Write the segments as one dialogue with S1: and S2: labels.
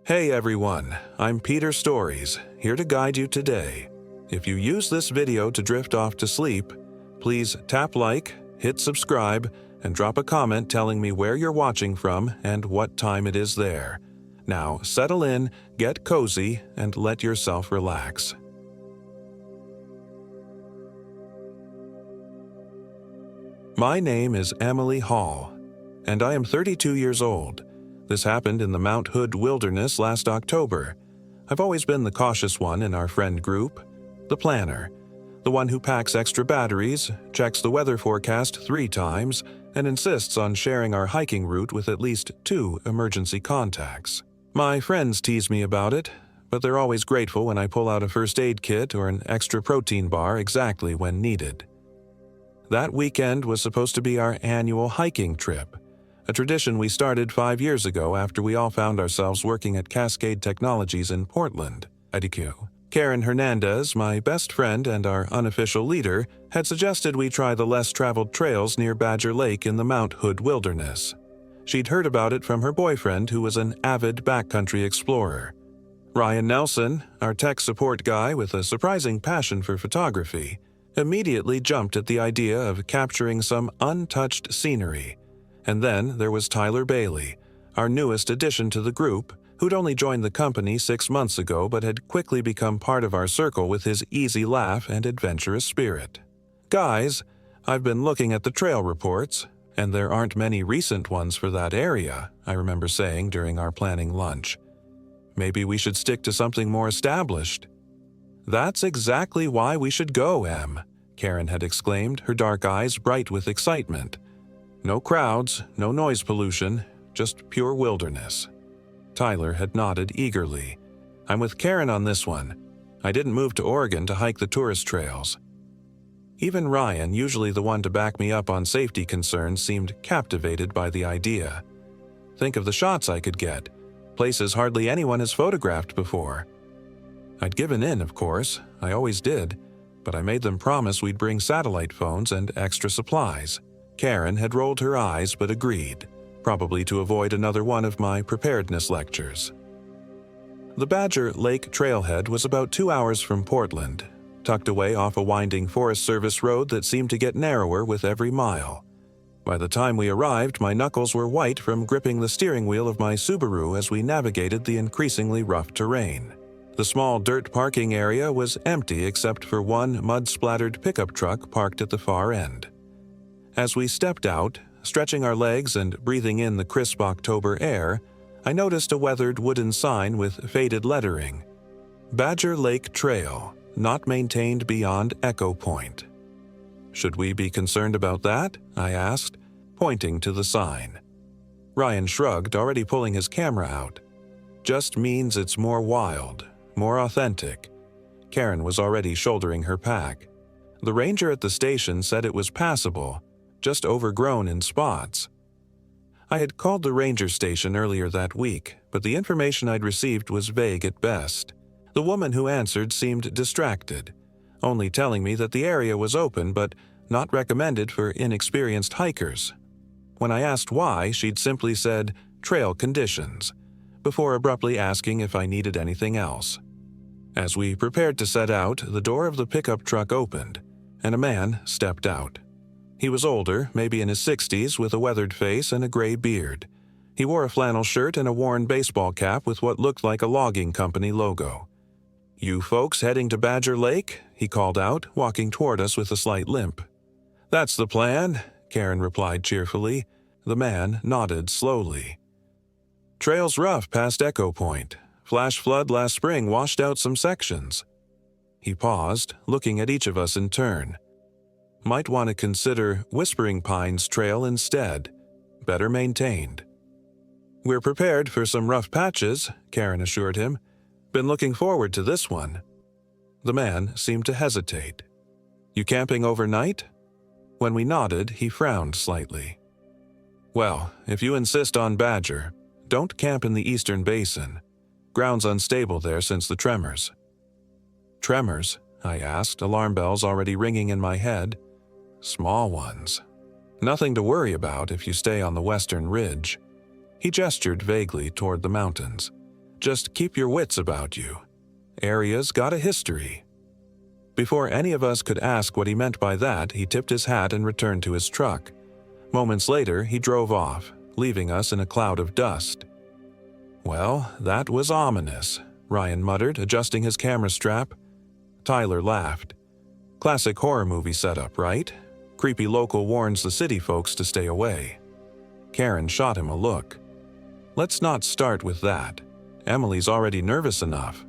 S1: Hey everyone, I'm Peter Stories, here to guide you today. If you use this video to drift off to sleep, please tap like, hit subscribe, and drop a comment telling me where you're watching from and what time it is there. Now settle in, get cozy, and let yourself relax. My name is Emily Hall, and I am 32 years old. This happened in the Mount Hood wilderness last October. I've always been the cautious one in our friend group, the planner, the one who packs extra batteries, checks the weather forecast 3 times, and insists on sharing our hiking route with at least 2 emergency contacts. My friends tease me about it, but they're always grateful when I pull out a first aid kit or an extra protein bar exactly when needed. That weekend was supposed to be our annual hiking trip, a tradition we started 5 years ago after we all found ourselves working at Cascade Technologies in Portland, IDQ. Karen Hernandez, my best friend and our unofficial leader, had suggested we try the less-traveled trails near Badger Lake in the Mount Hood wilderness. She'd heard about it from her boyfriend, who was an avid backcountry explorer. Ryan Nelson, our tech support guy with a surprising passion for photography, immediately jumped at the idea of capturing some untouched scenery. And then there was Tyler Bailey, our newest addition to the group, who'd only joined the company 6 months ago but had quickly become part of our circle with his easy laugh and adventurous spirit. Guys, I've been looking at the trail reports, and there aren't many recent ones for that area, I remember saying during our planning lunch. Maybe we should stick to something more established. That's exactly why we should go, Em, Karen had exclaimed, her dark eyes bright with excitement. No crowds, no noise pollution, just pure wilderness. Tyler had nodded eagerly. I'm with Karen on this one. I didn't move to Oregon to hike the tourist trails. Even Ryan, usually the one to back me up on safety concerns, seemed captivated by the idea. Think of the shots I could get, places hardly anyone has photographed before. I'd given in, of course, I always did, but I made them promise we'd bring satellite phones and extra supplies. Karen had rolled her eyes but agreed, probably to avoid another one of my preparedness lectures. The Badger Lake trailhead was about 2 hours from Portland, tucked away off a winding Forest Service road that seemed to get narrower with every mile. By the time we arrived, my knuckles were white from gripping the steering wheel of my Subaru as we navigated the increasingly rough terrain. The small dirt parking area was empty except for one mud-splattered pickup truck parked at the far end. As we stepped out, stretching our legs and breathing in the crisp October air, I noticed a weathered wooden sign with faded lettering. Badger Lake Trail, not maintained beyond Echo Point. Should we be concerned about that? I asked, pointing to the sign. Ryan shrugged, already pulling his camera out. Just means it's more wild, more authentic. Karen was already shouldering her pack. The ranger at the station said it was passable, just overgrown in spots. I had called the ranger station earlier that week, but the information I'd received was vague at best. The woman who answered seemed distracted, only telling me that the area was open but not recommended for inexperienced hikers. When I asked why, she'd simply said, "trail conditions," before abruptly asking if I needed anything else. As we prepared to set out, the door of the pickup truck opened, and a man stepped out. He was older, maybe in his 60s, with a weathered face and a gray beard. He wore a flannel shirt and a worn baseball cap with what looked like a logging company logo. "You folks heading to Badger Lake?" he called out, walking toward us with a slight limp. "That's the plan," Karen replied cheerfully. The man nodded slowly. "Trail's rough past Echo Point. Flash flood last spring washed out some sections." He paused, looking at each of us in turn. "Might want to consider Whispering Pines Trail instead. Better maintained." "We're prepared for some rough patches," Karen assured him. "Been looking forward to this one." The man seemed to hesitate. "You camping overnight?" When we nodded, he frowned slightly. "Well, if you insist on Badger, don't camp in the Eastern Basin. Ground's unstable there since the tremors." "Tremors?" I asked, alarm bells already ringing in my head. "Small ones. Nothing to worry about if you stay on the western ridge." He gestured vaguely toward the mountains. Just keep your wits about you. Area's got a history." Before any of us could ask what he meant by that, he tipped his hat and returned to his truck. Moments later, he drove off, leaving us in a cloud of dust. "Well, that was ominous," Ryan muttered, adjusting his camera strap. Tyler laughed. "Classic horror movie setup, right? Creepy local warns the city folks to stay away." Karen shot him a look. "Let's not start with that. Emily's already nervous enough."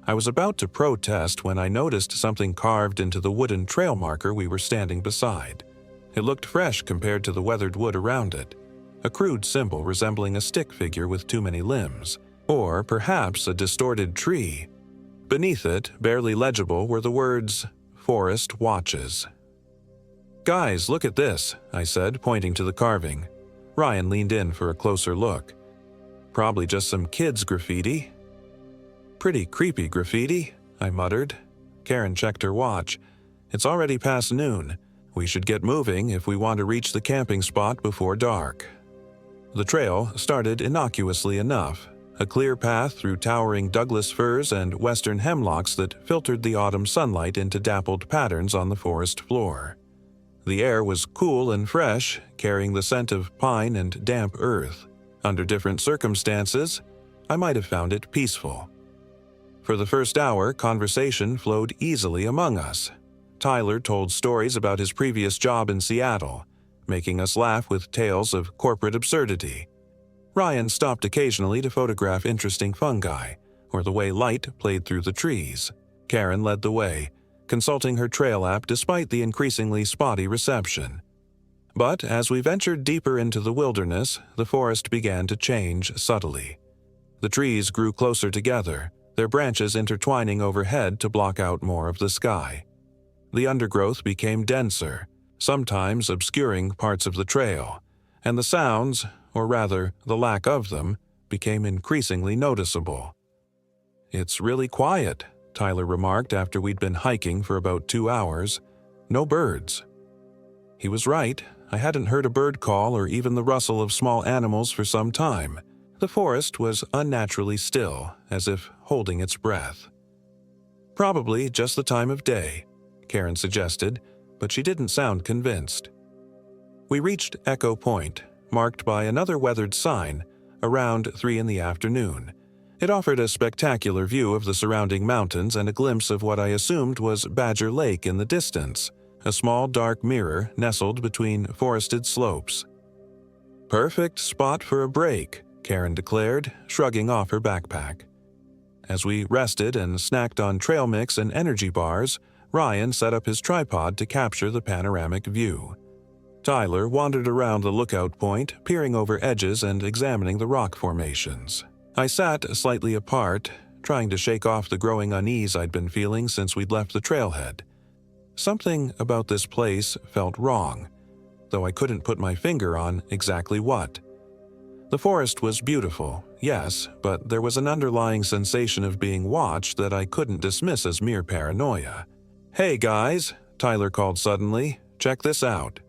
S1: I was about to protest when I noticed something carved into the wooden trail marker we were standing beside. It looked fresh compared to the weathered wood around it, a crude symbol resembling a stick figure with too many limbs, or perhaps a distorted tree. Beneath it, barely legible, were the words, "Forest Watches." "Guys, look at this," I said, pointing to the carving. Ryan leaned in for a closer look. "Probably just some kids' graffiti." "Pretty creepy graffiti," I muttered. Karen checked her watch. "It's already past noon. We should get moving if we want to reach the camping spot before dark." The trail started innocuously enough, a clear path through towering Douglas firs and western hemlocks that filtered the autumn sunlight into dappled patterns on the forest floor. The air was cool and fresh, carrying the scent of pine and damp earth. Under different circumstances, I might have found it peaceful. For the first hour, conversation flowed easily among us. Tyler told stories about his previous job in Seattle, making us laugh with tales of corporate absurdity. Ryan stopped occasionally to photograph interesting fungi, or the way light played through the trees. Karen led the way, consulting her trail app despite the increasingly spotty reception. But as we ventured deeper into the wilderness, the forest began to change subtly. The trees grew closer together, their branches intertwining overhead to block out more of the sky. The undergrowth became denser, sometimes obscuring parts of the trail, and the sounds, or rather the lack of them, became increasingly noticeable. "It's really quiet," Tyler remarked after we'd been hiking for about 2 hours. "No birds." He was right. I hadn't heard a bird call or even the rustle of small animals for some time. The forest was unnaturally still, as if holding its breath. "Probably just the time of day," Karen suggested, but she didn't sound convinced. We reached Echo Point, marked by another weathered sign, around 3 in the afternoon. It offered a spectacular view of the surrounding mountains and a glimpse of what I assumed was Badger Lake in the distance, a small dark mirror nestled between forested slopes. "Perfect spot for a break," Karen declared, shrugging off her backpack. As we rested and snacked on trail mix and energy bars, Ryan set up his tripod to capture the panoramic view. Tyler wandered around the lookout point, peering over edges and examining the rock formations. I sat slightly apart, trying to shake off the growing unease I'd been feeling since we'd left the trailhead. Something about this place felt wrong, though I couldn't put my finger on exactly what. The forest was beautiful, yes, but there was an underlying sensation of being watched that I couldn't dismiss as mere paranoia. "Hey guys," Tyler called suddenly, "check this out."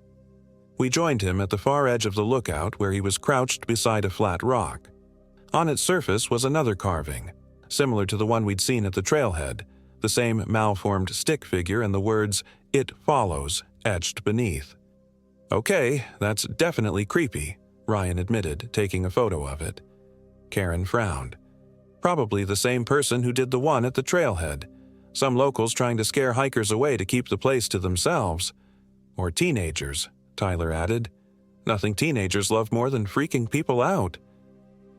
S1: We joined him at the far edge of the lookout where he was crouched beside a flat rock. On its surface was another carving, similar to the one we'd seen at the trailhead, the same malformed stick figure and the words, "It follows," etched beneath. "Okay, that's definitely creepy," Ryan admitted, taking a photo of it. Karen frowned. "Probably the same person who did the one at the trailhead. Some locals trying to scare hikers away to keep the place to themselves. Or teenagers," Tyler added. "Nothing teenagers love more than freaking people out."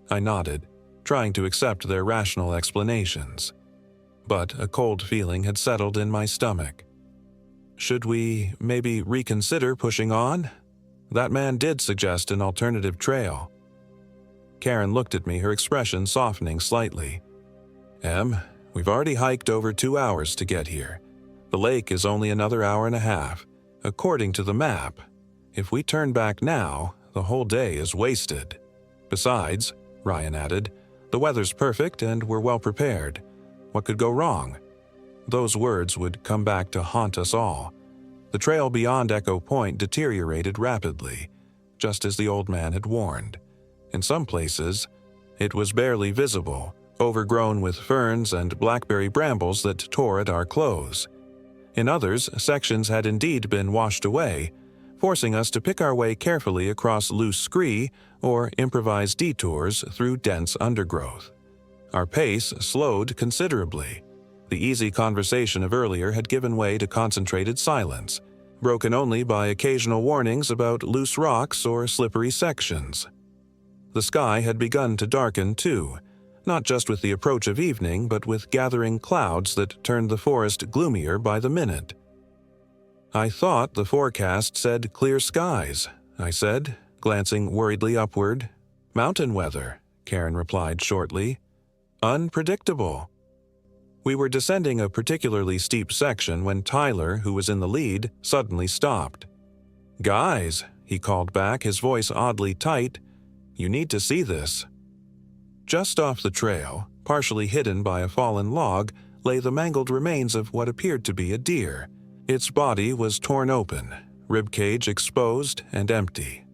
S1: I nodded, trying to accept their rational explanations. But a cold feeling had settled in my stomach. Should we maybe reconsider pushing on? That man did suggest an alternative trail. Karen looked at me, her expression softening slightly. "Em, we've already hiked over 2 hours to get here. The lake is only another hour and a half, according to the map. If we turn back now, the whole day is wasted. Besides," Ryan added, "the weather's perfect and we're well prepared. What could go wrong?" Those words would come back to haunt us all. The trail beyond Echo Point deteriorated rapidly, just as the old man had warned. In some places, It was barely visible, overgrown with ferns and blackberry brambles that tore at our clothes. In others, sections had indeed been washed away, forcing us to pick our way carefully across loose scree or improvise detours through dense undergrowth. Our pace slowed considerably. The easy conversation of earlier had given way to concentrated silence, broken only by occasional warnings about loose rocks or slippery sections. The sky had begun to darken too, not just with the approach of evening, but with gathering clouds that turned the forest gloomier by the minute. "I thought the forecast said clear skies," I said, glancing worriedly upward. "Mountain weather," Karen replied shortly. "Unpredictable." We were descending a particularly steep section when Tyler, who was in the lead, suddenly stopped. "Guys," he called back, his voice oddly tight, "you need to see this." Just off the trail, partially hidden by a fallen log, lay the mangled remains of what appeared to be a deer. Its body was torn open, ribcage exposed and empty.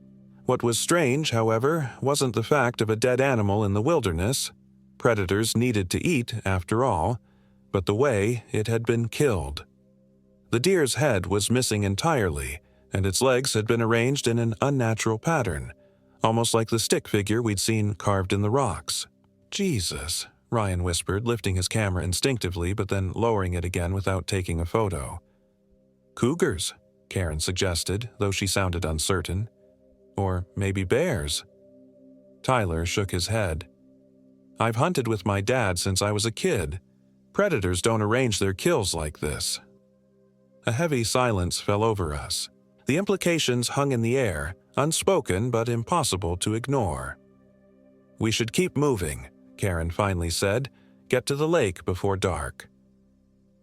S1: What was strange, however, wasn't the fact of a dead animal in the wilderness. Predators needed to eat, after all, but the way it had been killed. The deer's head was missing entirely, and its legs had been arranged in an unnatural pattern, almost like the stick figure we'd seen carved in the rocks. "Jesus," Ryan whispered, lifting his camera instinctively but then lowering it again without taking a photo. "Cougars," Karen suggested, though she sounded uncertain. "Or maybe bears." Tyler shook his head. "I've hunted with my dad since I was a kid. Predators don't arrange their kills like this." A heavy silence fell over us. The implications hung in the air, unspoken but impossible to ignore. "We should keep moving," Karen finally said. "Get to the lake before dark."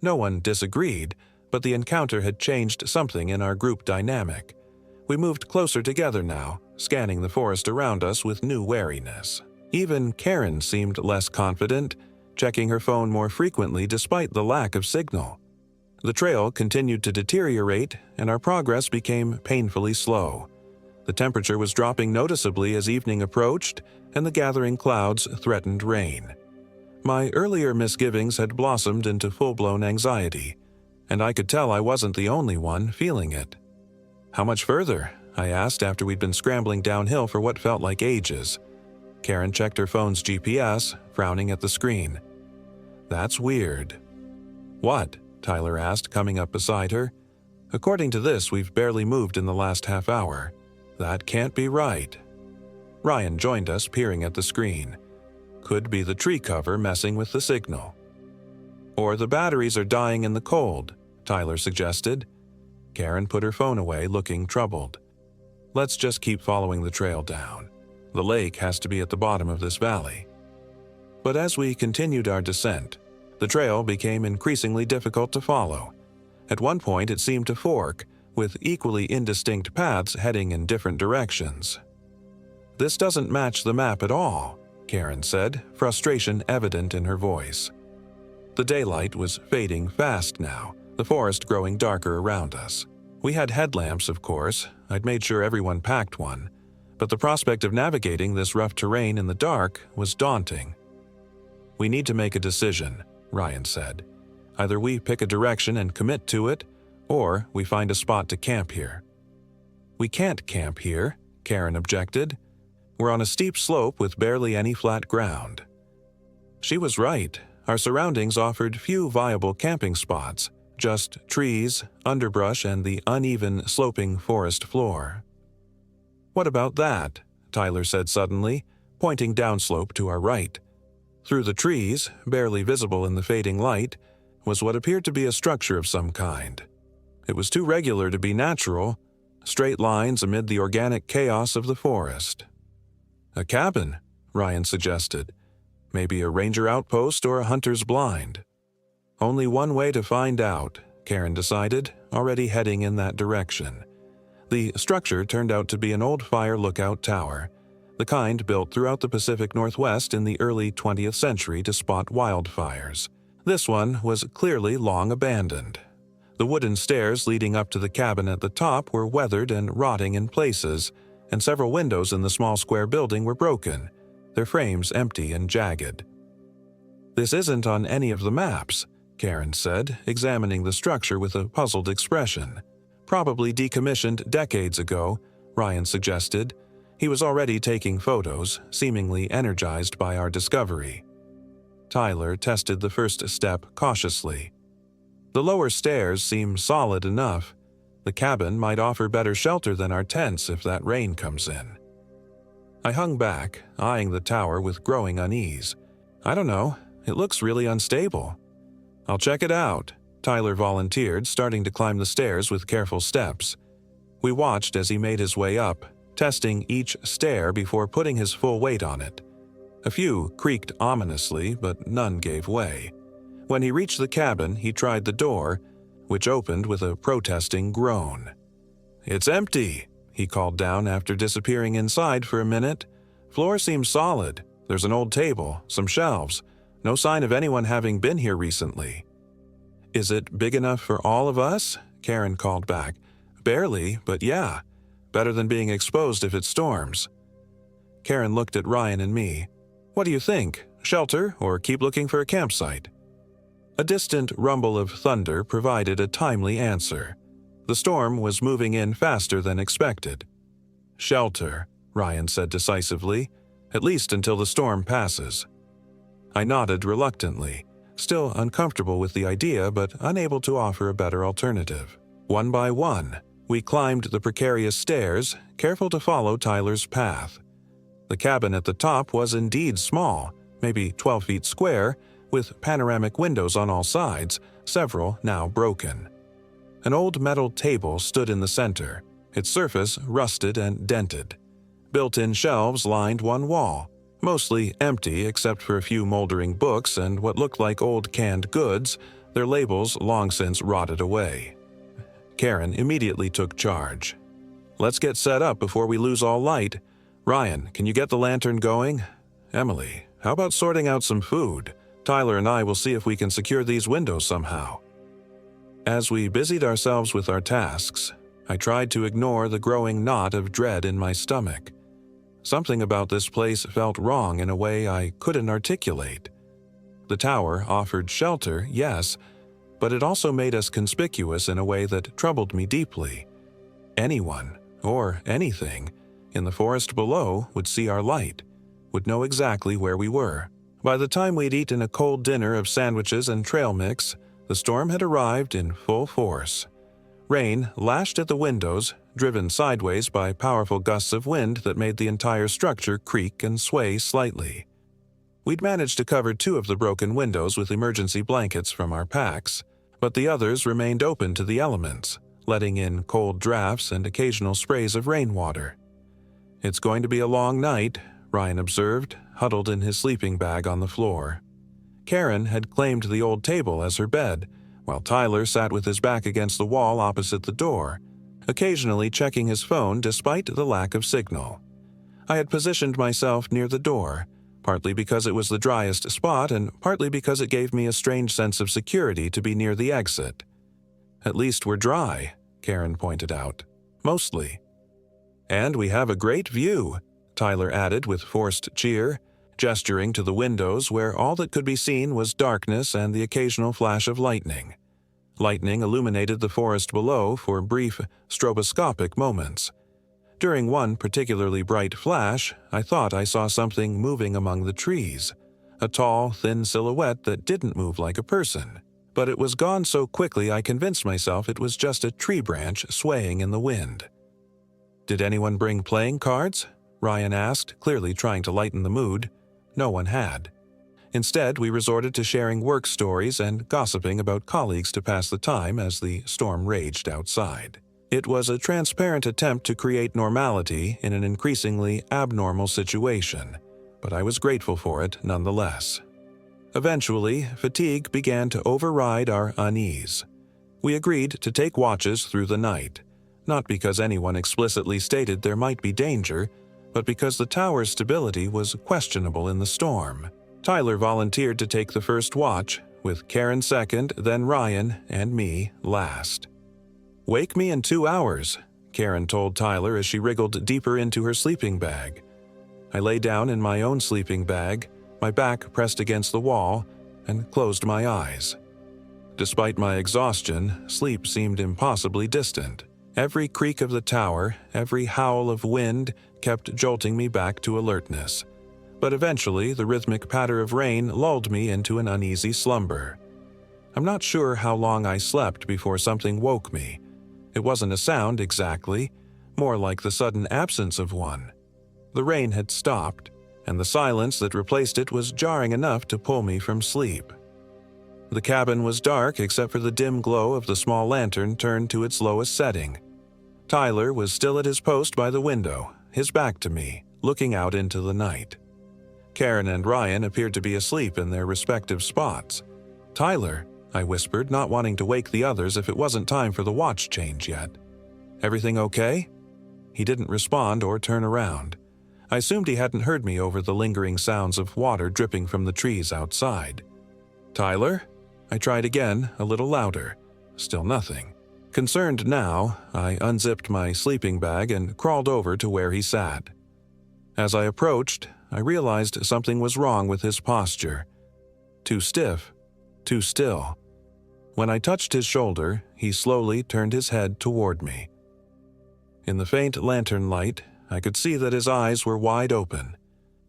S1: No one disagreed, but the encounter had changed something in our group dynamic. We moved closer together now, scanning the forest around us with new wariness. Even Karen seemed less confident, checking her phone more frequently despite the lack of signal. The trail continued to deteriorate, and our progress became painfully slow. The temperature was dropping noticeably as evening approached, and the gathering clouds threatened rain. My earlier misgivings had blossomed into full-blown anxiety, and I could tell I wasn't the only one feeling it. "How much further?" I asked after we'd been scrambling downhill for what felt like ages. Karen checked her phone's GPS, frowning at the screen. "That's weird." "What?" Tyler asked, coming up beside her. "According to this, we've barely moved in the last half hour. That can't be right." Ryan joined us, peering at the screen. "Could be the tree cover messing with the signal." "Or the batteries are dying in the cold," Tyler suggested. Karen put her phone away, looking troubled. "Let's just keep following the trail down. The lake has to be at the bottom of this valley." But as we continued our descent, the trail became increasingly difficult to follow. At one point it seemed to fork, with equally indistinct paths heading in different directions. "This doesn't match the map at all," Karen said, frustration evident in her voice. The daylight was fading fast now, the forest growing darker around us. We had headlamps, of course. I'd made sure everyone packed one. But the prospect of navigating this rough terrain in the dark was daunting. "We need to make a decision," Ryan said. "Either we pick a direction and commit to it, or we find a spot to camp here." "We can't camp here," Karen objected. "We're on a steep slope with barely any flat ground." She was right. Our surroundings offered few viable camping spots, just trees, underbrush, and the uneven, sloping forest floor. "What about that?" Tyler said suddenly, pointing downslope to our right. Through the trees, barely visible in the fading light, was what appeared to be a structure of some kind. It was too regular to be natural, straight lines amid the organic chaos of the forest. "A cabin," Ryan suggested. "Maybe a ranger outpost or a hunter's blind." Only one way to find out, Karen decided, already heading in that direction. The structure turned out to be an old fire lookout tower, the kind built throughout the Pacific Northwest in the early 20th century to spot wildfires. This one was clearly long abandoned. The wooden stairs leading up to the cabin at the top were weathered and rotting in places, and several windows in the small square building were broken, their frames empty and jagged. "This isn't on any of the maps," Karen said, examining the structure with a puzzled expression. "Probably decommissioned decades ago," Ryan suggested. He was already taking photos, seemingly energized by our discovery. Tyler tested the first step cautiously. "The lower stairs seem solid enough. The cabin might offer better shelter than our tents if that rain comes in." I hung back, eyeing the tower with growing unease. "I don't know. It looks really unstable." "I'll check it out," Tyler volunteered, starting to climb the stairs with careful steps. We watched as he made his way up, testing each stair before putting his full weight on it. A few creaked ominously, but none gave way. When he reached the cabin, he tried the door, which opened with a protesting groan. "It's empty," he called down after disappearing inside for a minute. "Floor seems solid. There's an old table, some shelves. No sign of anyone having been here recently." "Is it big enough for all of us?" Karen called back. "Barely, but yeah. Better than being exposed if it storms." Karen looked at Ryan and me. "What do you think? Shelter or keep looking for a campsite?" A distant rumble of thunder provided a timely answer. The storm was moving in faster than expected. "Shelter," Ryan said decisively, "at least until the storm passes." I nodded reluctantly, still uncomfortable with the idea but unable to offer a better alternative. One by one, we climbed the precarious stairs, careful to follow Tyler's path. The cabin at the top was indeed small, maybe 12 feet square, with panoramic windows on all sides, several now broken. An old metal table stood in the center, its surface rusted and dented. Built-in shelves lined one wall, mostly empty except for a few moldering books and what looked like old canned goods, their labels long since rotted away. Karen immediately took charge. "Let's get set up before we lose all light. Ryan, can you get the lantern going? Emily, how about sorting out some food? Tyler and I will see if we can secure these windows somehow." As we busied ourselves with our tasks, I tried to ignore the growing knot of dread in my stomach. Something about this place felt wrong in a way I couldn't articulate. The tower offered shelter, yes, but it also made us conspicuous in a way that troubled me deeply. Anyone, or anything, in the forest below would see our light, would know exactly where we were. By the time we'd eaten a cold dinner of sandwiches and trail mix, the storm had arrived in full force. Rain lashed at the windows, driven sideways by powerful gusts of wind that made the entire structure creak and sway slightly. We'd managed to cover 2 of the broken windows with emergency blankets from our packs, but the others remained open to the elements, letting in cold drafts and occasional sprays of rainwater. "It's going to be a long night," Ryan observed, huddled in his sleeping bag on the floor. Karen had claimed the old table as her bed, while Tyler sat with his back against the wall opposite the door, occasionally checking his phone despite the lack of signal. I had positioned myself near the door, partly because it was the driest spot and partly because it gave me a strange sense of security to be near the exit. "At least we're dry," Karen pointed out. "Mostly." "And we have a great view," Tyler added with forced cheer, gesturing to the windows where all that could be seen was darkness and the occasional flash of lightning. Lightning illuminated the forest below for brief, stroboscopic moments. During one particularly bright flash, I thought I saw something moving among the trees, a tall, thin silhouette that didn't move like a person. But it was gone so quickly I convinced myself it was just a tree branch swaying in the wind. "Did anyone bring playing cards?" Ryan asked, clearly trying to lighten the mood. No one had. Instead, we resorted to sharing work stories and gossiping about colleagues to pass the time as the storm raged outside. It was a transparent attempt to create normality in an increasingly abnormal situation, but I was grateful for it nonetheless. Eventually, fatigue began to override our unease. We agreed to take watches through the night, not because anyone explicitly stated there might be danger, but because the tower's stability was questionable in the storm. Tyler volunteered to take the first watch, with Karen second, then Ryan and me last. "Wake me in 2 hours," Karen told Tyler as she wriggled deeper into her sleeping bag. I lay down in my own sleeping bag, my back pressed against the wall, and closed my eyes. Despite my exhaustion, sleep seemed impossibly distant. Every creak of the tower, every howl of wind kept jolting me back to alertness. But eventually, the rhythmic patter of rain lulled me into an uneasy slumber. I'm not sure how long I slept before something woke me. It wasn't a sound exactly, more like the sudden absence of one. The rain had stopped, and the silence that replaced it was jarring enough to pull me from sleep. The cabin was dark except for the dim glow of the small lantern turned to its lowest setting. Tyler was still at his post by the window, his back to me, looking out into the night. Karen and Ryan appeared to be asleep in their respective spots. "Tyler," I whispered, not wanting to wake the others if it wasn't time for the watch change yet. "Everything okay?" He didn't respond or turn around. I assumed he hadn't heard me over the lingering sounds of water dripping from the trees outside. "Tyler?" I tried again, a little louder. Still nothing. Concerned now, I unzipped my sleeping bag and crawled over to where he sat. As I approached, I realized something was wrong with his posture. Too stiff, too still. When I touched his shoulder, he slowly turned his head toward me. In the faint lantern light, I could see that his eyes were wide open,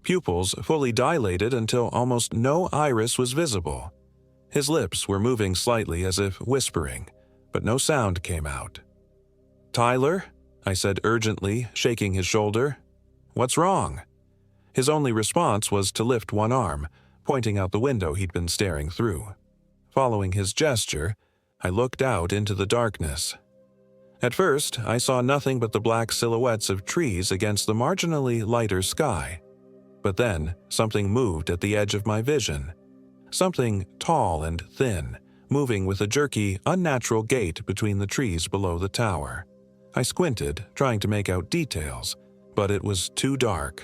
S1: pupils fully dilated until almost no iris was visible. His lips were moving slightly as if whispering, but no sound came out. "Tyler?" I said urgently, shaking his shoulder. "What's wrong?" His only response was to lift one arm, pointing out the window he'd been staring through. Following his gesture, I looked out into the darkness. At first, I saw nothing but the black silhouettes of trees against the marginally lighter sky. But then, something moved at the edge of my vision. Something tall and thin, moving with a jerky, unnatural gait between the trees below the tower. I squinted, trying to make out details, but it was too dark.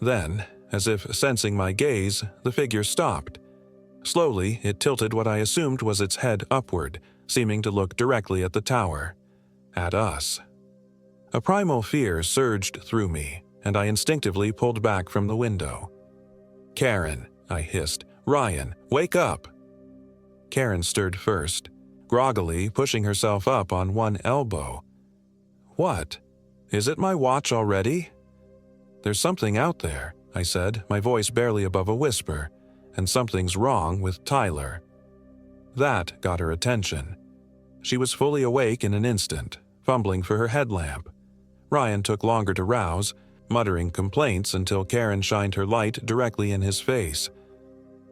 S1: Then, as if sensing my gaze, the figure stopped. Slowly, it tilted what I assumed was its head upward, seeming to look directly at the tower. At us. A primal fear surged through me, and I instinctively pulled back from the window. "Karen," I hissed. "Ryan, wake up!" Karen stirred first, groggily pushing herself up on one elbow. "What? Is it my watch already?" "There's something out there," I said, my voice barely above a whisper, "and something's wrong with Tyler." That got her attention. She was fully awake in an instant, fumbling for her headlamp. Ryan took longer to rouse, muttering complaints until Karen shined her light directly in his face.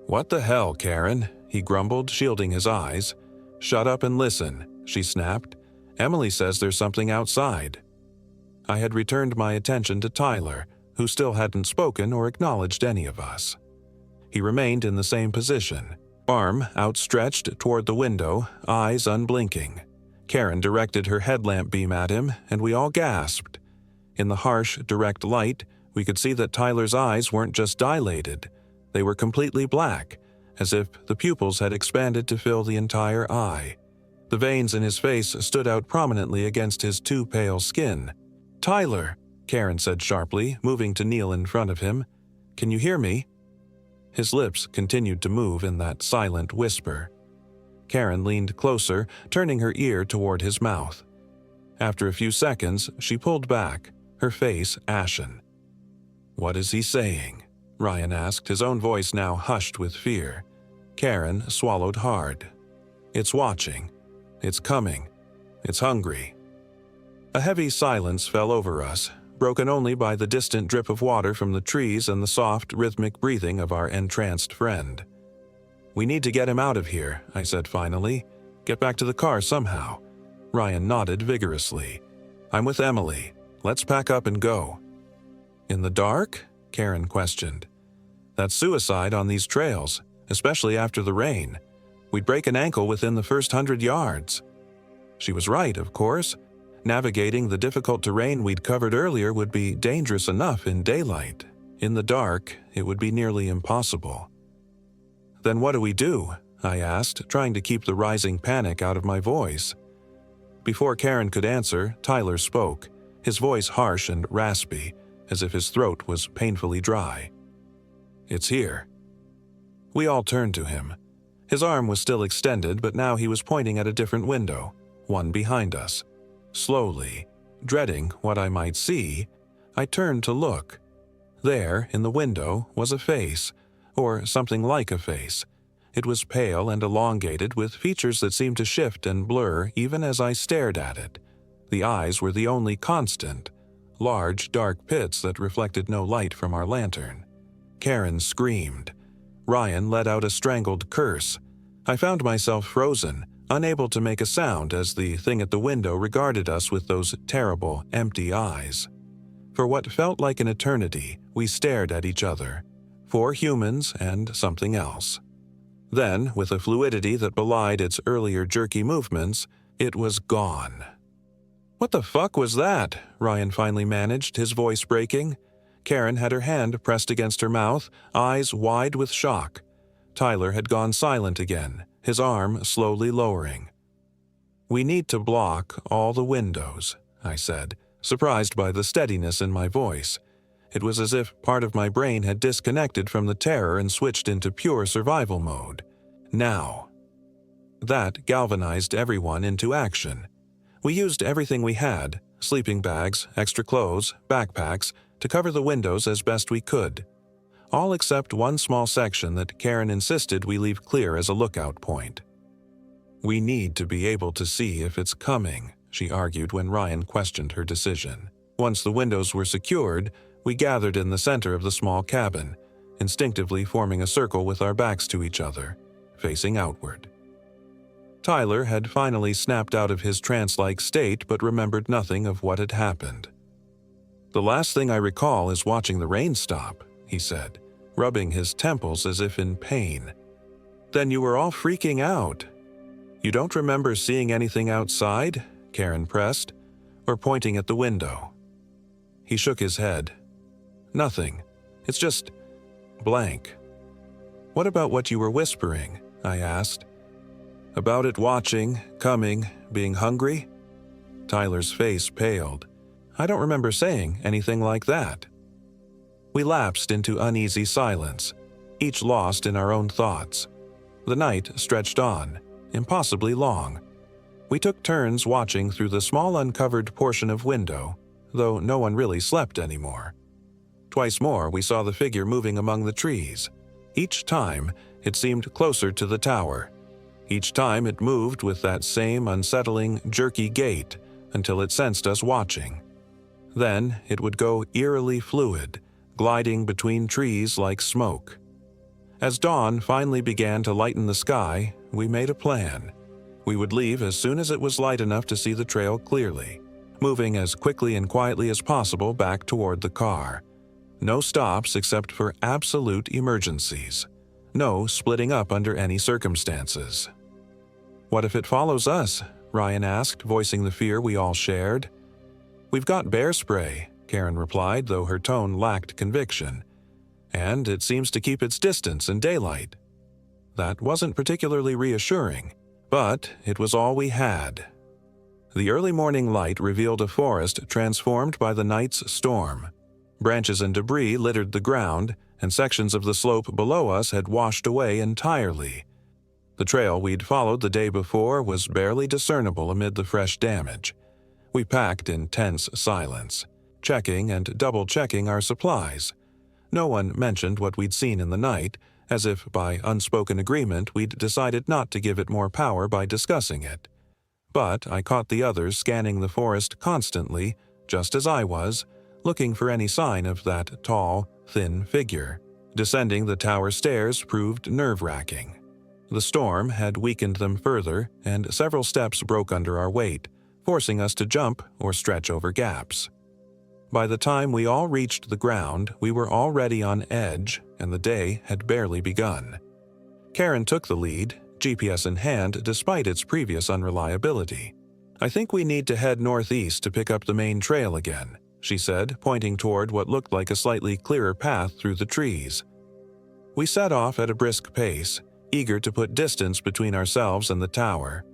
S1: "What the hell, Karen?" he grumbled, shielding his eyes. "Shut up and listen," she snapped. "Emily says there's something outside." I had returned my attention to Tyler, who still hadn't spoken or acknowledged any of us. He remained in the same position, arm outstretched toward the window, eyes unblinking. Karen directed her headlamp beam at him, and we all gasped. In the harsh, direct light, we could see that Tyler's eyes weren't just dilated. They were completely black, as if the pupils had expanded to fill the entire eye. The veins in his face stood out prominently against his too pale skin. "Tyler," Karen said sharply, moving to kneel in front of him. "Can you hear me?" His lips continued to move in that silent whisper. Karen leaned closer, turning her ear toward his mouth. After a few seconds, she pulled back, her face ashen. "What is he saying?" Ryan asked, his own voice now hushed with fear. Karen swallowed hard. "It's watching. It's coming. It's hungry." A heavy silence fell over us, broken only by the distant drip of water from the trees and the soft, rhythmic breathing of our entranced friend. "We need to get him out of here," I said finally. "Get back to the car somehow." Ryan nodded vigorously. "I'm with Emily. Let's pack up and go." "In the dark?" Karen questioned. "That's suicide on these trails, especially after the rain. We'd break an ankle within the first 100 yards. She was right, of course. Navigating the difficult terrain we'd covered earlier would be dangerous enough in daylight. In the dark, it would be nearly impossible. "Then what do we do?" I asked, trying to keep the rising panic out of my voice. Before Karen could answer, Tyler spoke, his voice harsh and raspy, as if his throat was painfully dry. "It's here." We all turned to him. His arm was still extended, but now he was pointing at a different window, one behind us. Slowly, dreading what I might see, I turned to look. There, in the window, was a face, or something like a face. It was pale and elongated, with features that seemed to shift and blur even as I stared at it. The eyes were the only constant, large, dark pits that reflected no light from our lantern. Karen screamed. Ryan let out a strangled curse. I found myself frozen, unable to make a sound as the thing at the window regarded us with those terrible, empty eyes. For what felt like an eternity, we stared at each other. 4 humans and something else. Then, with a fluidity that belied its earlier jerky movements, it was gone. "What the fuck was that?" Ryan finally managed, his voice breaking. Karen had her hand pressed against her mouth, eyes wide with shock. Tyler had gone silent again, his arm slowly lowering. "We need to block all the windows," I said, surprised by the steadiness in my voice. It was as if part of my brain had disconnected from the terror and switched into pure survival mode. Now. That galvanized everyone into action. We used everything we had, sleeping bags, extra clothes, backpacks, to cover the windows as best we could. All except one small section that Karen insisted we leave clear as a lookout point. "We need to be able to see if it's coming," she argued when Ryan questioned her decision. Once the windows were secured, we gathered in the center of the small cabin, instinctively forming a circle with our backs to each other, facing outward. Tyler had finally snapped out of his trance-like state but remembered nothing of what had happened. "The last thing I recall is watching the rain stop," he said, rubbing his temples as if in pain. "Then you were all freaking out. You don't remember seeing anything outside?" Karen pressed, or pointing at the window. He shook his head. "Nothing. It's just blank." "What about what you were whispering?" I asked. "About it watching, coming, being hungry?" Tyler's face paled. "I don't remember saying anything like that." We lapsed into uneasy silence, each lost in our own thoughts. The night stretched on, impossibly long. We took turns watching through the small uncovered portion of window, though no one really slept anymore. Twice more we saw the figure moving among the trees. Each time, it seemed closer to the tower. Each time it moved with that same unsettling, jerky gait until it sensed us watching. Then it would go eerily fluid, gliding between trees like smoke. As dawn finally began to lighten the sky, we made a plan. We would leave as soon as it was light enough to see the trail clearly, moving as quickly and quietly as possible back toward the car. No stops except for absolute emergencies. No splitting up under any circumstances. "What if it follows us?" Ryan asked, voicing the fear we all shared. "We've got bear spray," Karen replied, though her tone lacked conviction. "And it seems to keep its distance in daylight." That wasn't particularly reassuring, but it was all we had. The early morning light revealed a forest transformed by the night's storm. Branches and debris littered the ground, and sections of the slope below us had washed away entirely. The trail we'd followed the day before was barely discernible amid the fresh damage. We packed in tense silence, checking and double-checking our supplies. No one mentioned what we'd seen in the night, as if by unspoken agreement we'd decided not to give it more power by discussing it. But I caught the others scanning the forest constantly, just as I was, looking for any sign of that tall, thin figure. Descending the tower stairs proved nerve-wracking. The storm had weakened them further, and several steps broke under our weight, forcing us to jump or stretch over gaps. By the time we all reached the ground, we were already on edge, and the day had barely begun. Karen took the lead, GPS in hand despite its previous unreliability. "I think we need to head northeast to pick up the main trail again," she said, pointing toward what looked like a slightly clearer path through the trees. We set off at a brisk pace, eager to put distance between ourselves and the tower.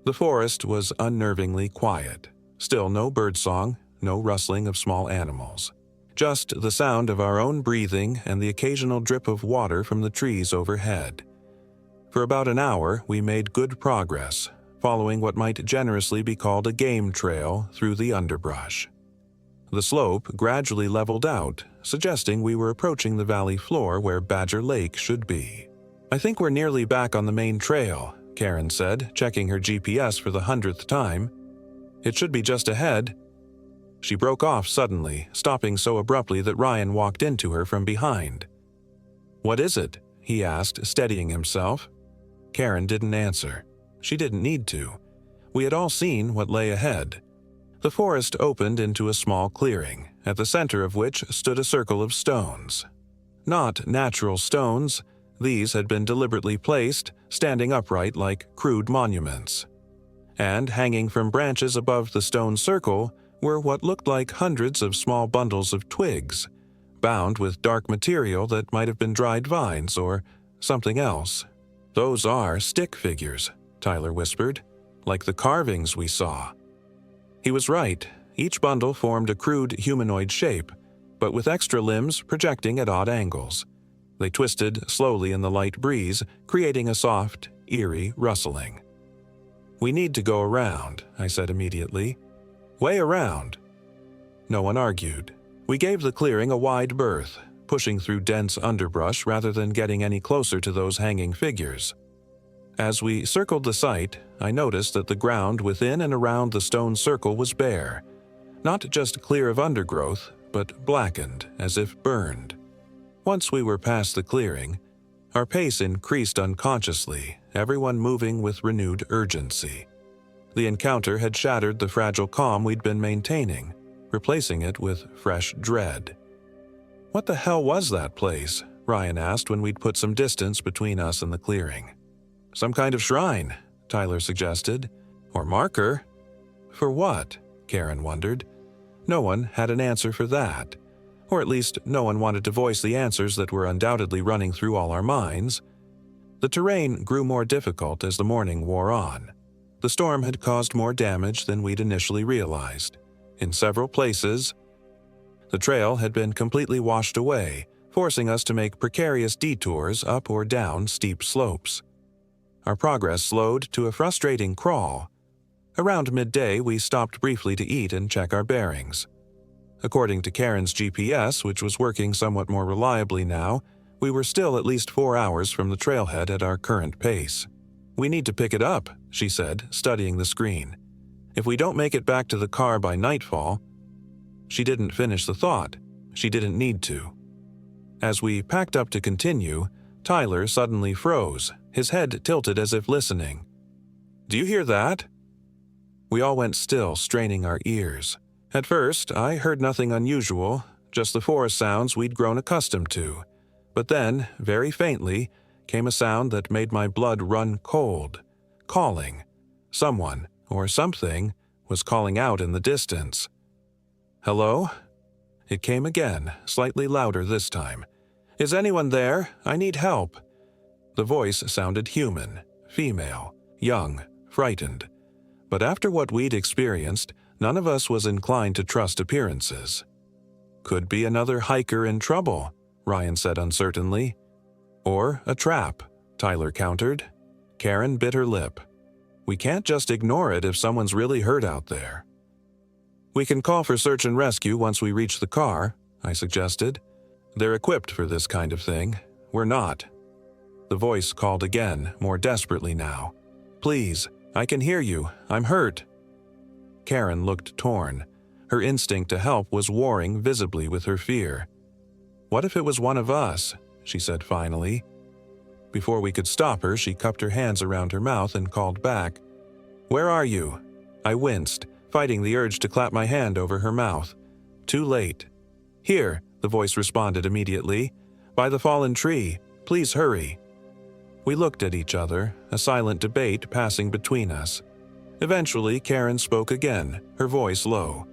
S1: The forest was unnervingly quiet. Still no birdsong, no rustling of small animals. just the sound of our own breathing and the occasional drip of water from the trees overhead. For about an hour, we made good progress, following what might generously be called a game trail through the underbrush. The slope gradually leveled out, suggesting we were approaching the valley floor where Badger Lake should be. "I think we're nearly back on the main trail," Karen said, checking her GPS for the 100th time. "It should be just ahead." She broke off suddenly, stopping so abruptly that Ryan walked into her from behind. "What is it?" he asked, steadying himself. Karen didn't answer. She didn't need to. We had all seen what lay ahead. The forest opened into a small clearing, at the center of which stood a circle of stones. Not natural stones, these had been deliberately placed, standing upright like crude monuments. And hanging from branches above the stone circle were what looked like hundreds of small bundles of twigs, bound with dark material that might have been dried vines or something else. "Those are stick figures," Tyler whispered, "like the carvings we saw." He was right. Each bundle formed a crude humanoid shape, but with extra limbs projecting at odd angles. They twisted slowly in the light breeze, creating a soft, eerie rustling. "We need to go around," I said immediately. "Way around." No one argued. We gave the clearing a wide berth, pushing through dense underbrush rather than getting any closer to those hanging figures. As we circled the site, I noticed that the ground within and around the stone circle was bare, not just clear of undergrowth, but blackened, as if burned. Once we were past the clearing, our pace increased unconsciously, everyone moving with renewed urgency. The encounter had shattered the fragile calm we'd been maintaining, replacing it with fresh dread. "What the hell was that place?" Ryan asked when we'd put some distance between us and the clearing. "Some kind of shrine," Tyler suggested. "Or marker." "For what?" Karen wondered. No one had an answer for that. Or at least no one wanted to voice the answers that were undoubtedly running through all our minds. The terrain grew more difficult as the morning wore on. The storm had caused more damage than we'd initially realized. In several places, the trail had been completely washed away, forcing us to make precarious detours up or down steep slopes. Our progress slowed to a frustrating crawl. Around midday, we stopped briefly to eat and check our bearings. According to Karen's GPS, which was working somewhat more reliably now, we were still at least 4 hours from the trailhead at our current pace. "We need to pick it up," she said, studying the screen. "If we don't make it back to the car by nightfall—" She didn't finish the thought. She didn't need to. As we packed up to continue, Tyler suddenly froze, his head tilted as if listening. "Do you hear that?" We all went still, straining our ears. At first, I heard nothing unusual, just the forest sounds we'd grown accustomed to. But then, very faintly, came a sound that made my blood run cold. Calling. Someone, or something, was calling out in the distance. "Hello?" It came again, slightly louder this time. "Is anyone there? I need help." The voice sounded human, female, young, frightened. But after what we'd experienced, none of us was inclined to trust appearances. "Could be another hiker in trouble," Ryan said uncertainly. "Or a trap," Tyler countered. Karen bit her lip. "We can't just ignore it if someone's really hurt out there." "We can call for search and rescue once we reach the car," I suggested. "They're equipped for this kind of thing. We're not." The voice called again, more desperately now. "Please, I can hear you. I'm hurt." Karen looked torn. Her instinct to help was warring visibly with her fear. "What if it was one of us?" she said finally. Before we could stop her, she cupped her hands around her mouth and called back. "Where are you?" I winced, fighting the urge to clap my hand over her mouth. Too late. "Here," the voice responded immediately. "By the fallen tree. Please hurry." We looked at each other, a silent debate passing between us. Eventually, Karen spoke again, her voice low.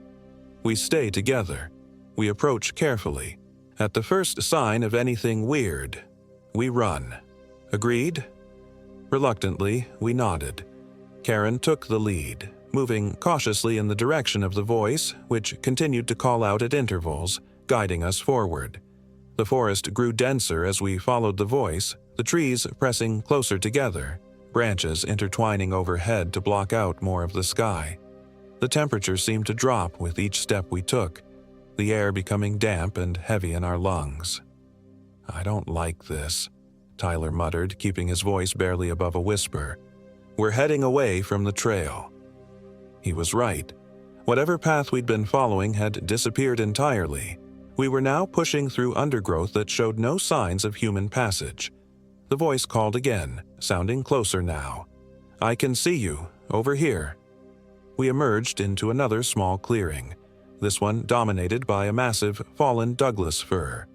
S1: "We stay together. We approach carefully. At the first sign of anything weird, we run. Agreed?" Reluctantly, we nodded. Karen took the lead, moving cautiously in the direction of the voice, which continued to call out at intervals, guiding us forward. The forest grew denser as we followed the voice, the trees pressing closer together, branches intertwining overhead to block out more of the sky. The temperature seemed to drop with each step we took, the air becoming damp and heavy in our lungs. "I don't like this," Tyler muttered, keeping his voice barely above a whisper. "We're heading away from the trail." He was right. Whatever path we'd been following had disappeared entirely. We were now pushing through undergrowth that showed no signs of human passage. The voice called again, sounding closer now. "I can see you, over here." We emerged into another small clearing, this one dominated by a massive, fallen Douglas fir.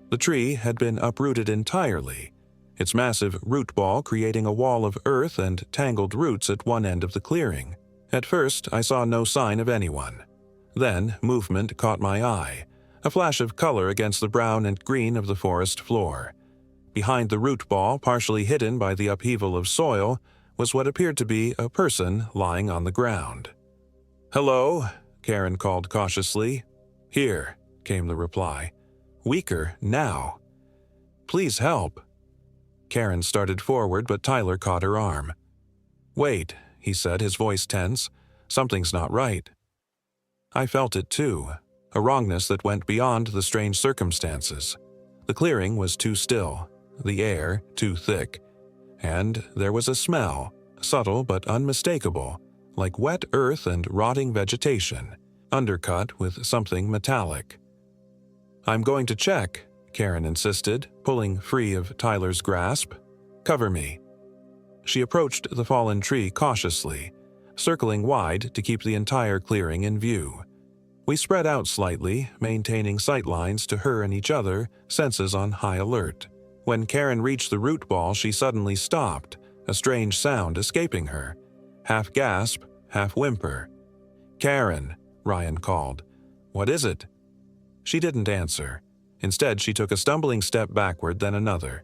S1: The tree had been uprooted entirely, its massive root ball creating a wall of earth and tangled roots at one end of the clearing. At first, I saw no sign of anyone. Then, movement caught my eye, a flash of color against the brown and green of the forest floor. Behind the root ball, partially hidden by the upheaval of soil, was what appeared to be a person lying on the ground. "Hello," Karen called cautiously. "Here," came the reply. Weaker now. "Please help." Karen started forward, but Tyler caught her arm. "Wait," he said, his voice tense. "Something's not right." I felt it too, a wrongness that went beyond the strange circumstances. The clearing was too still, the air too thick, and there was a smell, subtle but unmistakable, like wet earth and rotting vegetation, undercut with something metallic. "I'm going to check," Karen insisted, pulling free of Tyler's grasp. "Cover me." She approached the fallen tree cautiously, circling wide to keep the entire clearing in view. We spread out slightly, maintaining sight lines to her and each other, senses on high alert. When Karen reached the root ball, she suddenly stopped, a strange sound escaping her. Half gasp, half whimper. "Karen," Ryan called. "What is it?" She didn't answer. Instead, she took a stumbling step backward, then another.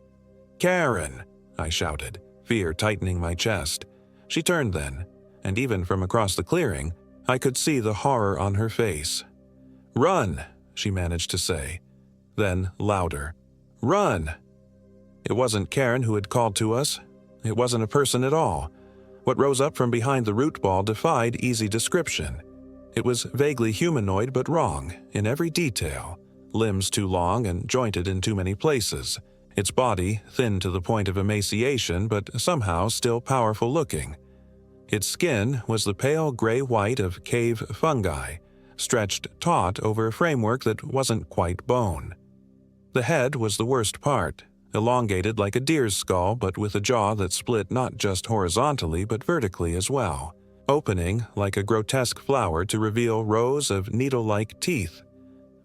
S1: "Karen!" I shouted, fear tightening my chest. She turned then, and even from across the clearing, I could see the horror on her face. "Run!" she managed to say. Then, louder. "Run!" It wasn't Karen who had called to us. It wasn't a person at all. What rose up from behind the root ball defied easy description. It was vaguely humanoid but wrong, in every detail. Limbs too long and jointed in too many places. Its body thin to the point of emaciation but somehow still powerful looking. Its skin was the pale gray-white of cave fungi, stretched taut over a framework that wasn't quite bone. The head was the worst part, elongated like a deer's skull but with a jaw that split not just horizontally but vertically as well, opening like a grotesque flower to reveal rows of needle-like teeth.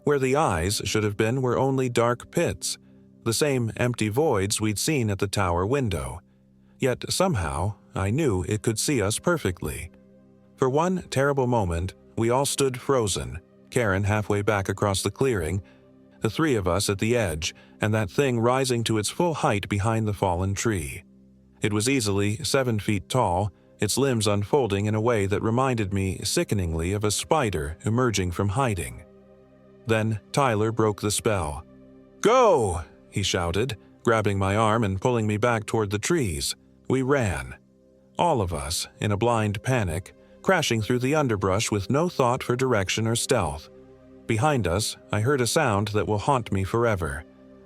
S1: Where the eyes should have been were only dark pits, the same empty voids we'd seen at the tower window. Yet somehow, I knew it could see us perfectly. For one terrible moment, we all stood frozen, Karen halfway back across the clearing, the three of us at the edge, and that thing rising to its full height behind the fallen tree. It was easily 7 feet tall, its limbs unfolding in a way that reminded me sickeningly of a spider emerging from hiding. Then Tyler broke the spell. "Go!" he shouted, grabbing my arm and pulling me back toward the trees. We ran. All of us, in a blind panic, crashing through the underbrush with no thought for direction or stealth. Behind us, I heard a sound that will haunt me forever.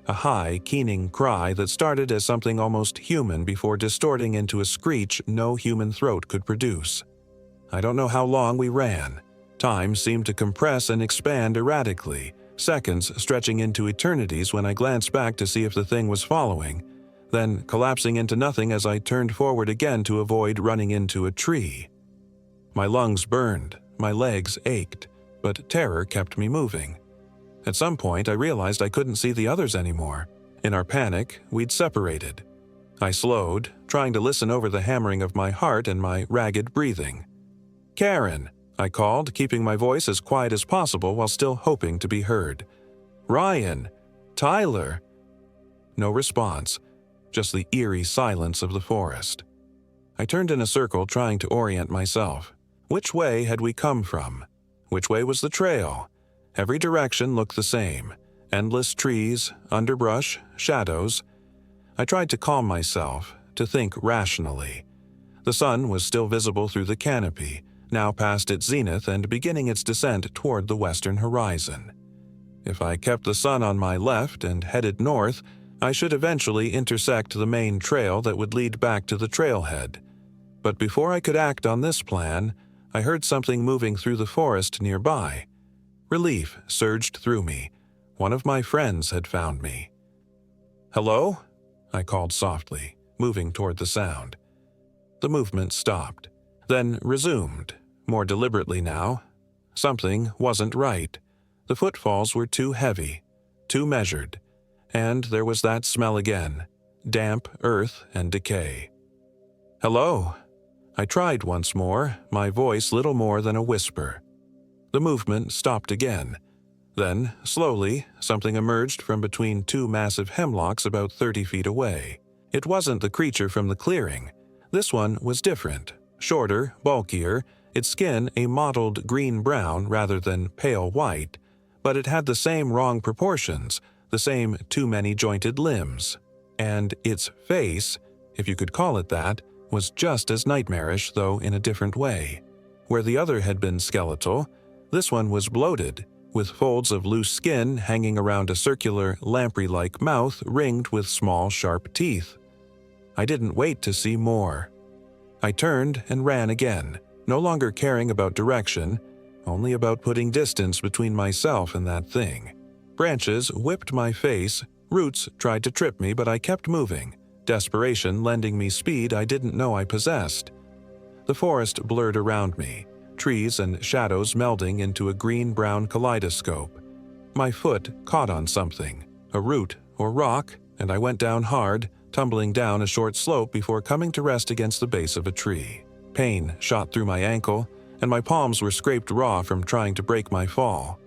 S1: A high, keening cry that started as something almost human before distorting into a screech no human throat could produce. I don't know how long we ran. Time seemed to compress and expand erratically, seconds stretching into eternities when I glanced back to see if the thing was following, then collapsing into nothing as I turned forward again to avoid running into a tree. My lungs burned, my legs ached, but terror kept me moving. At some point, I realized I couldn't see the others anymore. In our panic, we'd separated. I slowed, trying to listen over the hammering of my heart and my ragged breathing. "Karen!" I called, keeping my voice as quiet as possible while still hoping to be heard. "Ryan! Tyler!" No response, just the eerie silence of the forest. I turned in a circle trying to orient myself. Which way had we come from? Which way was the trail? Every direction looked the same, Endless trees, underbrush, shadows. I tried to calm myself, to think rationally. The sun was still visible through the canopy, now past its zenith and beginning its descent toward the western horizon. If I kept the sun on my left and headed north, I should eventually intersect the main trail that would lead back to the trailhead. But before I could act on this plan, I heard something moving through the forest nearby. Relief surged through me. One of my friends had found me. "Hello?" I called softly, moving toward the sound. The movement stopped, then resumed, more deliberately now. Something wasn't right. The footfalls were too heavy, too measured, and there was that smell again, damp earth and decay. "Hello?" I tried once more, my voice little more than a whisper. The movement stopped again. Then, slowly, something emerged from between two massive hemlocks about 30 feet away. It wasn't the creature from the clearing. This one was different, shorter, bulkier, its skin a mottled green-brown rather than pale white, but it had the same wrong proportions, the same too many jointed limbs. And its face, if you could call it that, was just as nightmarish, though in a different way. Where the other had been skeletal, this one was bloated, with folds of loose skin hanging around a circular, lamprey-like mouth ringed with small, sharp teeth. I didn't wait to see more. I turned and ran again, no longer caring about direction, only about putting distance between myself and that thing. Branches whipped my face, roots tried to trip me, but I kept moving, desperation lending me speed I didn't know I possessed. The forest blurred around me, trees and shadows melding into a green-brown kaleidoscope. My foot caught on something, a root or rock, and I went down hard, tumbling down a short slope before coming to rest against the base of a tree. Pain shot through my ankle, and my palms were scraped raw from trying to break my fall.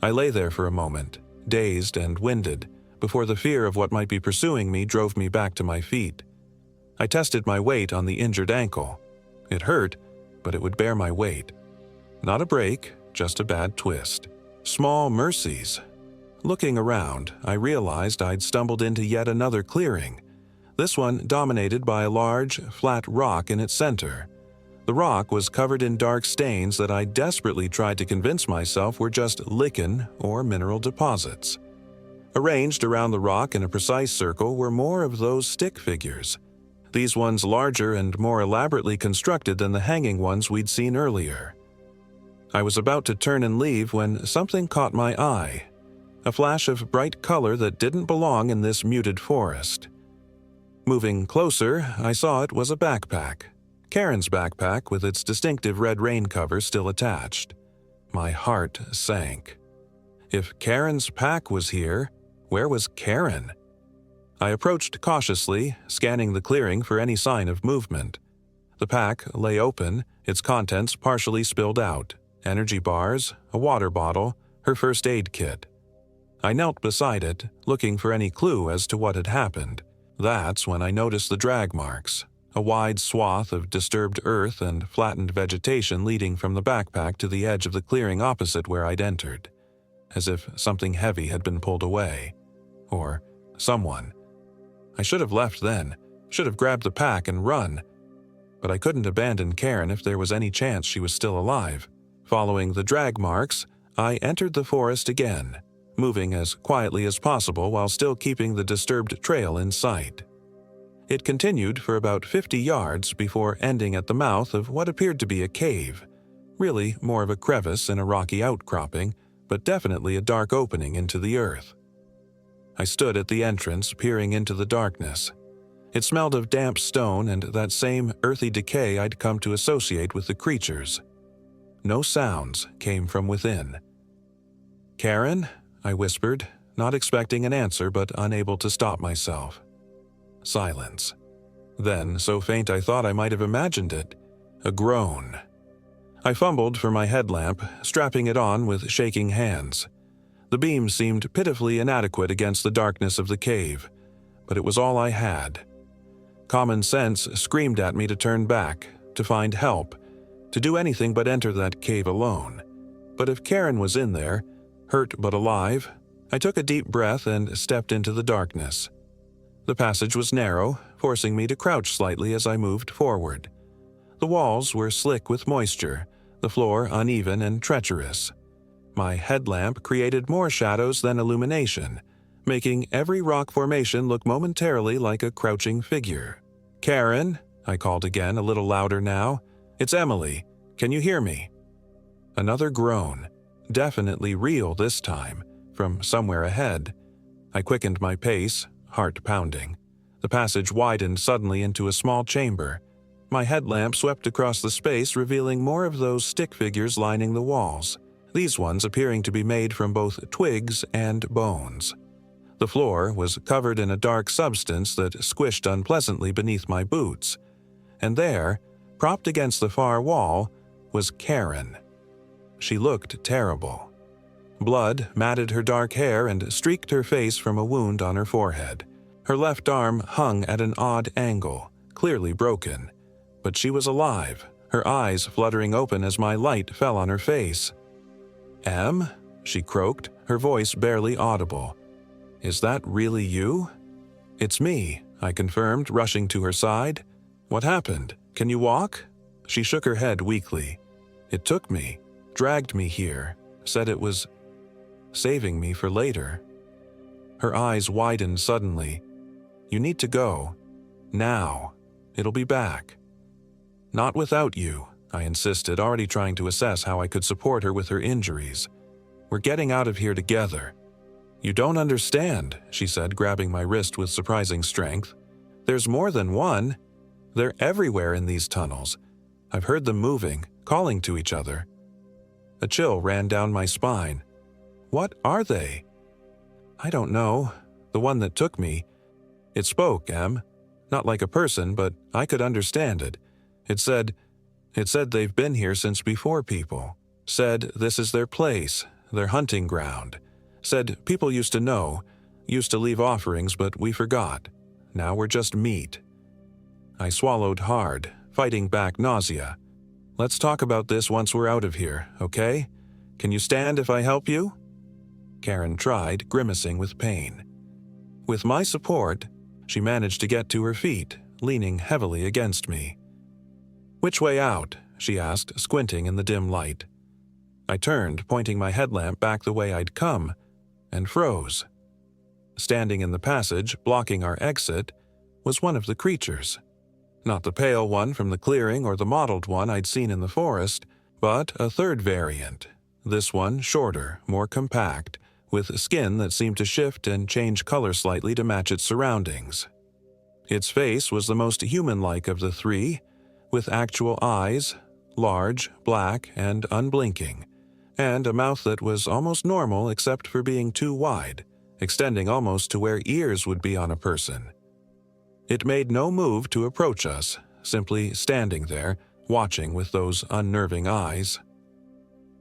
S1: I lay there for a moment, dazed and winded, before the fear of what might be pursuing me drove me back to my feet. I tested my weight on the injured ankle. It hurt, but it would bear my weight. Not a break, just a bad twist. Small mercies. Looking around, I realized I'd stumbled into yet another clearing, this one dominated by a large, flat rock in its center. The rock was covered in dark stains that I desperately tried to convince myself were just lichen or mineral deposits. Arranged around the rock in a precise circle were more of those stick figures, these ones larger and more elaborately constructed than the hanging ones we'd seen earlier. I was about to turn and leave when something caught my eye, a flash of bright color that didn't belong in this muted forest. Moving closer, I saw it was a backpack. Karen's backpack with its distinctive red rain cover still attached. My heart sank. If Karen's pack was here, where was Karen? I approached cautiously, scanning the clearing for any sign of movement. The pack lay open, its contents partially spilled out, energy bars, a water bottle, her first aid kit. I knelt beside it, looking for any clue as to what had happened. That's when I noticed the drag marks, a wide swath of disturbed earth and flattened vegetation leading from the backpack to the edge of the clearing opposite where I'd entered, as if something heavy had been pulled away. Or someone. I should have left then, should have grabbed the pack and run. But I couldn't abandon Karen if there was any chance she was still alive. Following the drag marks, I entered the forest again, moving as quietly as possible while still keeping the disturbed trail in sight. It continued for about 50 yards before ending at the mouth of what appeared to be a cave, really more of a crevice in a rocky outcropping, but definitely a dark opening into the earth. I stood at the entrance, peering into the darkness. It smelled of damp stone and that same earthy decay I'd come to associate with the creatures. No sounds came from within. "Karen?" I whispered, not expecting an answer but unable to stop myself. Silence. Then, so faint I thought I might have imagined it, a groan. I fumbled for my headlamp, strapping it on with shaking hands. The beam seemed pitifully inadequate against the darkness of the cave, but it was all I had. Common sense screamed at me to turn back, to find help, to do anything but enter that cave alone. But if Karen was in there, hurt but alive, I took a deep breath and stepped into the darkness. The passage was narrow, forcing me to crouch slightly as I moved forward. The walls were slick with moisture, the floor uneven and treacherous. My headlamp created more shadows than illumination, making every rock formation look momentarily like a crouching figure. "Karen," I called again, a little louder now. "It's Emily. Can you hear me?" Another groan, definitely real this time, from somewhere ahead. I quickened my pace, heart pounding. The passage widened suddenly into a small chamber. My headlamp swept across the space, revealing more of those stick figures lining the walls, these ones appearing to be made from both twigs and bones. The floor was covered in a dark substance that squished unpleasantly beneath my boots. And there, propped against the far wall, was Karen. She looked terrible. Blood matted her dark hair and streaked her face from a wound on her forehead. Her left arm hung at an odd angle, clearly broken. But she was alive, her eyes fluttering open as my light fell on her face. "Em?" she croaked, her voice barely audible. "Is that really you?" "It's me," I confirmed, rushing to her side. "What happened? Can you walk?" She shook her head weakly. "It took me, dragged me here, said it was saving me for later." Her eyes widened suddenly. "You need to go. Now. It'll be back." "Not without you," I insisted, already trying to assess how I could support her with her injuries. "We're getting out of here together." "You don't understand," she said, grabbing my wrist with surprising strength. "There's more than one. They're everywhere in these tunnels. I've heard them moving, calling to each other." A chill ran down my spine. "What are they?" "I don't know. The one that took me. It spoke, Em. Not like a person, but I could understand it. It said they've been here since before people. Said this is their place, their hunting ground. Said people used to know, used to leave offerings, but we forgot. Now we're just meat." I swallowed hard, fighting back nausea. "Let's talk about this once we're out of here, okay? Can you stand if I help you?" Karen tried, grimacing with pain. With my support, she managed to get to her feet, leaning heavily against me. "Which way out?" she asked, squinting in the dim light. I turned, pointing my headlamp back the way I'd come, and froze. Standing in the passage, blocking our exit, was one of the creatures. Not the pale one from the clearing or the mottled one I'd seen in the forest, but a third variant. This one shorter, more compact, with skin that seemed to shift and change color slightly to match its surroundings. Its face was the most human-like of the three, with actual eyes, large, black, and unblinking, and a mouth that was almost normal except for being too wide, extending almost to where ears would be on a person. It made no move to approach us, simply standing there, watching with those unnerving eyes.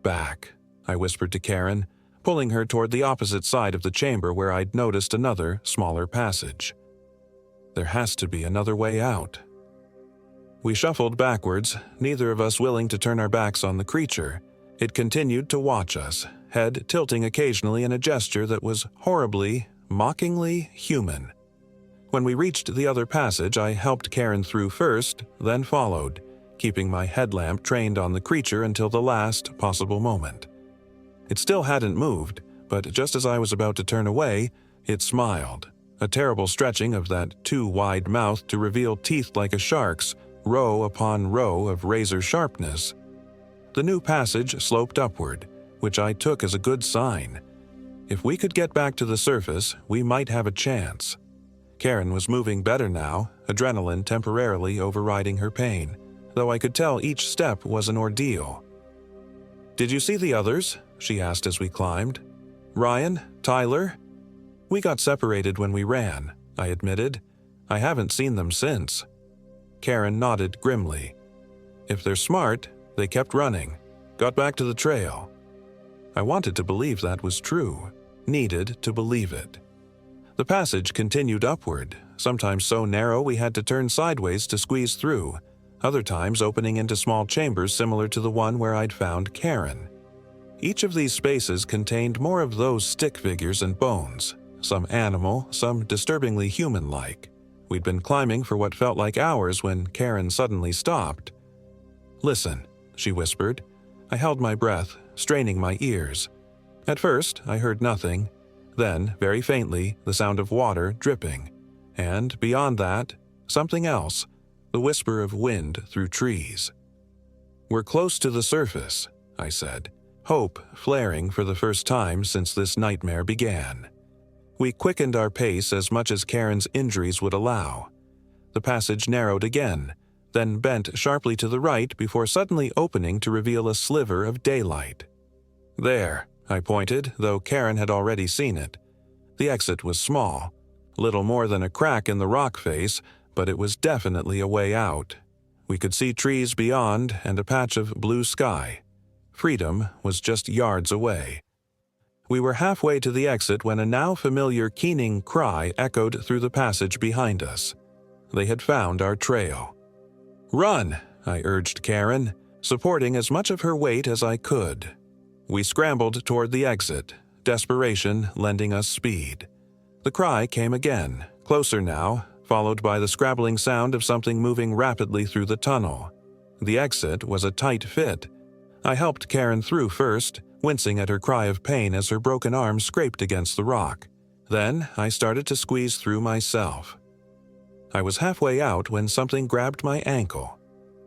S1: "Back," I whispered to Karen, pulling her toward the opposite side of the chamber where I'd noticed another, smaller passage. There has to be another way out. We shuffled backwards, neither of us willing to turn our backs on the creature. It continued to watch us, head tilting occasionally in a gesture that was horribly, mockingly human. When we reached the other passage, I helped Karen through first, then followed, keeping my headlamp trained on the creature until the last possible moment. It still hadn't moved, but just as I was about to turn away, it smiled, a terrible stretching of that too wide mouth to reveal teeth like a shark's, row upon row of razor sharpness. The new passage sloped upward, which I took as a good sign. If we could get back to the surface, we might have a chance. Karen was moving better now, adrenaline temporarily overriding her pain, though I could tell each step was an ordeal. "Did you see the others?" she asked as we climbed. "Ryan? Tyler?" "We got separated when we ran," I admitted. "I haven't seen them since." Karen nodded grimly. "If they're smart, they kept running, got back to the trail." I wanted to believe that was true, needed to believe it. The passage continued upward, sometimes so narrow we had to turn sideways to squeeze through, other times opening into small chambers similar to the one where I'd found Karen. Each of these spaces contained more of those stick figures and bones, some animal, some disturbingly human-like. We'd been climbing for what felt like hours when Karen suddenly stopped. "Listen," she whispered. I held my breath, straining my ears. At first, I heard nothing. Then, very faintly, the sound of water dripping. And, beyond that, something else, the whisper of wind through trees. "We're close to the surface," I said, hope flaring for the first time since this nightmare began. We quickened our pace as much as Karen's injuries would allow. The passage narrowed again, then bent sharply to the right before suddenly opening to reveal a sliver of daylight. "There," I pointed, though Karen had already seen it. The exit was small, little more than a crack in the rock face, but it was definitely a way out. We could see trees beyond and a patch of blue sky. Freedom was just yards away. We were halfway to the exit when a now familiar keening cry echoed through the passage behind us. They had found our trail. "Run!" I urged Karen, supporting as much of her weight as I could. We scrambled toward the exit, desperation lending us speed. The cry came again, closer now, followed by the scrabbling sound of something moving rapidly through the tunnel. The exit was a tight fit. I helped Karen through first, wincing at her cry of pain as her broken arm scraped against the rock. Then I started to squeeze through myself. I was halfway out when something grabbed my ankle.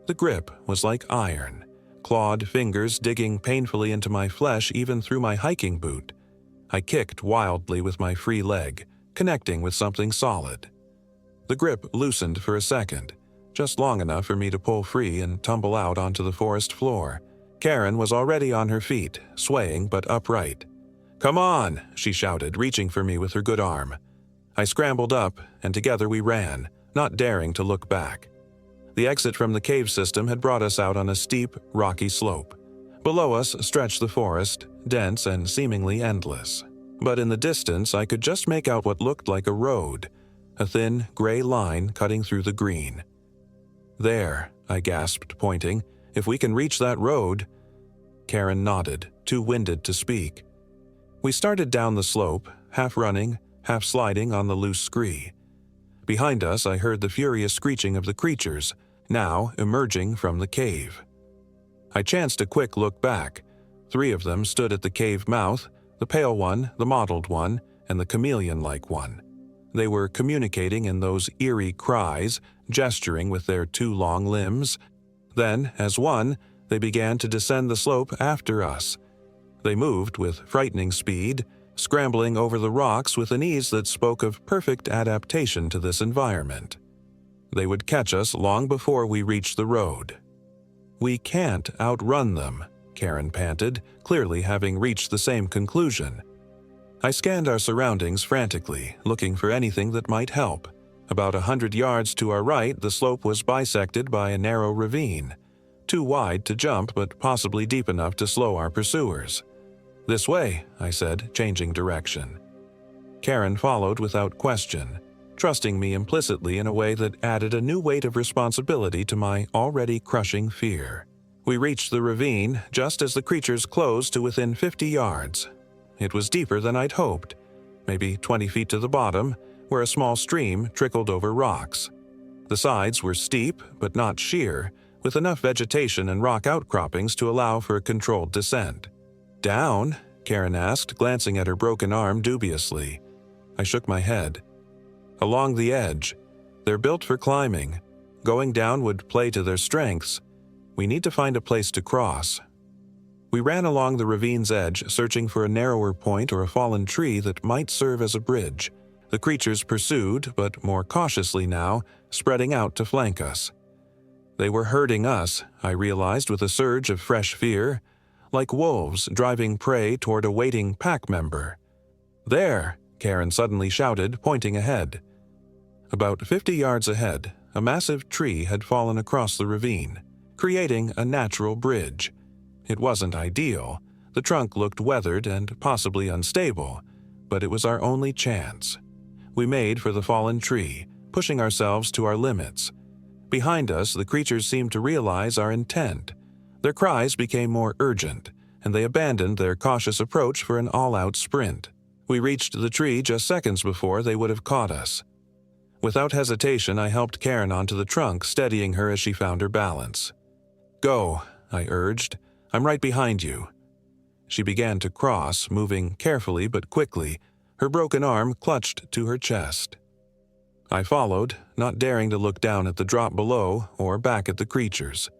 S1: The grip was like iron, clawed fingers digging painfully into my flesh even through my hiking boot. I kicked wildly with my free leg, connecting with something solid. The grip loosened for a second, just long enough for me to pull free and tumble out onto the forest floor. Karen was already on her feet, swaying but upright. "Come on," she shouted, reaching for me with her good arm. I scrambled up, and together we ran, not daring to look back. The exit from the cave system had brought us out on a steep, rocky slope. Below us stretched the forest, dense and seemingly endless. But in the distance I could just make out what looked like a road, a thin, gray line cutting through the green. "There," I gasped, pointing. "If we can reach that road—" Karen nodded, too winded to speak. We started down the slope, half running, half sliding on the loose scree. Behind us I heard the furious screeching of the creatures, now emerging from the cave. I chanced a quick look back. 3 of them stood at the cave mouth, the pale one, the mottled one, and the chameleon-like one. They were communicating in those eerie cries, gesturing with their 2 long limbs. Then, as one, they began to descend the slope after us. They moved with frightening speed, scrambling over the rocks with an ease that spoke of perfect adaptation to this environment. They would catch us long before we reached the road. "We can't outrun them," Karen panted, clearly having reached the same conclusion. I scanned our surroundings frantically, looking for anything that might help. About 100 yards to our right, the slope was bisected by a narrow ravine, too wide to jump but possibly deep enough to slow our pursuers. "This way," I said, changing direction. Karen followed without question, trusting me implicitly in a way that added a new weight of responsibility to my already crushing fear. We reached the ravine just as the creatures closed to within 50 yards. It was deeper than I'd hoped, maybe 20 feet to the bottom, where a small stream trickled over rocks. The sides were steep, but not sheer, with enough vegetation and rock outcroppings to allow for a controlled descent. "Down?" Karen asked, glancing at her broken arm dubiously. I shook my head. "Along the edge. They're built for climbing. Going down would play to their strengths. We need to find a place to cross." We ran along the ravine's edge, searching for a narrower point or a fallen tree that might serve as a bridge. The creatures pursued, but more cautiously now, spreading out to flank us. They were herding us, I realized with a surge of fresh fear, like wolves driving prey toward a waiting pack member. "There!" Karen suddenly shouted, pointing ahead. About 50 yards ahead, a massive tree had fallen across the ravine, creating a natural bridge. It wasn't ideal. The trunk looked weathered and possibly unstable, but it was our only chance. We made for the fallen tree, pushing ourselves to our limits. Behind us, the creatures seemed to realize our intent. Their cries became more urgent, and they abandoned their cautious approach for an all-out sprint. We reached the tree just seconds before they would have caught us. Without hesitation, I helped Karen onto the trunk, steadying her as she found her balance. "Go," I urged. "I'm right behind you." She began to cross, moving carefully but quickly, her broken arm clutched to her chest. I followed, not daring to look down at the drop below or back at the creatures.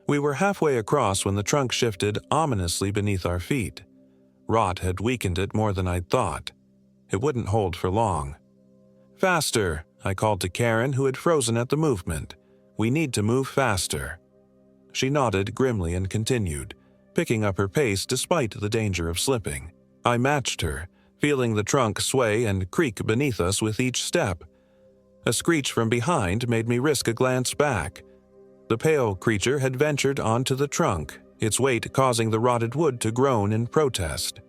S1: We were halfway across when the trunk shifted ominously beneath our feet. Rot had weakened it more than I'd thought. It wouldn't hold for long. "Faster," I called to Karen, who had frozen at the movement. "We need to move faster." She nodded grimly and continued, picking up her pace despite the danger of slipping. I matched her, feeling the trunk sway and creak beneath us with each step. A screech from behind made me risk a glance back. The pale creature had ventured onto the trunk, its weight causing the rotted wood to groan in protest.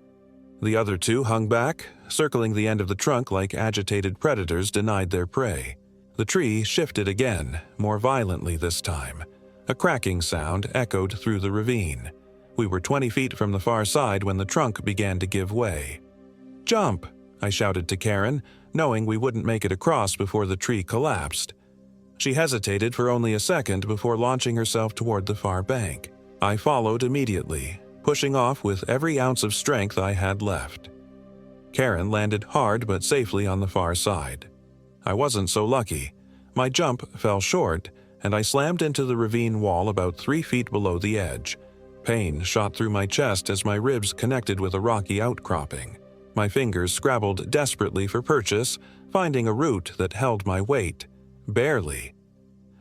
S1: The other two hung back, circling the end of the trunk like agitated predators denied their prey. The tree shifted again, more violently this time. A cracking sound echoed through the ravine. We were 20 feet from the far side when the trunk began to give way. "Jump!" I shouted to Karen, knowing we wouldn't make it across before the tree collapsed. She hesitated for only a second before launching herself toward the far bank. I followed immediately, pushing off with every ounce of strength I had left. Karen landed hard but safely on the far side. I wasn't so lucky. My jump fell short, and I slammed into the ravine wall about 3 feet below the edge. Pain shot through my chest as my ribs connected with a rocky outcropping. My fingers scrabbled desperately for purchase, finding a root that held my weight. Barely.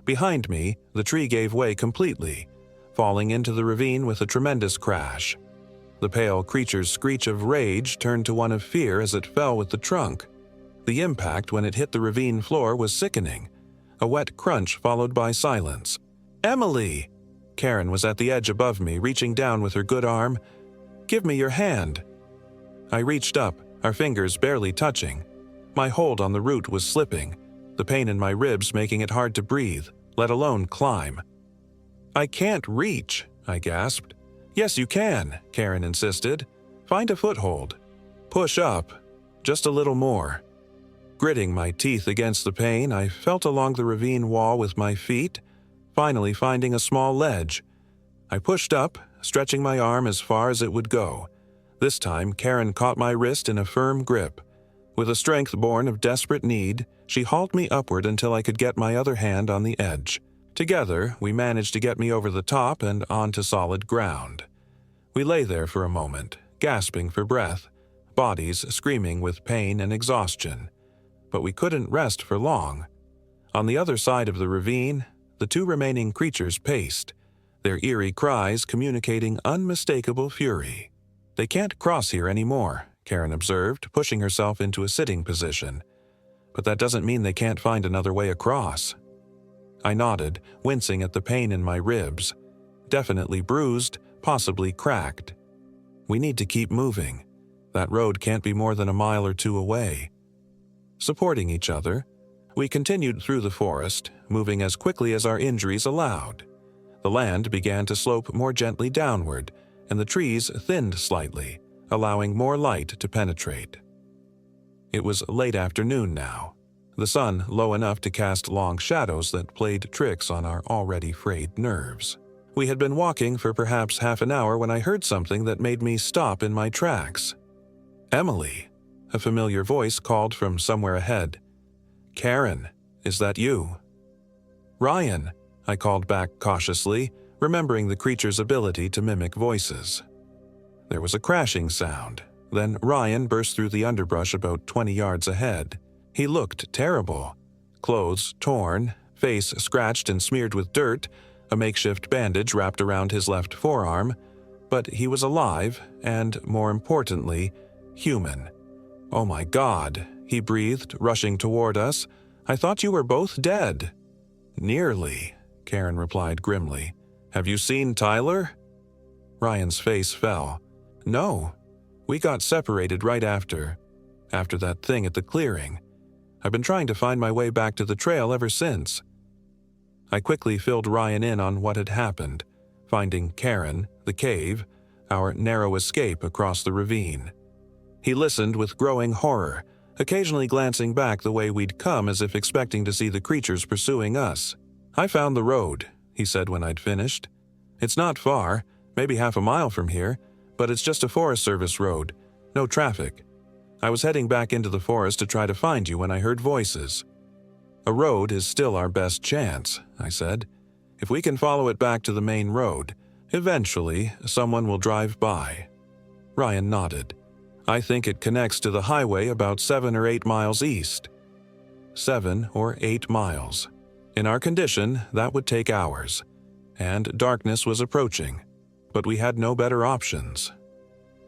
S1: Behind me, the tree gave way completely, falling into the ravine with a tremendous crash. The pale creature's screech of rage turned to one of fear as it fell with the trunk. The impact when it hit the ravine floor was sickening. A wet crunch followed by silence. "Emily!" Karen was at the edge above me, reaching down with her good arm. "Give me your hand." I reached up, our fingers barely touching. My hold on the root was slipping, the pain in my ribs making it hard to breathe, let alone climb. "I can't reach," I gasped. "Yes, you can," Karen insisted. "Find a foothold. Push up. Just a little more." Gritting my teeth against the pain, I felt along the ravine wall with my feet, finally finding a small ledge. I pushed up, stretching my arm as far as it would go. This time, Karen caught my wrist in a firm grip. With a strength born of desperate need, she hauled me upward until I could get my other hand on the edge. Together, we managed to get me over the top and onto solid ground. We lay there for a moment, gasping for breath, bodies screaming with pain and exhaustion. But we couldn't rest for long. On the other side of the ravine, the two remaining creatures paced, their eerie cries communicating unmistakable fury. "They can't cross here anymore," Karen observed, pushing herself into a sitting position. "But that doesn't mean they can't find another way across." I nodded, wincing at the pain in my ribs. Definitely bruised, possibly cracked. "We need to keep moving. That road can't be more than a mile or two away." Supporting each other, we continued through the forest, moving as quickly as our injuries allowed. The land began to slope more gently downward, and the trees thinned slightly, allowing more light to penetrate. It was late afternoon now, the sun low enough to cast long shadows that played tricks on our already frayed nerves. We had been walking for perhaps half an hour when I heard something that made me stop in my tracks. "Emily," a familiar voice called from somewhere ahead. "Karen, is that you?" "Ryan," I called back cautiously, remembering the creature's ability to mimic voices. There was a crashing sound. Then Ryan burst through the underbrush about 20 yards ahead. He looked terrible. Clothes torn, face scratched and smeared with dirt, a makeshift bandage wrapped around his left forearm. But he was alive and, more importantly, human. "Oh my God," he breathed, rushing toward us. "I thought you were both dead." "Nearly," Karen replied grimly. "Have you seen Tyler?" Ryan's face fell. "No. We got separated right after that thing at the clearing. I've been trying to find my way back to the trail ever since." I quickly filled Ryan in on what had happened, finding Karen, the cave, our narrow escape across the ravine. He listened with growing horror, occasionally glancing back the way we'd come as if expecting to see the creatures pursuing us. "I found the road," he said when I'd finished. "It's not far, maybe half a mile from here, but it's just a Forest Service road, no traffic. I was heading back into the forest to try to find you when I heard voices." "A road is still our best chance," I said. "If we can follow it back to the main road, eventually someone will drive by." Ryan nodded. "I think it connects to the highway about 7 or 8 miles east." 7 or 8 miles. In our condition, that would take hours. And darkness was approaching. But we had no better options.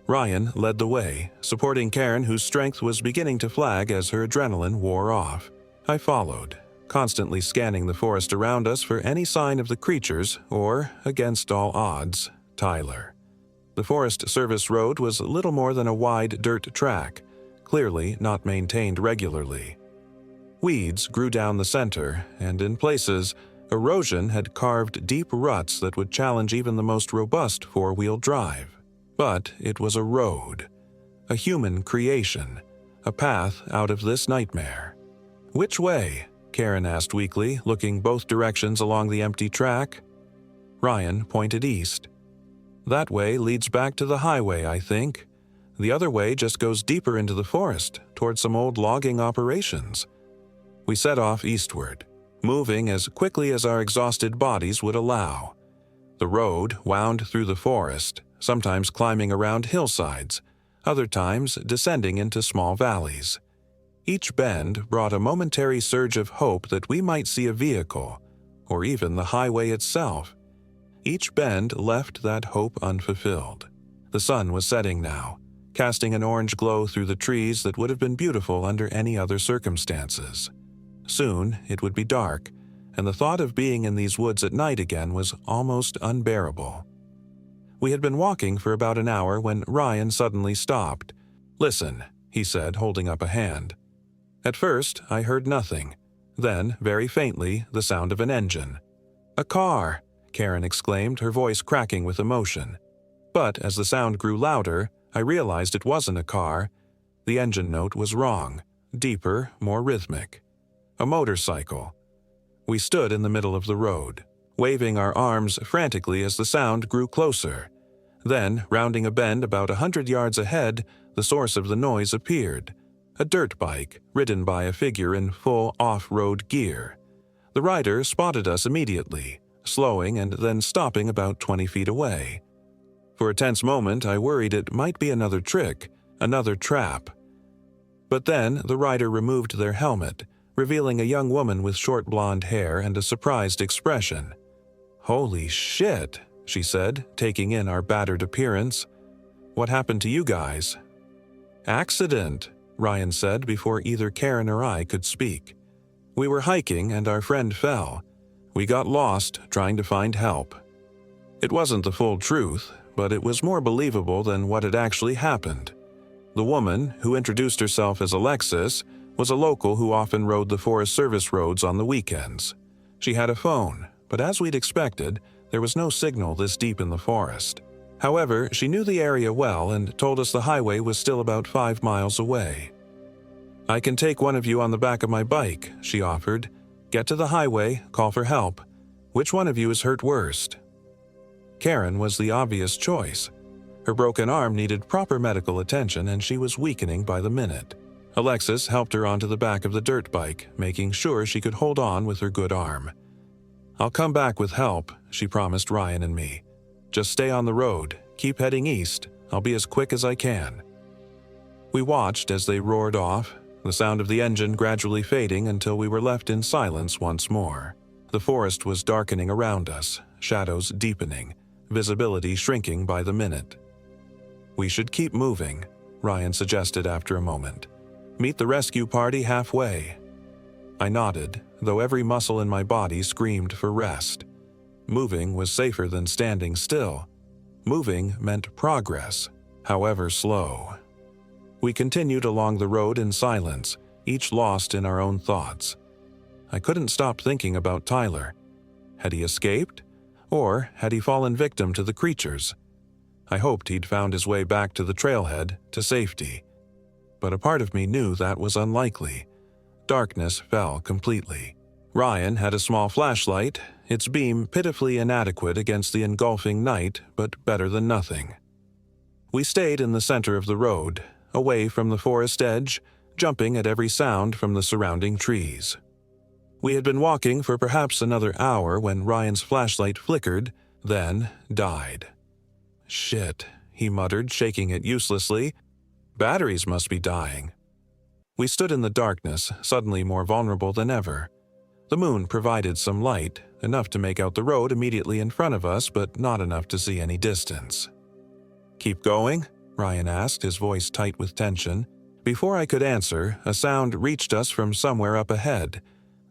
S1: Ryan led the way, supporting Karen, whose strength was beginning to flag as her adrenaline wore off. I followed, constantly scanning the forest around us for any sign of the creatures or, against all odds, Tyler. The Forest Service road was little more than a wide dirt track, clearly not maintained regularly. Weeds grew down the center, and in places, erosion had carved deep ruts that would challenge even the most robust four-wheel drive. But it was a road, a human creation, a path out of this nightmare. "Which way?" Karen asked weakly, looking both directions along the empty track. Ryan pointed east. "That way leads back to the highway, I think. The other way just goes deeper into the forest, towards some old logging operations." We set off eastward, moving as quickly as our exhausted bodies would allow. The road wound through the forest, sometimes climbing around hillsides, other times descending into small valleys. Each bend brought a momentary surge of hope that we might see a vehicle, or even the highway itself. Each bend left that hope unfulfilled. The sun was setting now, casting an orange glow through the trees that would have been beautiful under any other circumstances. Soon it would be dark, and the thought of being in these woods at night again was almost unbearable. We had been walking for about an hour when Ryan suddenly stopped. "Listen," he said, holding up a hand. At first, I heard nothing. Then, very faintly, the sound of an engine. "A car!" Karen exclaimed, her voice cracking with emotion. But as the sound grew louder, I realized it wasn't a car. The engine note was wrong, deeper, more rhythmic. A motorcycle. We stood in the middle of the road, waving our arms frantically as the sound grew closer. Then, rounding a bend about 100 yards ahead, the source of the noise appeared. A dirt bike, ridden by a figure in full off-road gear. The rider spotted us immediately, slowing and then stopping about 20 feet away. For a tense moment, I worried it might be another trick, another trap. But then the rider removed their helmet, revealing a young woman with short blonde hair and a surprised expression. "Holy shit," she said, taking in our battered appearance. "What happened to you guys?" "Accident," Ryan said before either Karen or I could speak. "We were hiking and our friend fell. We got lost trying to find help." It wasn't the full truth, but it was more believable than what had actually happened. The woman, who introduced herself as Alexis, was a local who often rode the Forest Service roads on the weekends. She had a phone, but as we'd expected, there was no signal this deep in the forest. However, she knew the area well and told us the highway was still about 5 miles away. "I can take one of you on the back of my bike," she offered. "Get to the highway, call for help. Which one of you is hurt worst?" Karen was the obvious choice. Her broken arm needed proper medical attention and she was weakening by the minute. Alexis helped her onto the back of the dirt bike, making sure she could hold on with her good arm. "I'll come back with help," she promised Ryan and me. "Just stay on the road, keep heading east. I'll be as quick as I can." We watched as they roared off, the sound of the engine gradually fading until we were left in silence once more. The forest was darkening around us, shadows deepening, visibility shrinking by the minute. "We should keep moving," Ryan suggested after a moment. "Meet the rescue party halfway." I nodded, though every muscle in my body screamed for rest. Moving was safer than standing still. Moving meant progress, however slow. We continued along the road in silence, each lost in our own thoughts. I couldn't stop thinking about Tyler. Had he escaped? Or had he fallen victim to the creatures? I hoped he'd found his way back to the trailhead, to safety. But a part of me knew that was unlikely. Darkness fell completely. Ryan had a small flashlight, its beam pitifully inadequate against the engulfing night, but better than nothing. We stayed in the center of the road, away from the forest edge, jumping at every sound from the surrounding trees. We had been walking for perhaps another hour when Ryan's flashlight flickered, then died. "Shit," he muttered, shaking it uselessly. "Batteries must be dying." We stood in the darkness, suddenly more vulnerable than ever. The moon provided some light, enough to make out the road immediately in front of us, but not enough to see any distance. "Keep going?" Ryan asked, his voice tight with tension. Before I could answer, a sound reached us from somewhere up ahead,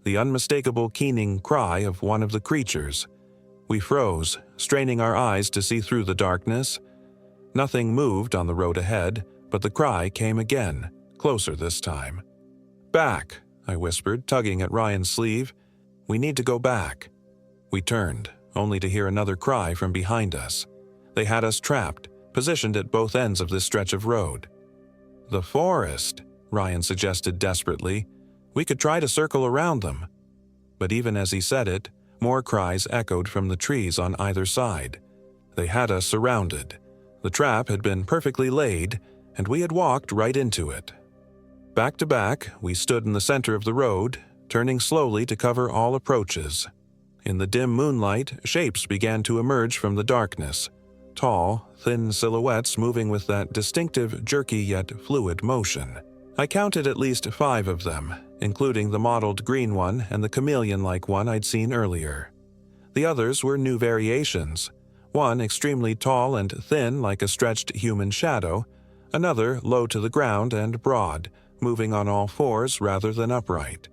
S1: the unmistakable keening cry of one of the creatures. We froze, straining our eyes to see through the darkness. Nothing moved on the road ahead, but the cry came again, closer this time. "Back," I whispered, tugging at Ryan's sleeve. "We need to go back." We turned, only to hear another cry from behind us. They had us trapped, positioned at both ends of this stretch of road. "The forest," Ryan suggested desperately. "We could try to circle around them." But even as he said it, more cries echoed from the trees on either side. They had us surrounded. The trap had been perfectly laid, and we had walked right into it. Back to back, we stood in the center of the road, turning slowly to cover all approaches. In the dim moonlight, shapes began to emerge from the darkness. Tall, thin silhouettes moving with that distinctive, jerky yet fluid motion. I counted at least 5 of them, including the mottled green one and the chameleon-like one I'd seen earlier. The others were new variations. One extremely tall and thin like a stretched human shadow, another low to the ground and broad, moving on all fours rather than upright.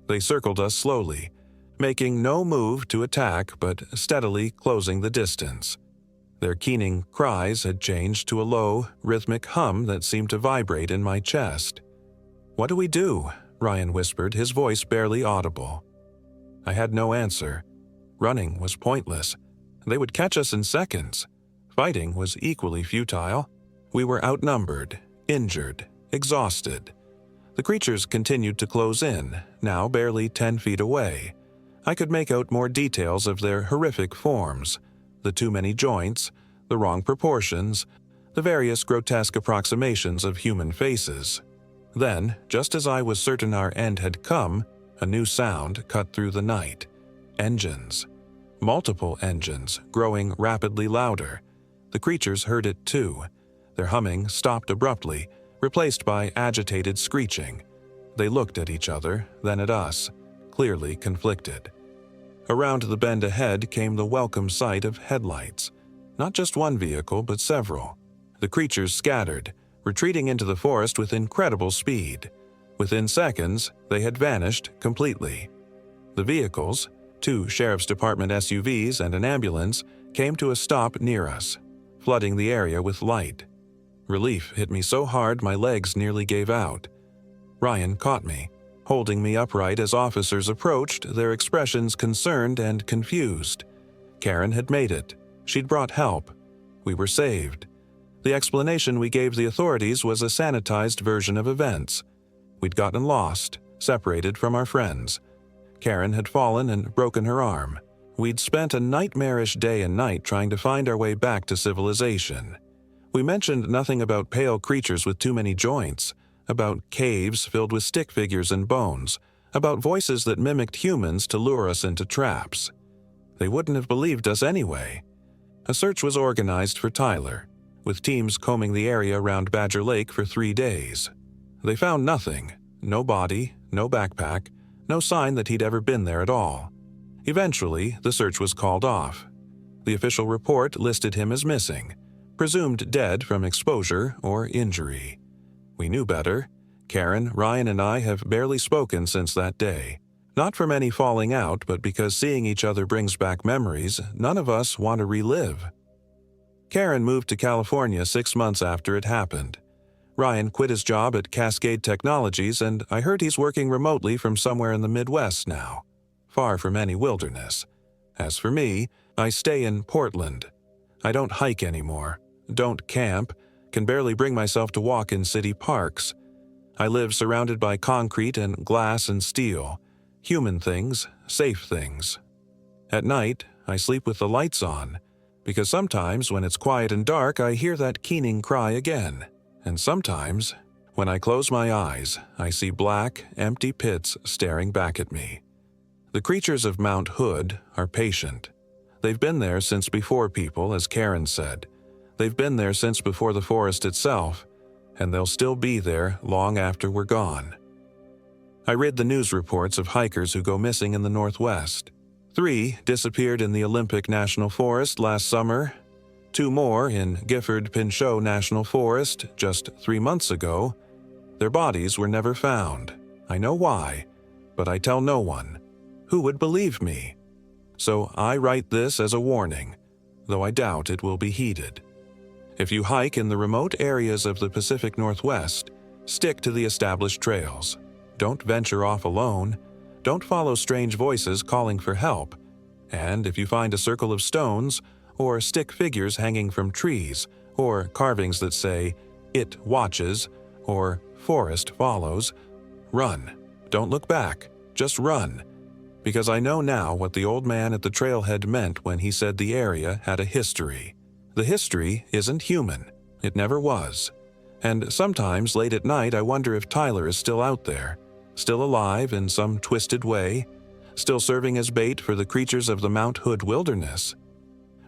S1: They circled us slowly, making no move to attack but steadily closing the distance. Their keening cries had changed to a low, rhythmic hum that seemed to vibrate in my chest. "What do we do?" Ryan whispered, his voice barely audible. I had no answer. Running was pointless. They would catch us in seconds. Fighting was equally futile. We were outnumbered, injured, exhausted. The creatures continued to close in, now barely 10 feet away. I could make out more details of their horrific forms. The too many joints, the wrong proportions, the various grotesque approximations of human faces. Then, just as I was certain our end had come, a new sound cut through the night. Engines. Multiple engines, growing rapidly louder. The creatures heard it too. Their humming stopped abruptly, replaced by agitated screeching. They looked at each other, then at us, clearly conflicted. Around the bend ahead came the welcome sight of headlights. Not just one vehicle, but several. The creatures scattered, retreating into the forest with incredible speed. Within seconds, they had vanished completely. The vehicles, 2 Sheriff's Department SUVs and an ambulance, came to a stop near us, flooding the area with light. Relief hit me so hard my legs nearly gave out. Ryan caught me, holding me upright as officers approached, their expressions concerned and confused. Karen had made it. She'd brought help. We were saved. The explanation we gave the authorities was a sanitized version of events. We'd gotten lost, separated from our friends. Karen had fallen and broken her arm. We'd spent a nightmarish day and night trying to find our way back to civilization. We mentioned nothing about pale creatures with too many joints, about caves filled with stick figures and bones, about voices that mimicked humans to lure us into traps. They wouldn't have believed us anyway. A search was organized for Tyler, with teams combing the area around Badger Lake for 3 days. They found nothing, no body, no backpack, no sign that he'd ever been there at all. Eventually, the search was called off. The official report listed him as missing, presumed dead from exposure or injury. We knew better. Karen, Ryan, and I have barely spoken since that day. Not from any falling out, but because seeing each other brings back memories none of us want to relive. Karen moved to California 6 months after it happened. Ryan quit his job at Cascade Technologies, and I heard he's working remotely from somewhere in the Midwest now, far from any wilderness. As for me, I stay in Portland. I don't hike anymore. don't camp, can barely bring myself to walk in city parks. I live surrounded by concrete and glass and steel, human things, safe things. At night, I sleep with the lights on, because sometimes when it's quiet and dark, I hear that keening cry again. And sometimes, when I close my eyes, I see black, empty pits staring back at me. The creatures of Mount Hood are patient. They've been there since before people, as Karen said. They've been there since before the forest itself, and they'll still be there long after we're gone. I read the news reports of hikers who go missing in the Northwest. 3 disappeared in the Olympic National Forest last summer, 2 more in Gifford-Pinchot National Forest just 3 months ago. Their bodies were never found. I know why, but I tell no one. Who would believe me? So I write this as a warning, though I doubt it will be heeded. If you hike in the remote areas of the Pacific Northwest, stick to the established trails. Don't venture off alone. Don't follow strange voices calling for help. And if you find a circle of stones, or stick figures hanging from trees, or carvings that say, "It watches," or "Forest follows," run. Don't look back. Just run. Because I know now what the old man at the trailhead meant when he said the area had a history. The history isn't human. It never was. And sometimes late at night I wonder if Tyler is still out there, still alive in some twisted way, still serving as bait for the creatures of the Mount Hood wilderness.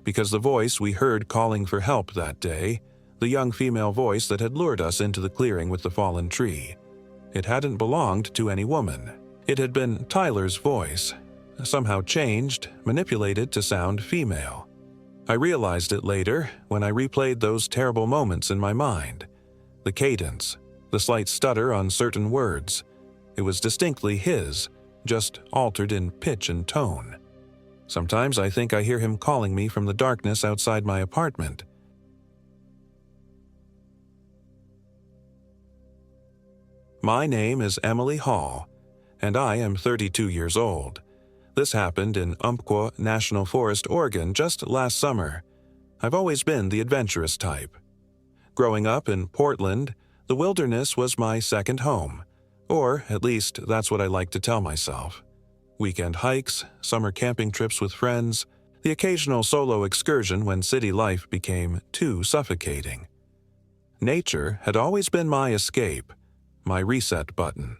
S1: Because the voice we heard calling for help that day, the young female voice that had lured us into the clearing with the fallen tree, it hadn't belonged to any woman. It had been Tyler's voice, somehow changed, manipulated to sound female. I realized it later when I replayed those terrible moments in my mind. The cadence, the slight stutter on certain words. It was distinctly his, just altered in pitch and tone. Sometimes I think I hear him calling me from the darkness outside my apartment. My name is Emily Hall, and I am 32 years old. This happened in Umpqua National Forest, Oregon, just last summer. I've always been the adventurous type. Growing up in Portland, the wilderness was my second home, or at least that's what I like to tell myself. Weekend hikes, summer camping trips with friends, the occasional solo excursion when city life became too suffocating. Nature had always been my escape, my reset button.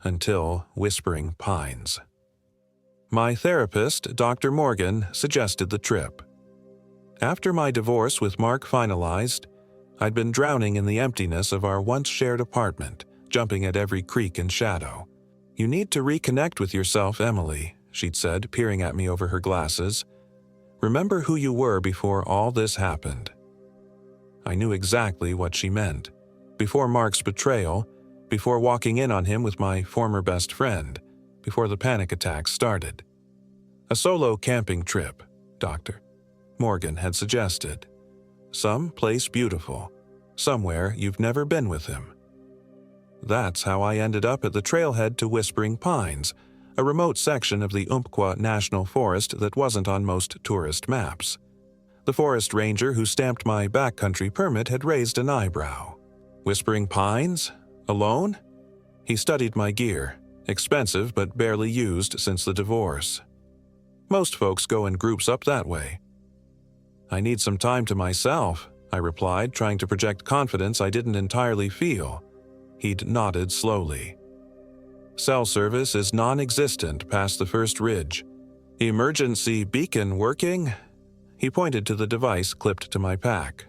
S1: Until Whispering Pines. My therapist, Dr. Morgan, suggested the trip. After my divorce with Mark finalized, I'd been drowning in the emptiness of our once-shared apartment, jumping at every creak and shadow. "You need to reconnect with yourself, Emily," she'd said, peering at me over her glasses. "Remember who you were before all this happened." I knew exactly what she meant. Before Mark's betrayal, before walking in on him with my former best friend, before the panic attacks started. A solo camping trip, Dr. Morgan had suggested. Some place beautiful, somewhere you've never been with him. That's how I ended up at the trailhead to Whispering Pines, a remote section of the Umpqua National Forest that wasn't on most tourist maps. The forest ranger who stamped my backcountry permit had raised an eyebrow. Whispering Pines? Alone? He studied my gear, expensive but barely used since the divorce. Most folks go in groups up that way. "I need some time to myself," I replied, trying to project confidence I didn't entirely feel. He'd nodded slowly. "Cell service is non-existent past the first ridge. Emergency beacon working?" He pointed to the device clipped to my pack.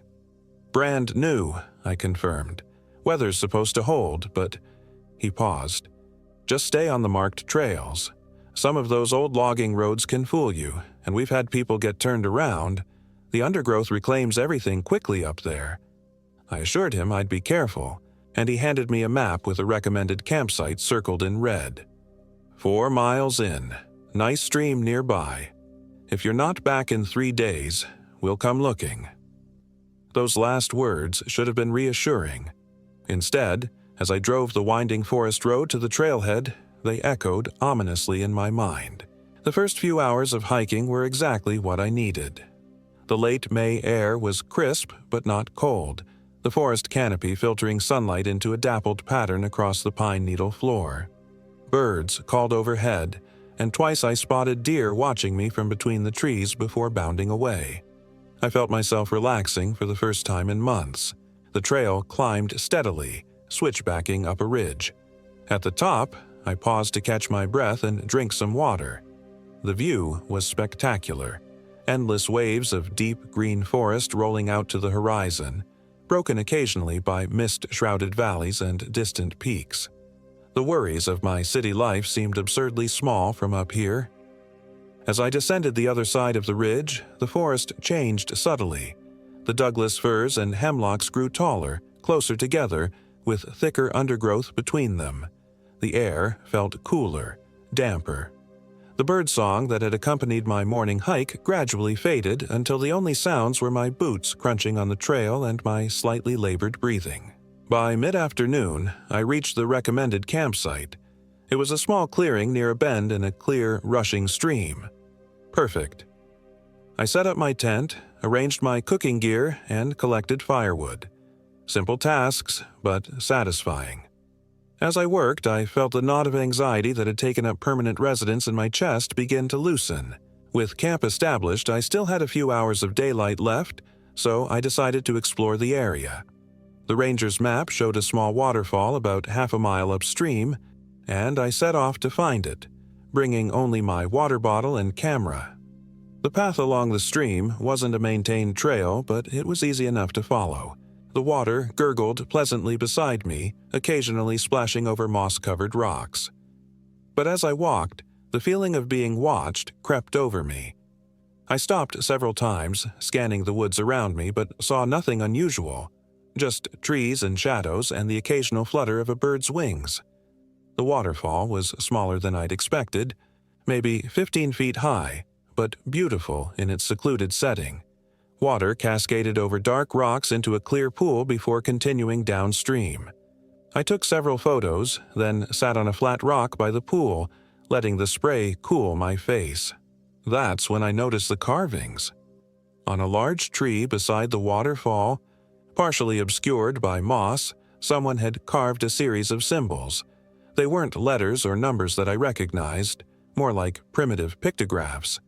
S1: "Brand new," I confirmed. "Weather's supposed to hold, but..." He paused. "Just stay on the marked trails. Some of those old logging roads can fool you, and we've had people get turned around. The undergrowth reclaims everything quickly up there." I assured him I'd be careful, and he handed me a map with a recommended campsite circled in red. 4 miles in. Nice stream nearby. If you're not back in 3 days, we'll come looking. Those last words should have been reassuring. Instead, as I drove the winding forest road to the trailhead, they echoed ominously in my mind. The first few hours of hiking were exactly what I needed. The late May air was crisp but not cold, the forest canopy filtering sunlight into a dappled pattern across the pine needle floor. Birds called overhead, and twice I spotted deer watching me from between the trees before bounding away. I felt myself relaxing for the first time in months. The trail climbed steadily, switchbacking up a ridge. At the top, I paused to catch my breath and drink some water. The view was spectacular. Endless waves of deep green forest rolling out to the horizon, broken occasionally by mist-shrouded valleys and distant peaks. The worries of my city life seemed absurdly small from up here. As I descended the other side of the ridge, the forest changed subtly. The Douglas firs and hemlocks grew taller, closer together, with thicker undergrowth between them. The air felt cooler, damper. The birdsong that had accompanied my morning hike gradually faded until the only sounds were my boots crunching on the trail and my slightly labored breathing. By mid-afternoon, I reached the recommended campsite. It was a small clearing near a bend in a clear, rushing stream. Perfect. I set up my tent, arranged my cooking gear, and collected firewood. Simple tasks, but satisfying. As I worked, I felt the knot of anxiety that had taken up permanent residence in my chest begin to loosen. With camp established, I still had a few hours of daylight left, so I decided to explore the area. The ranger's map showed a small waterfall about half a mile upstream, and I set off to find it, bringing only my water bottle and camera. The path along the stream wasn't a maintained trail, but it was easy enough to follow. The water gurgled pleasantly beside me, occasionally splashing over moss-covered rocks. But as I walked, the feeling of being watched crept over me. I stopped several times, scanning the woods around me, but saw nothing unusual. Just trees and shadows and the occasional flutter of a bird's wings. The waterfall was smaller than I'd expected, maybe 15 feet high, but beautiful in its secluded setting. Water cascaded over dark rocks into a clear pool before continuing downstream. I took several photos, then sat on a flat rock by the pool, letting the spray cool my face. That's when I noticed the carvings. On a large tree beside the waterfall, partially obscured by moss, someone had carved a series of symbols. They weren't letters or numbers that I recognized, more like primitive pictographs.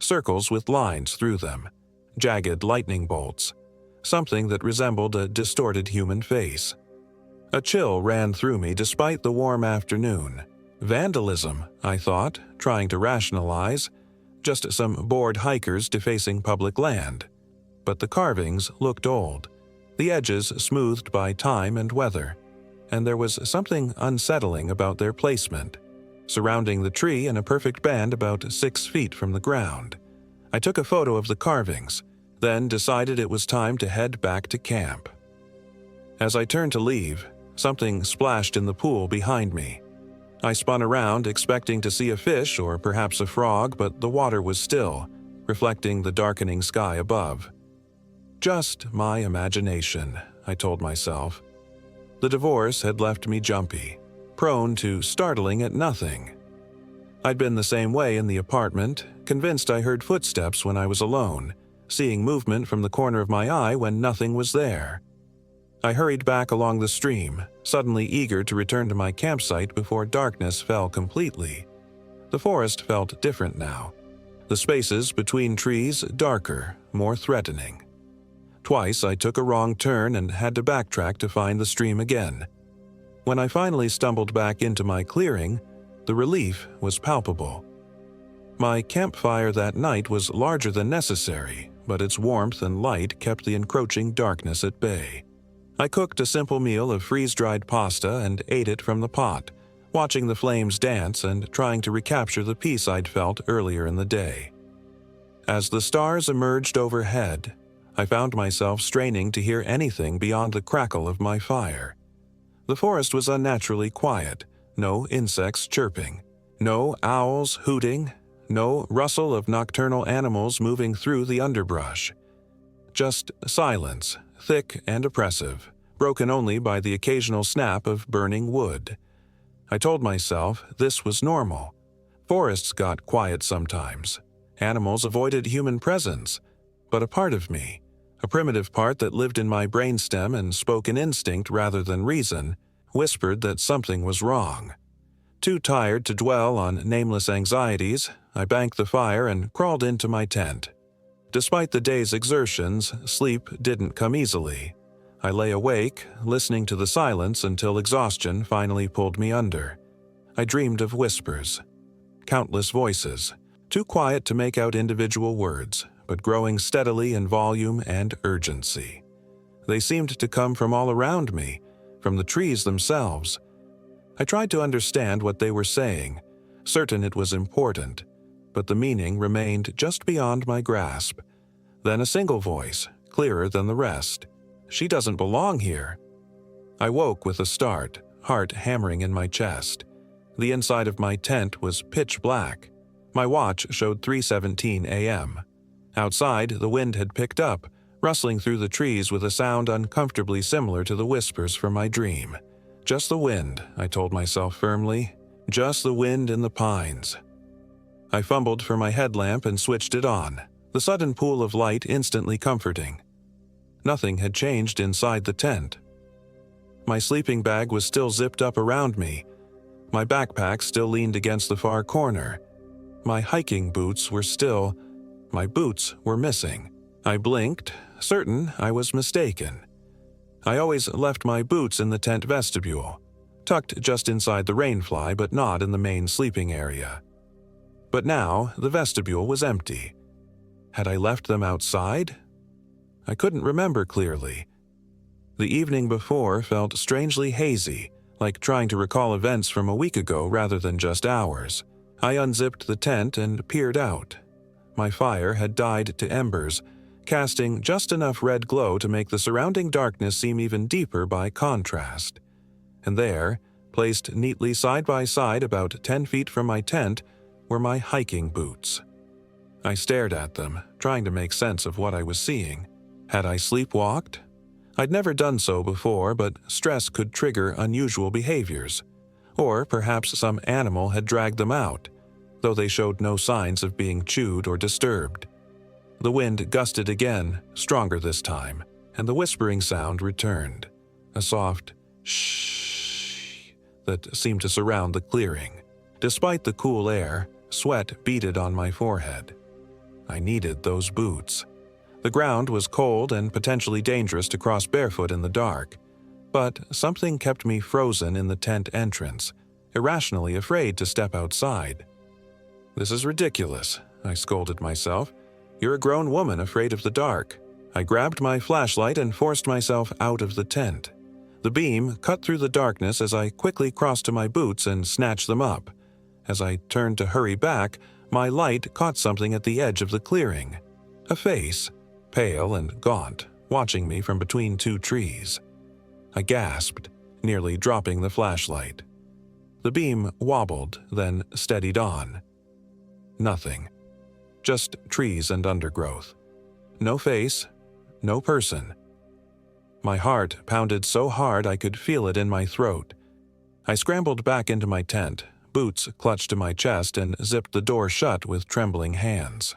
S1: Circles with lines through them. Jagged lightning bolts, something that resembled a distorted human face. A chill ran through me despite the warm afternoon. Vandalism, I thought, trying to rationalize. Just some bored hikers defacing public land. But the carvings looked old, the edges smoothed by time and weather, and there was something unsettling about their placement, surrounding the tree in a perfect band about 6 feet from the ground. I took a photo of the carvings, then decided it was time to head back to camp. As I turned to leave, something splashed in the pool behind me. I spun around, expecting to see a fish or perhaps a frog, but the water was still, reflecting the darkening sky above. Just my imagination, I told myself. The divorce had left me jumpy, prone to startling at nothing. I'd been the same way in the apartment, convinced I heard footsteps when I was alone, seeing movement from the corner of my eye when nothing was there. I hurried back along the stream, suddenly eager to return to my campsite before darkness fell completely. The forest felt different now. The spaces between trees darker, more threatening. Twice I took a wrong turn and had to backtrack to find the stream again. When I finally stumbled back into my clearing, the relief was palpable. My campfire that night was larger than necessary, but its warmth and light kept the encroaching darkness at bay. I cooked a simple meal of freeze-dried pasta and ate it from the pot, watching the flames dance and trying to recapture the peace I'd felt earlier in the day. As the stars emerged overhead, I found myself straining to hear anything beyond the crackle of my fire. The forest was unnaturally quiet, no insects chirping, no owls hooting, no rustle of nocturnal animals moving through the underbrush. Just silence, thick and oppressive, broken only by the occasional snap of burning wood. I told myself this was normal. Forests got quiet sometimes. Animals avoided human presence. But a part of me, a primitive part that lived in my brainstem and spoke in instinct rather than reason, whispered that something was wrong. Too tired to dwell on nameless anxieties, I banked the fire and crawled into my tent. Despite the day's exertions, sleep didn't come easily. I lay awake, listening to the silence until exhaustion finally pulled me under. I dreamed of whispers. Countless voices, too quiet to make out individual words, but growing steadily in volume and urgency. They seemed to come from all around me, from the trees themselves. I tried to understand what they were saying, certain it was important, but the meaning remained just beyond my grasp. Then a single voice, clearer than the rest. "She doesn't belong here." I woke with a start, heart hammering in my chest. The inside of my tent was pitch black. My watch showed 3:17 a.m. Outside, the wind had picked up, rustling through the trees with a sound uncomfortably similar to the whispers from my dream. Just the wind, I told myself firmly. Just the wind in the pines. I fumbled for my headlamp and switched it on, the sudden pool of light instantly comforting. Nothing had changed inside the tent. My sleeping bag was still zipped up around me. My backpack still leaned against the far corner. My hiking boots were still... My boots were missing. I blinked, certain I was mistaken. I always left my boots in the tent vestibule, tucked just inside the rainfly but not in the main sleeping area. But now the vestibule was empty. Had I left them outside? I couldn't remember clearly. The evening before felt strangely hazy, like trying to recall events from a week ago rather than just hours. I unzipped the tent and peered out. My fire had died to embers, casting just enough red glow to make the surrounding darkness seem even deeper by contrast. And there, placed neatly side by side about 10 feet from my tent, were my hiking boots. I stared at them, trying to make sense of what I was seeing. Had I sleepwalked? I'd never done so before, but stress could trigger unusual behaviors. Or perhaps some animal had dragged them out, though they showed no signs of being chewed or disturbed. The wind gusted again, stronger this time, and the whispering sound returned, a soft shh that seemed to surround the clearing. Despite the cool air, sweat beaded on my forehead. I needed those boots. The ground was cold and potentially dangerous to cross barefoot in the dark, but something kept me frozen in the tent entrance, irrationally afraid to step outside. "This is ridiculous," I scolded myself. "You're a grown woman afraid of the dark." I grabbed my flashlight and forced myself out of the tent. The beam cut through the darkness as I quickly crossed to my boots and snatched them up. As I turned to hurry back, my light caught something at the edge of the clearing. A face, pale and gaunt, watching me from between two trees. I gasped, nearly dropping the flashlight. The beam wobbled, then steadied on. Nothing. Just trees and undergrowth. No face, no person. My heart pounded so hard I could feel it in my throat. I scrambled back into my tent, boots clutched to my chest, and zipped the door shut with trembling hands.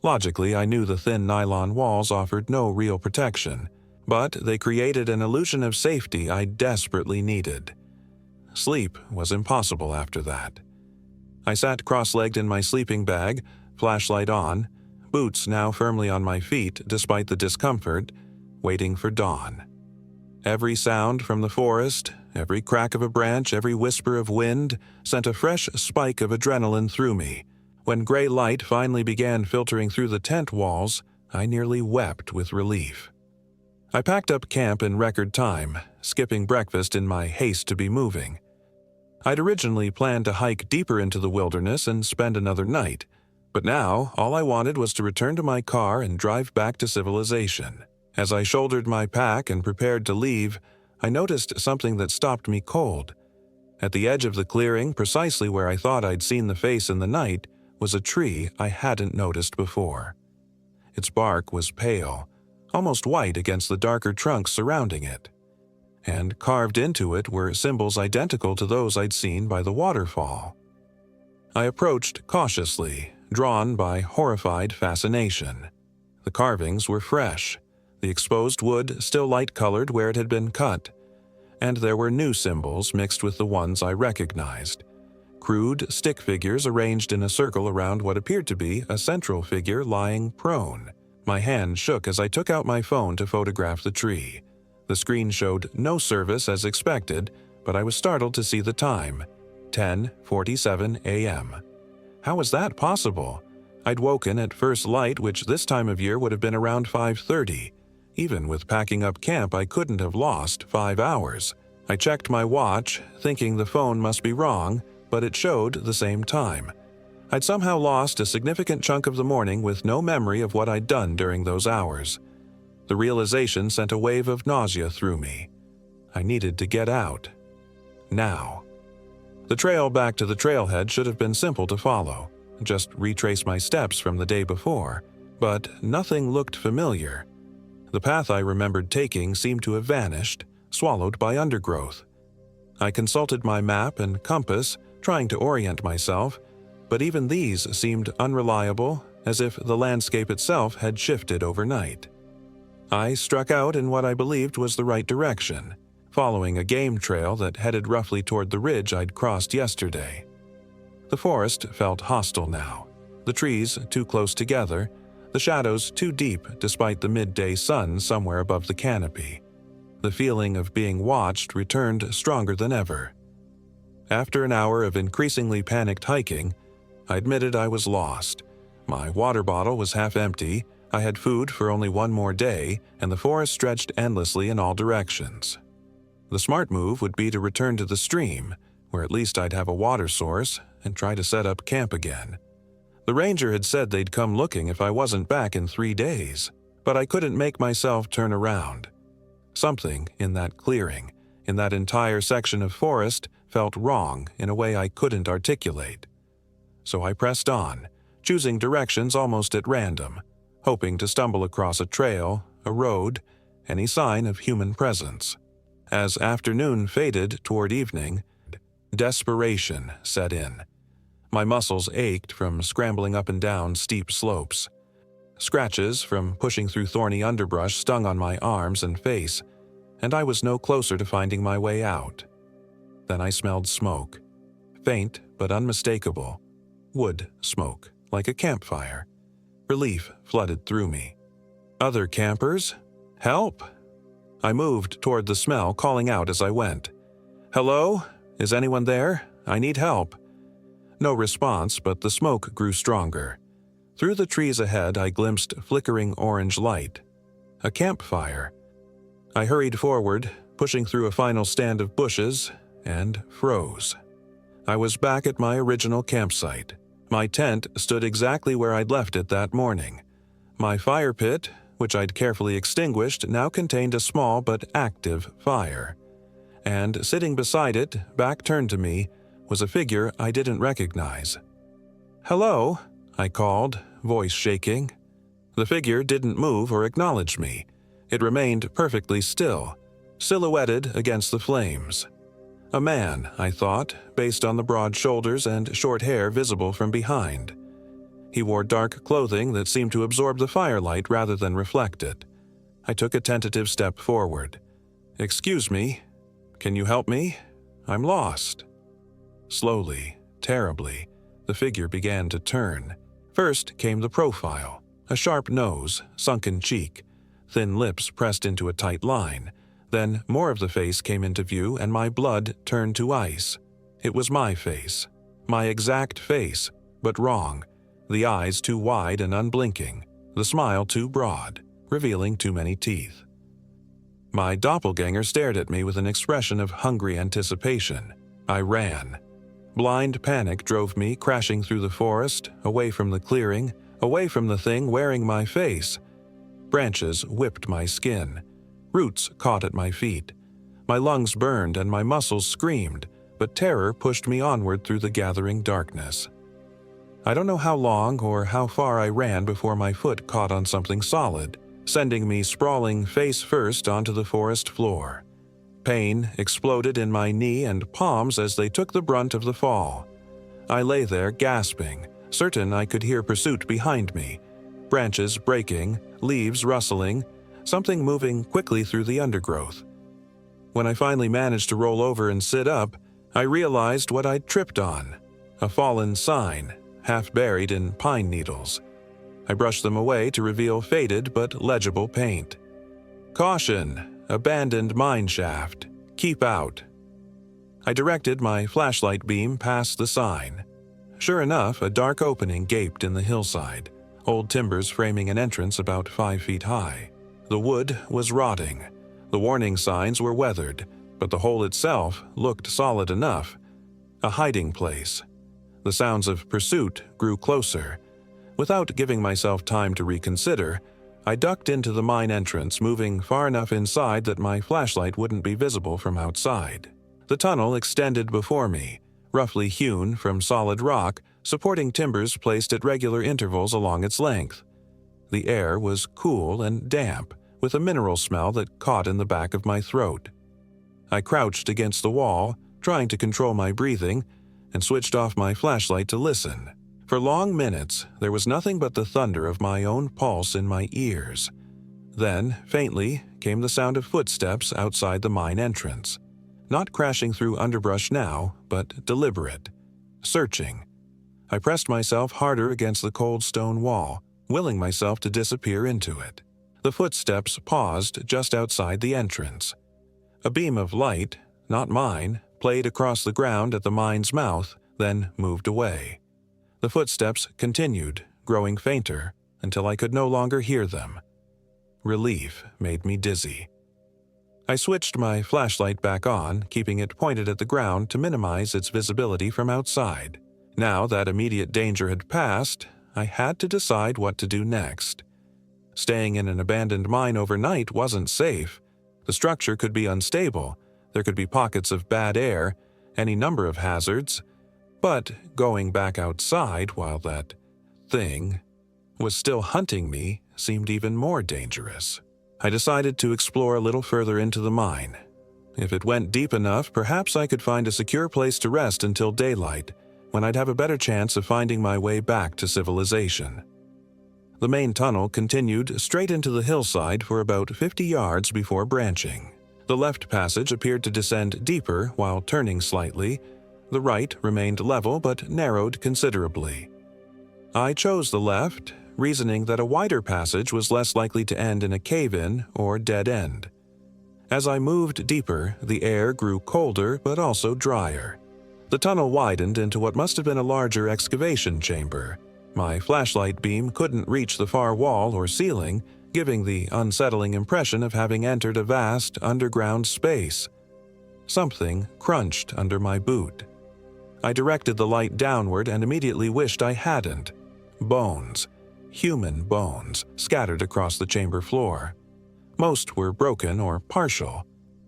S1: Logically, I knew the thin nylon walls offered no real protection, but they created an illusion of safety I desperately needed. Sleep was impossible after that. I sat cross-legged in my sleeping bag, flashlight on, boots now firmly on my feet despite the discomfort, waiting for dawn. Every sound from the forest, every crack of a branch, every whisper of wind sent a fresh spike of adrenaline through me. When gray light finally began filtering through the tent walls, I nearly wept with relief. I packed up camp in record time, skipping breakfast in my haste to be moving. I'd originally planned to hike deeper into the wilderness and spend another night, but now all I wanted was to return to my car and drive back to civilization. As I shouldered my pack and prepared to leave, I noticed something that stopped me cold. At the edge of the clearing, precisely where I thought I'd seen the face in the night, was a tree I hadn't noticed before. Its bark was pale, almost white against the darker trunks surrounding it. And carved into it were symbols identical to those I'd seen by the waterfall. I approached cautiously, drawn by horrified fascination. The carvings were fresh, the exposed wood still light-colored where it had been cut, and there were new symbols mixed with the ones I recognized. Crude stick figures arranged in a circle around what appeared to be a central figure lying prone. My hand shook as I took out my phone to photograph the tree. The screen showed no service as expected, but I was startled to see the time, 10:47 a.m. How was that possible? I'd woken at first light, which this time of year would have been around 5:30. Even with packing up camp, I couldn't have lost 5 hours. I checked my watch, thinking the phone must be wrong, but it showed the same time. I'd somehow lost a significant chunk of the morning with no memory of what I'd done during those hours. The realization sent a wave of nausea through me. I needed to get out. Now. The trail back to the trailhead should have been simple to follow. Just retrace my steps from the day before. But nothing looked familiar. The path I remembered taking seemed to have vanished, swallowed by undergrowth. I consulted my map and compass, trying to orient myself, but even these seemed unreliable, as if the landscape itself had shifted overnight. I struck out in what I believed was the right direction, following a game trail that headed roughly toward the ridge I'd crossed yesterday. The forest felt hostile now, the trees too close together, the shadows too deep despite the midday sun somewhere above the canopy. The feeling of being watched returned stronger than ever. After an hour of increasingly panicked hiking, I admitted I was lost. My water bottle was half empty, I had food for only one more day, and the forest stretched endlessly in all directions. The smart move would be to return to the stream, where at least I'd have a water source, and try to set up camp again. The ranger had said they'd come looking if I wasn't back in 3 days, but I couldn't make myself turn around. Something in that clearing, in that entire section of forest, felt wrong in a way I couldn't articulate. So I pressed on, choosing directions almost at random, hoping to stumble across a trail, a road, any sign of human presence. As afternoon faded toward evening, desperation set in. My muscles ached from scrambling up and down steep slopes. Scratches from pushing through thorny underbrush stung on my arms and face, and I was no closer to finding my way out. Then I smelled smoke. Faint but unmistakable. Wood smoke, like a campfire. Relief flooded through me. Other campers? Help! I moved toward the smell, calling out as I went. Hello? Is anyone there? I need help. No response, but the smoke grew stronger. Through the trees ahead, I glimpsed flickering orange light. A campfire. I hurried forward, pushing through a final stand of bushes, and froze. I was back at my original campsite. My tent stood exactly where I'd left it that morning. My fire pit, which I'd carefully extinguished, now contained a small but active fire. And sitting beside it, back turned to me, was a figure I didn't recognize. "Hello," I called, voice shaking. The figure didn't move or acknowledge me. It remained perfectly still, silhouetted against the flames. A man, I thought, based on the broad shoulders and short hair visible from behind. He wore dark clothing that seemed to absorb the firelight rather than reflect it. I took a tentative step forward. "Excuse me, can you help me? I'm lost." Slowly, terribly, the figure began to turn. First came the profile, a sharp nose, sunken cheek, thin lips pressed into a tight line. Then more of the face came into view and my blood turned to ice. It was my face, my exact face, but wrong. The eyes too wide and unblinking, the smile too broad, revealing too many teeth. My doppelganger stared at me with an expression of hungry anticipation. I ran. Blind panic drove me crashing through the forest, away from the clearing, away from the thing wearing my face. Branches whipped my skin. Roots caught at my feet. My lungs burned and my muscles screamed, but terror pushed me onward through the gathering darkness. I don't know how long or how far I ran before my foot caught on something solid, sending me sprawling face first onto the forest floor. Pain exploded in my knee and palms as they took the brunt of the fall. I lay there gasping, certain I could hear pursuit behind me, branches breaking, leaves rustling, something moving quickly through the undergrowth. When I finally managed to roll over and sit up, I realized what I'd tripped on: a fallen sign, half buried in pine needles. I brushed them away to reveal faded but legible paint. "Caution! Abandoned mine shaft. Keep out." I directed my flashlight beam past the sign. Sure enough, a dark opening gaped in the hillside, old timbers framing an entrance about 5 feet high. The wood was rotting. The warning signs were weathered, but the hole itself looked solid enough. A hiding place. The sounds of pursuit grew closer. Without giving myself time to reconsider, I ducked into the mine entrance, moving far enough inside that my flashlight wouldn't be visible from outside. The tunnel extended before me, roughly hewn from solid rock, supporting timbers placed at regular intervals along its length. The air was cool and damp, with a mineral smell that caught in the back of my throat. I crouched against the wall, trying to control my breathing, and switched off my flashlight to listen. For long minutes, there was nothing but the thunder of my own pulse in my ears. Then, faintly, came the sound of footsteps outside the mine entrance. Not crashing through underbrush now, but deliberate. Searching. I pressed myself harder against the cold stone wall, willing myself to disappear into it. The footsteps paused just outside the entrance. A beam of light, not mine, played across the ground at the mine's mouth, then moved away. The footsteps continued, growing fainter, until I could no longer hear them. Relief made me dizzy. I switched my flashlight back on, keeping it pointed at the ground to minimize its visibility from outside. Now that immediate danger had passed, I had to decide what to do next. Staying in an abandoned mine overnight wasn't safe. The structure could be unstable, there could be pockets of bad air, any number of hazards, but going back outside while that thing was still hunting me seemed even more dangerous. I decided to explore a little further into the mine. If it went deep enough, perhaps I could find a secure place to rest until daylight, when I'd have a better chance of finding my way back to civilization. The main tunnel continued straight into the hillside for about 50 yards before branching. The left passage appeared to descend deeper while turning slightly. The right remained level but narrowed considerably. I chose the left, reasoning that a wider passage was less likely to end in a cave-in or dead end. As I moved deeper, the air grew colder but also drier. The tunnel widened into what must have been a larger excavation chamber. My flashlight beam couldn't reach the far wall or ceiling, giving the unsettling impression of having entered a vast underground space. Something crunched under my boot. I directed the light downward and immediately wished I hadn't. Bones. Human bones, scattered across the chamber floor. Most were broken or partial,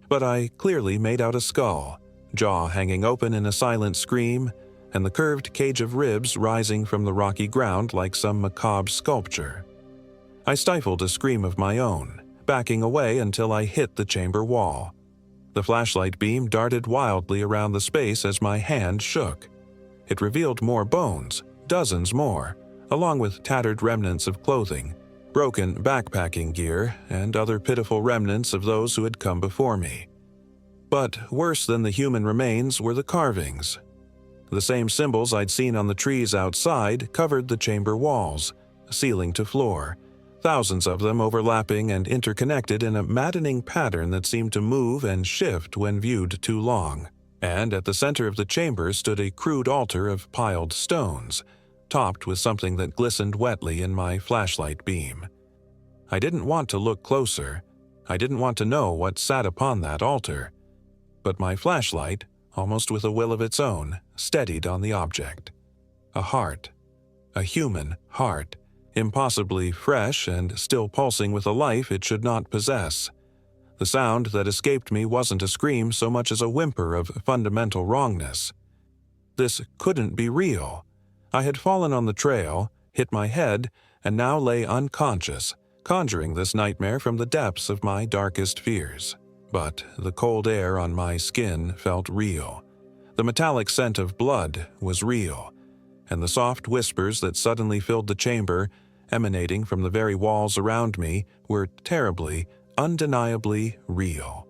S1: but I clearly made out a skull, jaw hanging open in a silent scream, and the curved cage of ribs rising from the rocky ground like some macabre sculpture. I stifled a scream of my own, backing away until I hit the chamber wall. The flashlight beam darted wildly around the space as my hand shook. It revealed more bones, dozens more, along with tattered remnants of clothing, broken backpacking gear, and other pitiful remnants of those who had come before me. But worse than the human remains were the carvings. The same symbols I'd seen on the trees outside covered the chamber walls, ceiling to floor, thousands of them overlapping and interconnected in a maddening pattern that seemed to move and shift when viewed too long. And at the center of the chamber stood a crude altar of piled stones, topped with something that glistened wetly in my flashlight beam. I didn't want to look closer. I didn't want to know what sat upon that altar. But my flashlight, almost with a will of its own, steadied on the object. A heart. A human heart, impossibly fresh and still pulsing with a life it should not possess. The sound that escaped me wasn't a scream so much as a whimper of fundamental wrongness. This couldn't be real. I had fallen on the trail, hit my head, and now lay unconscious, conjuring this nightmare from the depths of my darkest fears. But the cold air on my skin felt real. The metallic scent of blood was real, and the soft whispers that suddenly filled the chamber emanating from the very walls around me, were terribly, undeniably real.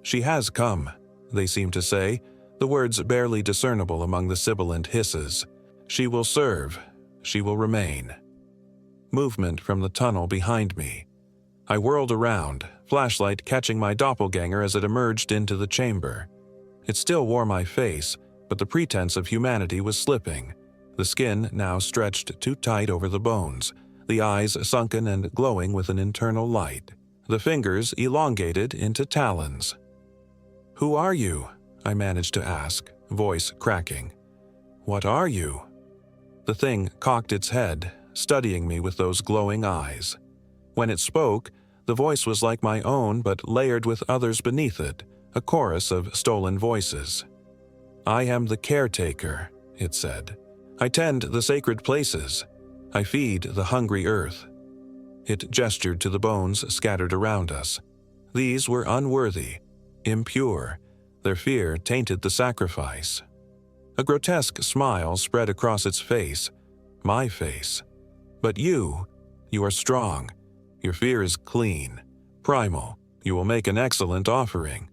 S1: "She has come," they seemed to say, the words barely discernible among the sibilant hisses. "She will serve. She will remain." Movement from the tunnel behind me. I whirled around, flashlight catching my doppelganger as it emerged into the chamber. It still wore my face, but the pretense of humanity was slipping. The skin now stretched too tight over the bones, the eyes sunken and glowing with an internal light, the fingers elongated into talons. "Who are you?" I managed to ask, voice cracking. "What are you?" The thing cocked its head, studying me with those glowing eyes. When it spoke, the voice was like my own but layered with others beneath it, a chorus of stolen voices. "I am the caretaker," it said. "I tend the sacred places. I feed the hungry earth." It gestured to the bones scattered around us. These were unworthy, impure. Their fear tainted the sacrifice. A grotesque smile spread across its face, my face. "But you are strong. Your fear is clean, primal. You will make an excellent offering."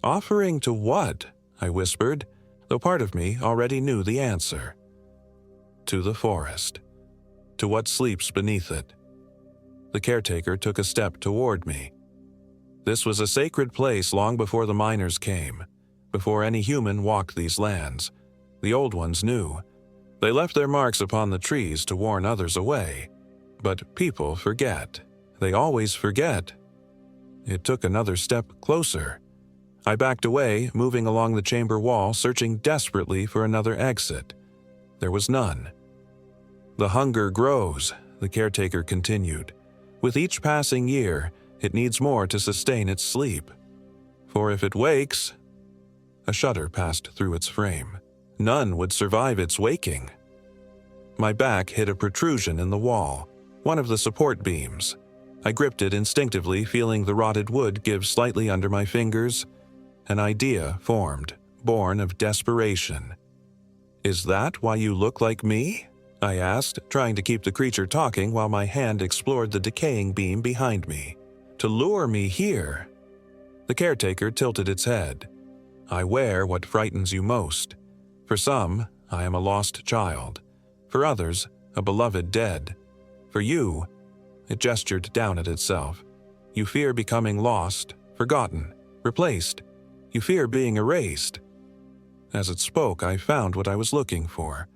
S1: "Offering to what?" I whispered, though part of me already knew the answer. "To the forest. To what sleeps beneath it." The caretaker took a step toward me. This was a sacred place long before the miners came, before any human walked these lands. The old ones knew. They left their marks upon the trees to warn others away. But people forget. They always forget. It took another step closer. I backed away, moving along the chamber wall, searching desperately for another exit. There was none. "The hunger grows," the caretaker continued. "With each passing year, it needs more to sustain its sleep. For if it wakes..." A shudder passed through its frame. None would survive its waking. My back hit a protrusion in the wall, one of the support beams. I gripped it instinctively, feeling the rotted wood give slightly under my fingers. An idea formed, born of desperation. "Is that why you look like me?" I asked, trying to keep the creature talking while my hand explored the decaying beam behind me. "To lure me here?" The caretaker tilted its head. "I wear what frightens you most. For some, I am a lost child. For others, a beloved dead. For you," it gestured down at itself, "you fear becoming lost, forgotten, replaced. You fear being erased." As it spoke, I found what I was looking for.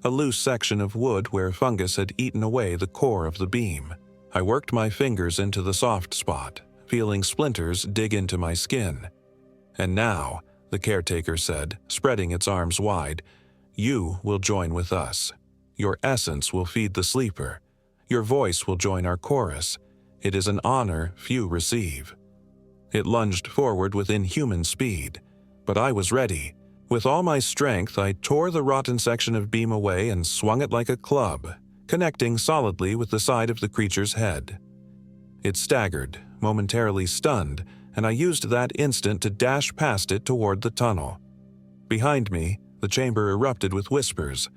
S1: A loose section of wood where fungus had eaten away the core of the beam. I worked my fingers into the soft spot, feeling splinters dig into my skin. "And now," the caretaker said, spreading its arms wide, "you will join with us. Your essence will feed the sleeper. Your voice will join our chorus. It is an honor few receive." It lunged forward with inhuman speed, but I was ready. With all my strength, I tore the rotten section of beam away and swung it like a club, connecting solidly with the side of the creature's head. It staggered, momentarily stunned, and I used that instant to dash past it toward the tunnel. Behind me, the chamber erupted with whispers,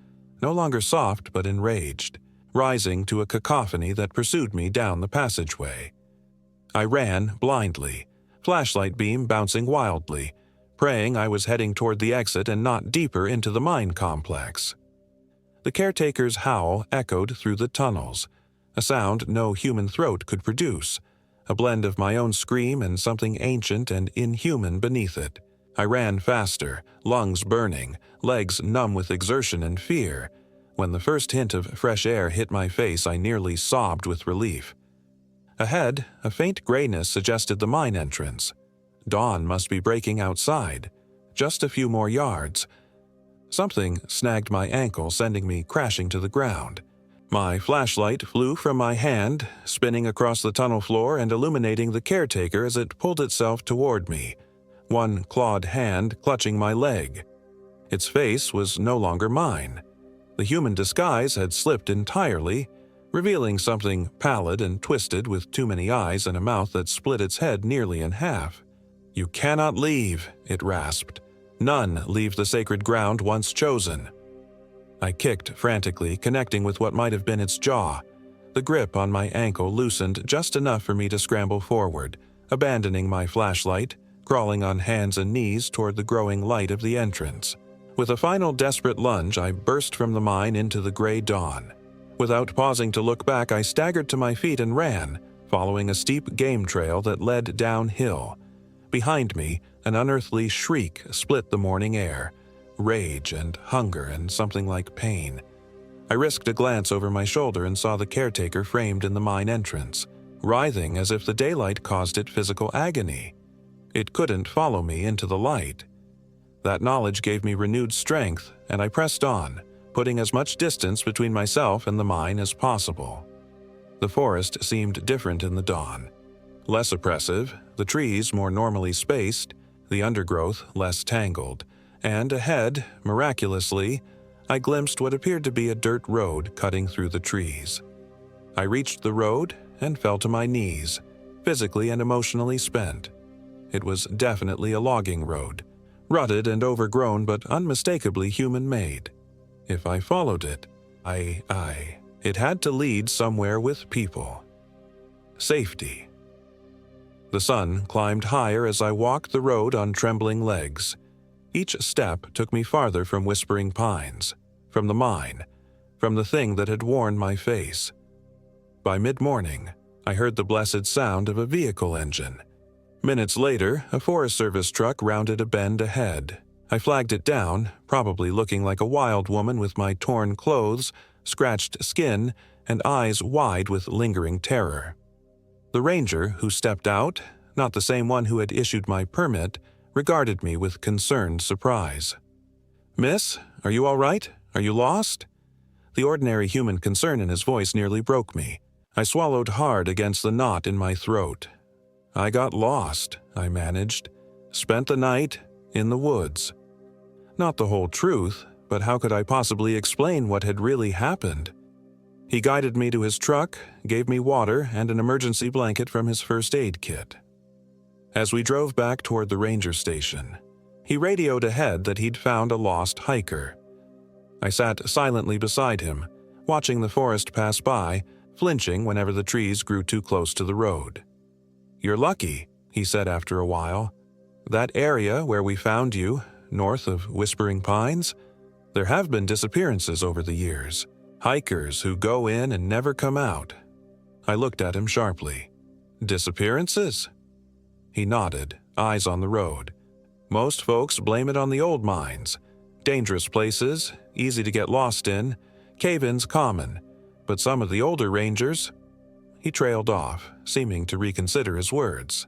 S1: no longer soft but enraged, rising to a cacophony that pursued me down the passageway. I ran blindly, flashlight beam bouncing wildly, praying I was heading toward the exit and not deeper into the mine complex. The caretaker's howl echoed through the tunnels, a sound no human throat could produce, a blend of my own scream and something ancient and inhuman beneath it. I ran faster, lungs burning, legs numb with exertion and fear. When the first hint of fresh air hit my face, I nearly sobbed with relief. Ahead, a faint grayness suggested the mine entrance. Dawn must be breaking outside. Just a few more yards. Something snagged my ankle, sending me crashing to the ground. My flashlight flew from my hand, spinning across the tunnel floor and illuminating the caretaker as it pulled itself toward me, one clawed hand clutching my leg. Its face was no longer mine. The human disguise had slipped entirely, revealing something pallid and twisted with too many eyes and a mouth that split its head nearly in half. "You cannot leave," it rasped. "None leave the sacred ground once chosen." I kicked frantically, connecting with what might have been its jaw. The grip on my ankle loosened just enough for me to scramble forward, abandoning my flashlight, crawling on hands and knees toward the growing light of the entrance. With a final desperate lunge, I burst from the mine into the gray dawn. Without pausing to look back, I staggered to my feet and ran, following a steep game trail that led downhill. Behind me, an unearthly shriek split the morning air. Rage and hunger and something like pain. I risked a glance over my shoulder and saw the caretaker framed in the mine entrance, writhing as if the daylight caused it physical agony. It couldn't follow me into the light. That knowledge gave me renewed strength, and I pressed on, putting as much distance between myself and the mine as possible. The forest seemed different in the dawn. Less oppressive, the trees more normally spaced, the undergrowth less tangled, and ahead, miraculously, I glimpsed what appeared to be a dirt road cutting through the trees. I reached the road and fell to my knees, physically and emotionally spent. It was definitely a logging road, rutted and overgrown but unmistakably human-made. If I followed it, it had to lead somewhere with people. Safety. The sun climbed higher as I walked the road on trembling legs. Each step took me farther from Whispering Pines, from the mine, from the thing that had worn my face. By mid-morning, I heard the blessed sound of a vehicle engine. Minutes later, a Forest Service truck rounded a bend ahead. I flagged it down, probably looking like a wild woman with my torn clothes, scratched skin, and eyes wide with lingering terror. The ranger who stepped out, not the same one who had issued my permit, regarded me with concerned surprise. "Miss, are you all right? Are you lost?" The ordinary human concern in his voice nearly broke me. I swallowed hard against the knot in my throat. "I got lost," I managed. "Spent the night in the woods." Not the whole truth, but how could I possibly explain what had really happened? He guided me to his truck, gave me water and an emergency blanket from his first aid kit. As we drove back toward the ranger station, he radioed ahead that he'd found a lost hiker. I sat silently beside him, watching the forest pass by, flinching whenever the trees grew too close to the road. "You're lucky," he said after a while. "That area where we found you, north of Whispering Pines, there have been disappearances over the years. Hikers who go in and never come out." I looked at him sharply. "Disappearances?" He nodded, eyes on the road. "Most folks blame it on the old mines. Dangerous places, easy to get lost in, cave-ins common. But some of the older rangers—" He trailed off, seeming to reconsider his words.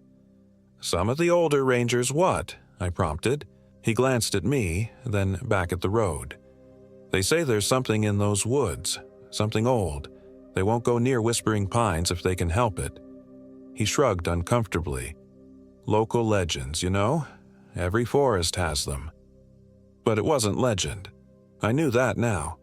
S1: "Some of the older rangers what?" I prompted. He glanced at me, then back at the road. "They say there's something in those woods, something old. They won't go near Whispering Pines if they can help it." He shrugged uncomfortably. "Local legends, you know? Every forest has them." But it wasn't legend. I knew that now.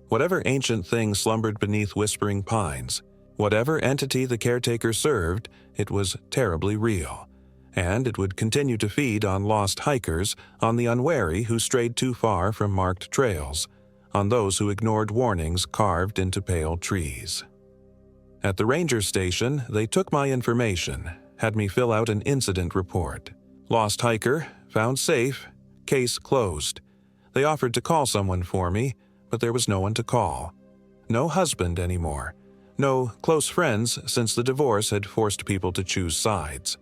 S1: Whatever ancient thing slumbered beneath Whispering Pines, whatever entity the caretaker served, it was terribly real. And it would continue to feed on lost hikers, on the unwary who strayed too far from marked trails, on those who ignored warnings carved into pale trees. At the ranger station, they took my information, had me fill out an incident report. Lost hiker, found safe, case closed. They offered to call someone for me, but there was no one to call. No husband anymore. No close friends since the divorce had forced people to choose sides.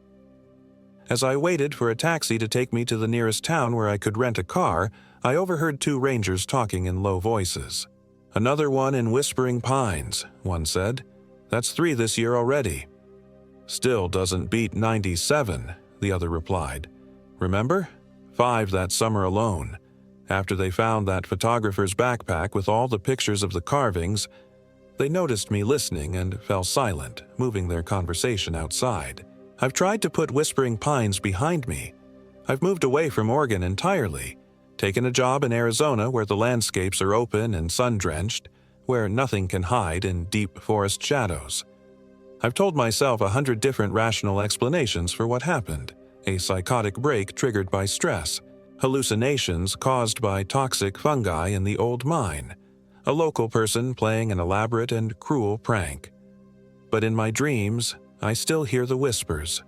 S1: As I waited for a taxi to take me to the nearest town where I could rent a car, I overheard two rangers talking in low voices. "Another one in Whispering Pines," one said. "That's 3 this year already." "Still doesn't beat 97, the other replied. "Remember? 5 that summer alone. After they found that photographer's backpack with all the pictures of the carvings, they noticed me listening and fell silent, moving their conversation outside. I've tried to put Whispering Pines behind me. I've moved away from Oregon entirely, taken a job in Arizona where the landscapes are open and sun-drenched, where nothing can hide in deep forest shadows. I've told myself 100 different rational explanations for what happened. A psychotic break triggered by stress, hallucinations caused by toxic fungi in the old mine, a local person playing an elaborate and cruel prank. But in my dreams, I still hear the whispers.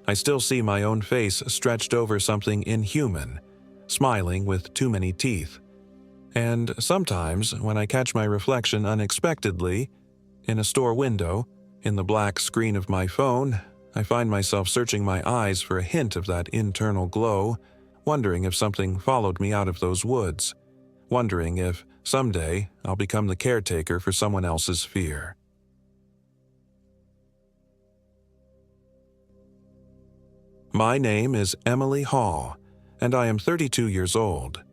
S1: I still see my own face stretched over something inhuman, smiling with too many teeth. And sometimes, when I catch my reflection unexpectedly, in a store window, in the black screen of my phone, I find myself searching my eyes for a hint of that internal glow, wondering if something followed me out of those woods, wondering if, someday, I'll become the caretaker for someone else's fear. My name is Emily Hall, and I am 32 years old.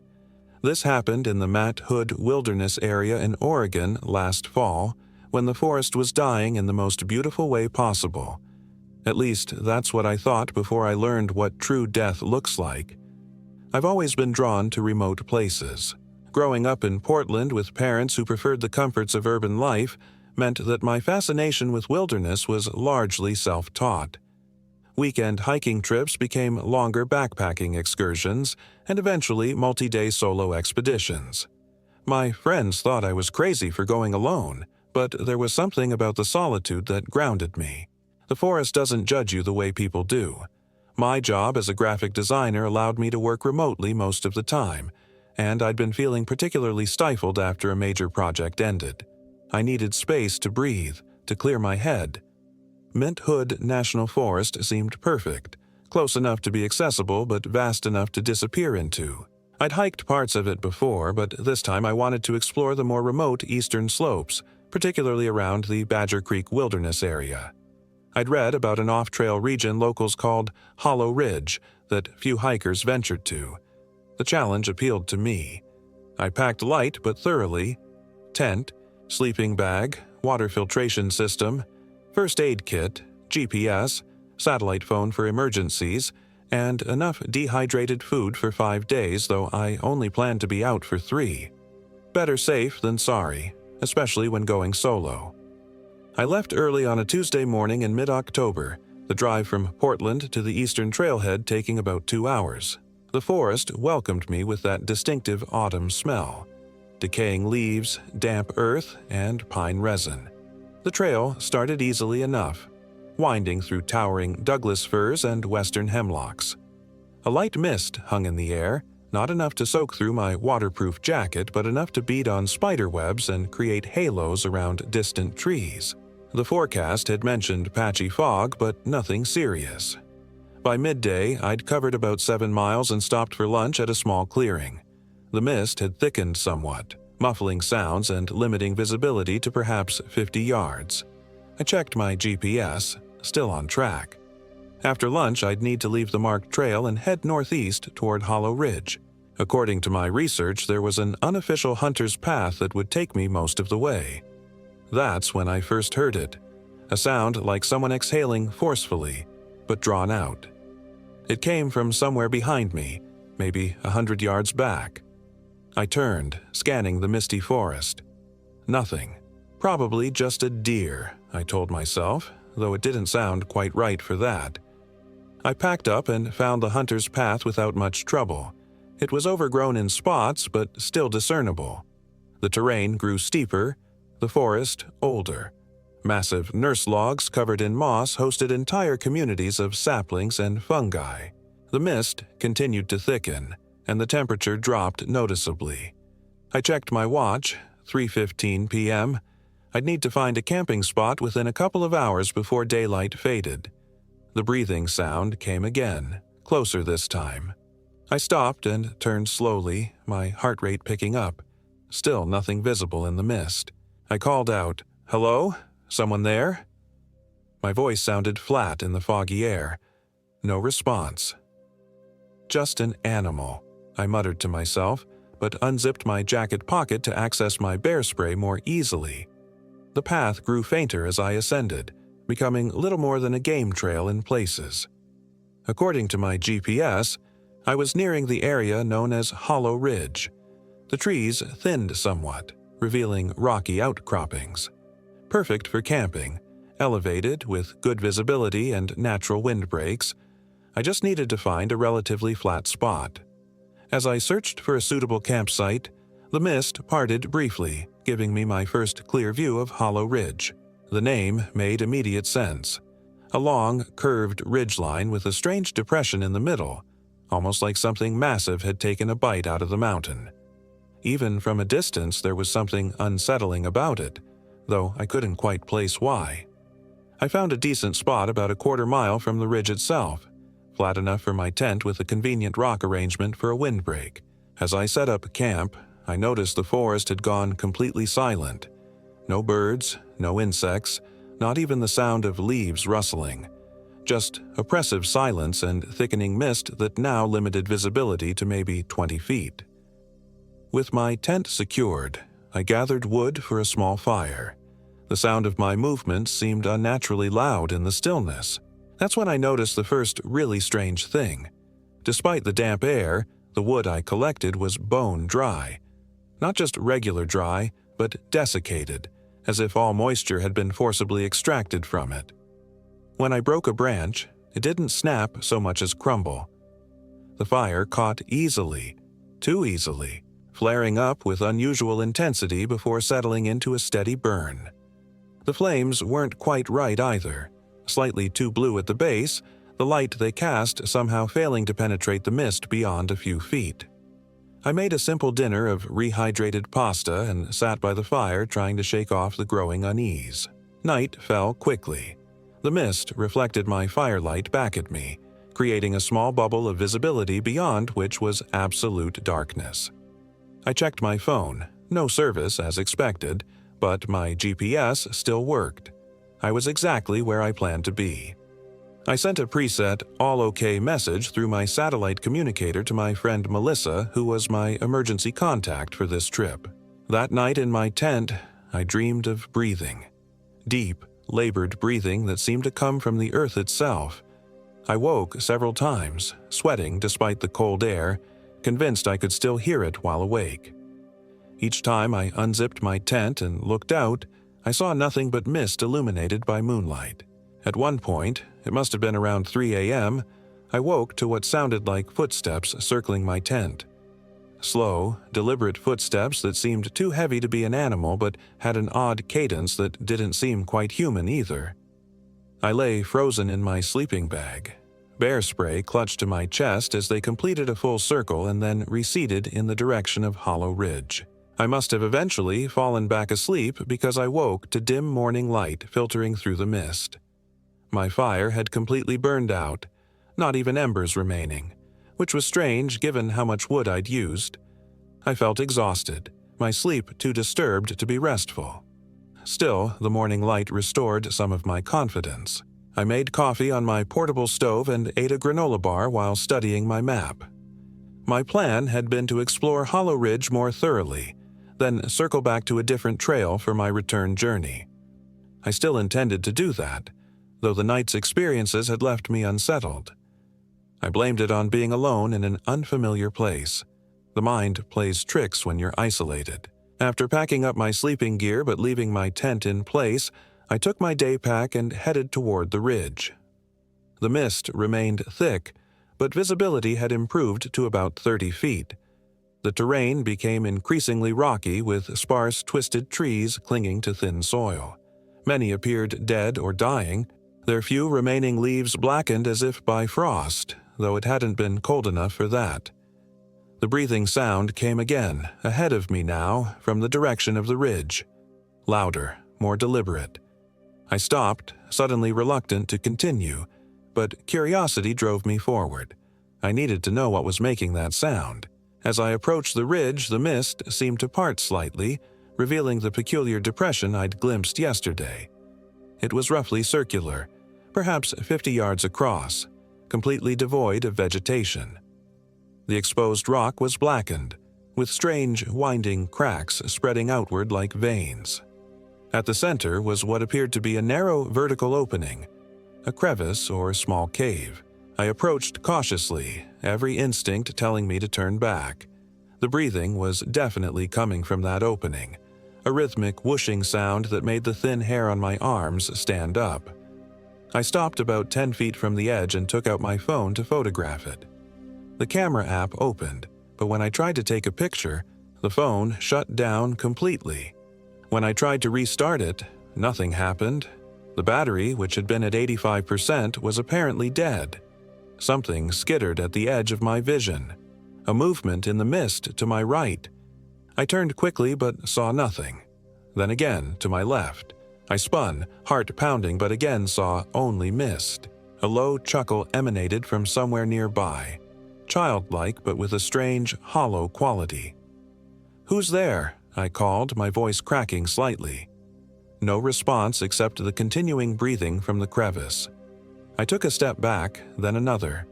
S1: This happened in the Mount Hood Wilderness area in Oregon last fall, when the forest was dying in the most beautiful way possible. At least, that's what I thought before I learned what true death looks like. I've always been drawn to remote places. Growing up in Portland with parents who preferred the comforts of urban life meant that my fascination with wilderness was largely self-taught. Weekend hiking trips became longer backpacking excursions and eventually multi-day solo expeditions. My friends thought I was crazy for going alone, but there was something about the solitude that grounded me. The forest doesn't judge you the way people do. My job as a graphic designer allowed me to work remotely most of the time, and I'd been feeling particularly stifled after a major project ended. I needed space to breathe, to clear my head. Mount Hood National Forest seemed perfect, close enough to be accessible but vast enough to disappear into. I'd hiked parts of it before, but this time I wanted to explore the more remote eastern slopes, particularly around the Badger Creek Wilderness area. I'd read about an off-trail region locals called Hollow Ridge that few hikers ventured to. The challenge appealed to me. I packed light but thoroughly: tent, sleeping bag, water filtration system, first aid kit, GPS, satellite phone for emergencies, and enough dehydrated food for 5 days, though I only planned to be out for 3. Better safe than sorry, especially when going solo. I left early on a Tuesday morning in mid-October, the drive from Portland to the eastern trailhead taking about 2 hours. The forest welcomed me with that distinctive autumn smell: decaying leaves, damp earth, and pine resin. The trail started easily enough, winding through towering Douglas firs and western hemlocks. A light mist hung in the air, not enough to soak through my waterproof jacket, but enough to beat on spider webs and create halos around distant trees. The forecast had mentioned patchy fog, but nothing serious. By midday, I'd covered about 7 miles and stopped for lunch at a small clearing. The mist had thickened somewhat, muffling sounds and limiting visibility to perhaps 50 yards. I checked my GPS, still on track. After lunch, I'd need to leave the marked trail and head northeast toward Hollow Ridge. According to my research, there was an unofficial hunter's path that would take me most of the way. That's when I first heard it, a sound like someone exhaling forcefully, but drawn out. It came from somewhere behind me, maybe 100 yards back. I turned, scanning the misty forest. Nothing. Probably just a deer, I told myself, though it didn't sound quite right for that. I packed up and found the hunter's path without much trouble. It was overgrown in spots, but still discernible. The terrain grew steeper, the forest older. Massive nurse logs covered in moss hosted entire communities of saplings and fungi. The mist continued to thicken, and the temperature dropped noticeably. I checked my watch, 3:15 p.m. I'd need to find a camping spot within a couple of hours before daylight faded. The breathing sound came again, closer this time. I stopped and turned slowly, my heart rate picking up. Still nothing visible in the mist. I called out, "Hello? Someone there?" My voice sounded flat in the foggy air. No response. "Just an animal," I muttered to myself, but unzipped my jacket pocket to access my bear spray more easily. The path grew fainter as I ascended, becoming little more than a game trail in places. According to my GPS, I was nearing the area known as Hollow Ridge. The trees thinned somewhat, revealing rocky outcroppings. Perfect for camping, elevated with good visibility and natural windbreaks. I just needed to find a relatively flat spot. As I searched for a suitable campsite, the mist parted briefly, giving me my first clear view of Hollow Ridge. The name made immediate sense. A long, curved ridgeline with a strange depression in the middle, almost like something massive had taken a bite out of the mountain. Even from a distance, there was something unsettling about it, though I couldn't quite place why. I found a decent spot about a quarter-mile from the ridge itself, flat enough for my tent with a convenient rock arrangement for a windbreak. As I set up camp, I noticed the forest had gone completely silent. No birds, no insects, not even the sound of leaves rustling. Just oppressive silence and thickening mist that now limited visibility to maybe 20 feet. With my tent secured, I gathered wood for a small fire. The sound of my movements seemed unnaturally loud in the stillness. That's when I noticed the first really strange thing. Despite the damp air, the wood I collected was bone dry. Not just regular dry, but desiccated, as if all moisture had been forcibly extracted from it. When I broke a branch, it didn't snap so much as crumble. The fire caught easily, too easily, flaring up with unusual intensity before settling into a steady burn. The flames weren't quite right either, slightly too blue at the base, the light they cast somehow failing to penetrate the mist beyond a few feet. I made a simple dinner of rehydrated pasta and sat by the fire trying to shake off the growing unease. Night fell quickly. The mist reflected my firelight back at me, creating a small bubble of visibility beyond which was absolute darkness. I checked my phone, no service as expected, but my GPS still worked. I was exactly where I planned to be. I sent a preset "all okay" message through my satellite communicator to my friend Melissa, who was my emergency contact for this trip. That night in my tent, I dreamed of breathing. Deep, labored breathing that seemed to come from the earth itself. I woke several times, sweating despite the cold air, convinced I could still hear it while awake. Each time I unzipped my tent and looked out, I saw nothing but mist illuminated by moonlight. At one point, it must have been around 3 a.m., I woke to what sounded like footsteps circling my tent. Slow, deliberate footsteps that seemed too heavy to be an animal but had an odd cadence that didn't seem quite human either. I lay frozen in my sleeping bag. Bear spray clutched to my chest as they completed a full circle and then receded in the direction of Hollow Ridge. I must have eventually fallen back asleep because I woke to dim morning light filtering through the mist. My fire had completely burned out, not even embers remaining, which was strange given how much wood I'd used. I felt exhausted, my sleep too disturbed to be restful. Still, the morning light restored some of my confidence. I made coffee on my portable stove and ate a granola bar while studying my map. My plan had been to explore Hollow Ridge more thoroughly, then circle back to a different trail for my return journey. I still intended to do that, though the night's experiences had left me unsettled. I blamed it on being alone in an unfamiliar place. The mind plays tricks when you're isolated. After packing up my sleeping gear but leaving my tent in place, I took my day pack and headed toward the ridge. The mist remained thick, but visibility had improved to about 30 feet. The terrain became increasingly rocky with sparse, twisted trees clinging to thin soil. Many appeared dead or dying, their few remaining leaves blackened as if by frost, though it hadn't been cold enough for that. The breathing sound came again, ahead of me now, from the direction of the ridge. Louder, more deliberate. I stopped, suddenly reluctant to continue, but curiosity drove me forward. I needed to know what was making that sound. As I approached the ridge, the mist seemed to part slightly, revealing the peculiar depression I'd glimpsed yesterday. It was roughly circular, perhaps 50 yards across, completely devoid of vegetation. The exposed rock was blackened, with strange, winding cracks spreading outward like veins. At the center was what appeared to be a narrow vertical opening, a crevice or small cave. I approached cautiously, every instinct telling me to turn back. The breathing was definitely coming from that opening, a rhythmic whooshing sound that made the thin hair on my arms stand up. I stopped about 10 feet from the edge and took out my phone to photograph it. The camera app opened, but when I tried to take a picture, the phone shut down completely. When I tried to restart it, nothing happened. The battery, which had been at 85%, was apparently dead. Something skittered at the edge of my vision. A movement in the mist to my right. I turned quickly but saw nothing. Then again, to my left. I spun, heart pounding, but again saw only mist. A low chuckle emanated from somewhere nearby. Childlike, but with a strange, hollow quality. "Who's there?" I called, my voice cracking slightly. No response except the continuing breathing from the crevice. I took a step back, then another.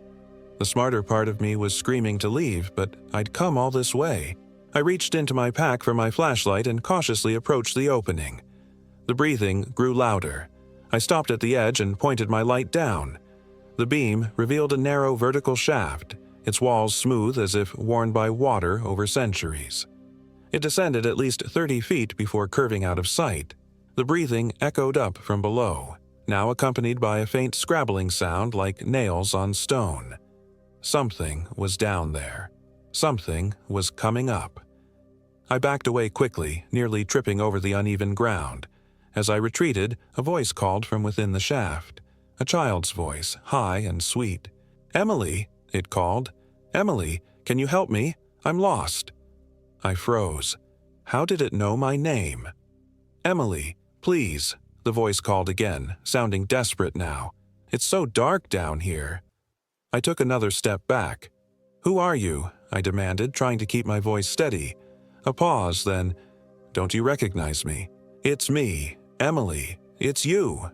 S1: The smarter part of me was screaming to leave, but I'd come all this way. I reached into my pack for my flashlight and cautiously approached the opening. The breathing grew louder. I stopped at the edge and pointed my light down. The beam revealed a narrow vertical shaft, its walls smooth as if worn by water over centuries. It descended at least 30 feet before curving out of sight. The breathing echoed up from below, now accompanied by a faint scrabbling sound like nails on stone. Something was down there. Something was coming up. I backed away quickly, nearly tripping over the uneven ground. As I retreated, a voice called from within the shaft. A child's voice, high and sweet. "Emily," it called. "Emily, can you help me? I'm lost." I froze. How did it know my name? "Emily, please," the voice called again, sounding desperate now. "It's so dark down here." I took another step back. "Who are you?" I demanded, trying to keep my voice steady. A pause, then, "Don't you recognize me? It's me, Emily. It's you."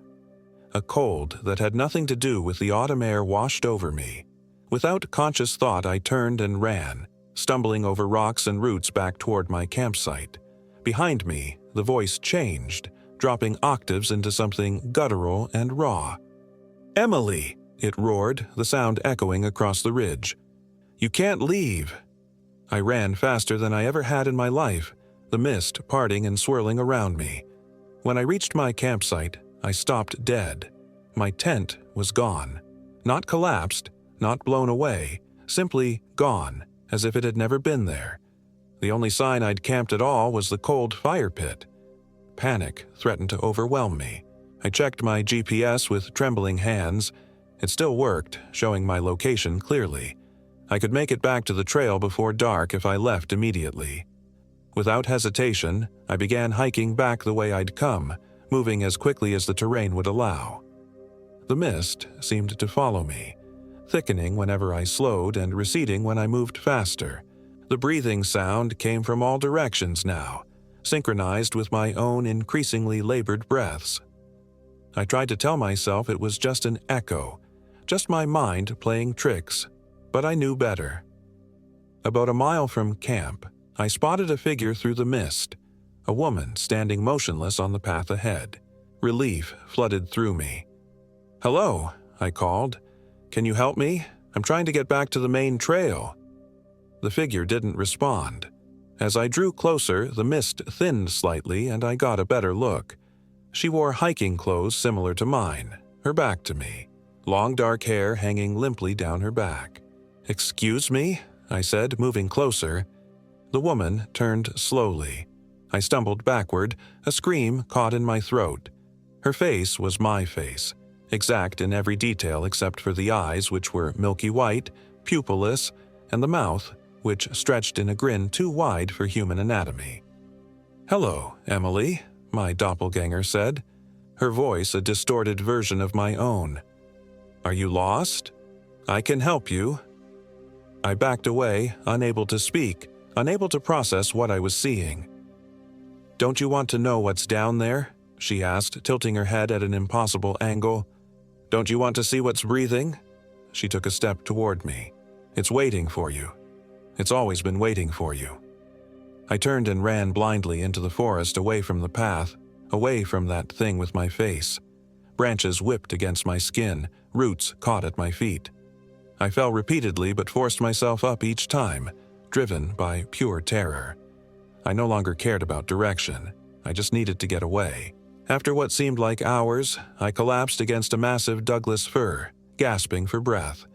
S1: A cold that had nothing to do with the autumn air washed over me. Without conscious thought, I turned and ran, stumbling over rocks and roots back toward my campsite. Behind me, the voice changed, dropping octaves into something guttural and raw. "Emily!" it roared, the sound echoing across the ridge. "You can't leave." I ran faster than I ever had in my life, the mist parting and swirling around me. When I reached my campsite, I stopped dead. My tent was gone. Not collapsed, not blown away, simply gone, as if it had never been there. The only sign I'd camped at all was the cold fire pit. Panic threatened to overwhelm me. I checked my GPS with trembling hands. It still worked, showing my location clearly. I could make it back to the trail before dark if I left immediately. Without hesitation, I began hiking back the way I'd come, moving as quickly as the terrain would allow. The mist seemed to follow me, thickening whenever I slowed and receding when I moved faster. The breathing sound came from all directions now, synchronized with my own increasingly labored breaths. I tried to tell myself it was just an echo, just my mind playing tricks, but I knew better. About a mile from camp, I spotted a figure through the mist, a woman standing motionless on the path ahead. Relief flooded through me. "Hello," I called. "Can you help me? I'm trying to get back to the main trail." The figure didn't respond. As I drew closer, the mist thinned slightly and I got a better look. She wore hiking clothes similar to mine, her back to me, long dark hair hanging limply down her back. "Excuse me?" I said, moving closer. The woman turned slowly. I stumbled backward, a scream caught in my throat. Her face was my face, exact in every detail except for the eyes, which were milky white, pupilless, and the mouth, which stretched in a grin too wide for human anatomy. "Hello, Emily," my doppelganger said, her voice a distorted version of my own. "Are you lost? I can help you." I backed away, unable to speak, unable to process what I was seeing. "Don't you want to know what's down there?" she asked, tilting her head at an impossible angle. "Don't you want to see what's breathing?" She took a step toward me. "It's waiting for you. It's always been waiting for you." I turned and ran blindly into the forest, away from the path, away from that thing with my face. Branches whipped against my skin, roots caught at my feet. I fell repeatedly but forced myself up each time, driven by pure terror. I no longer cared about direction. I just needed to get away. After what seemed like hours, I collapsed against a massive Douglas fir, gasping for breath.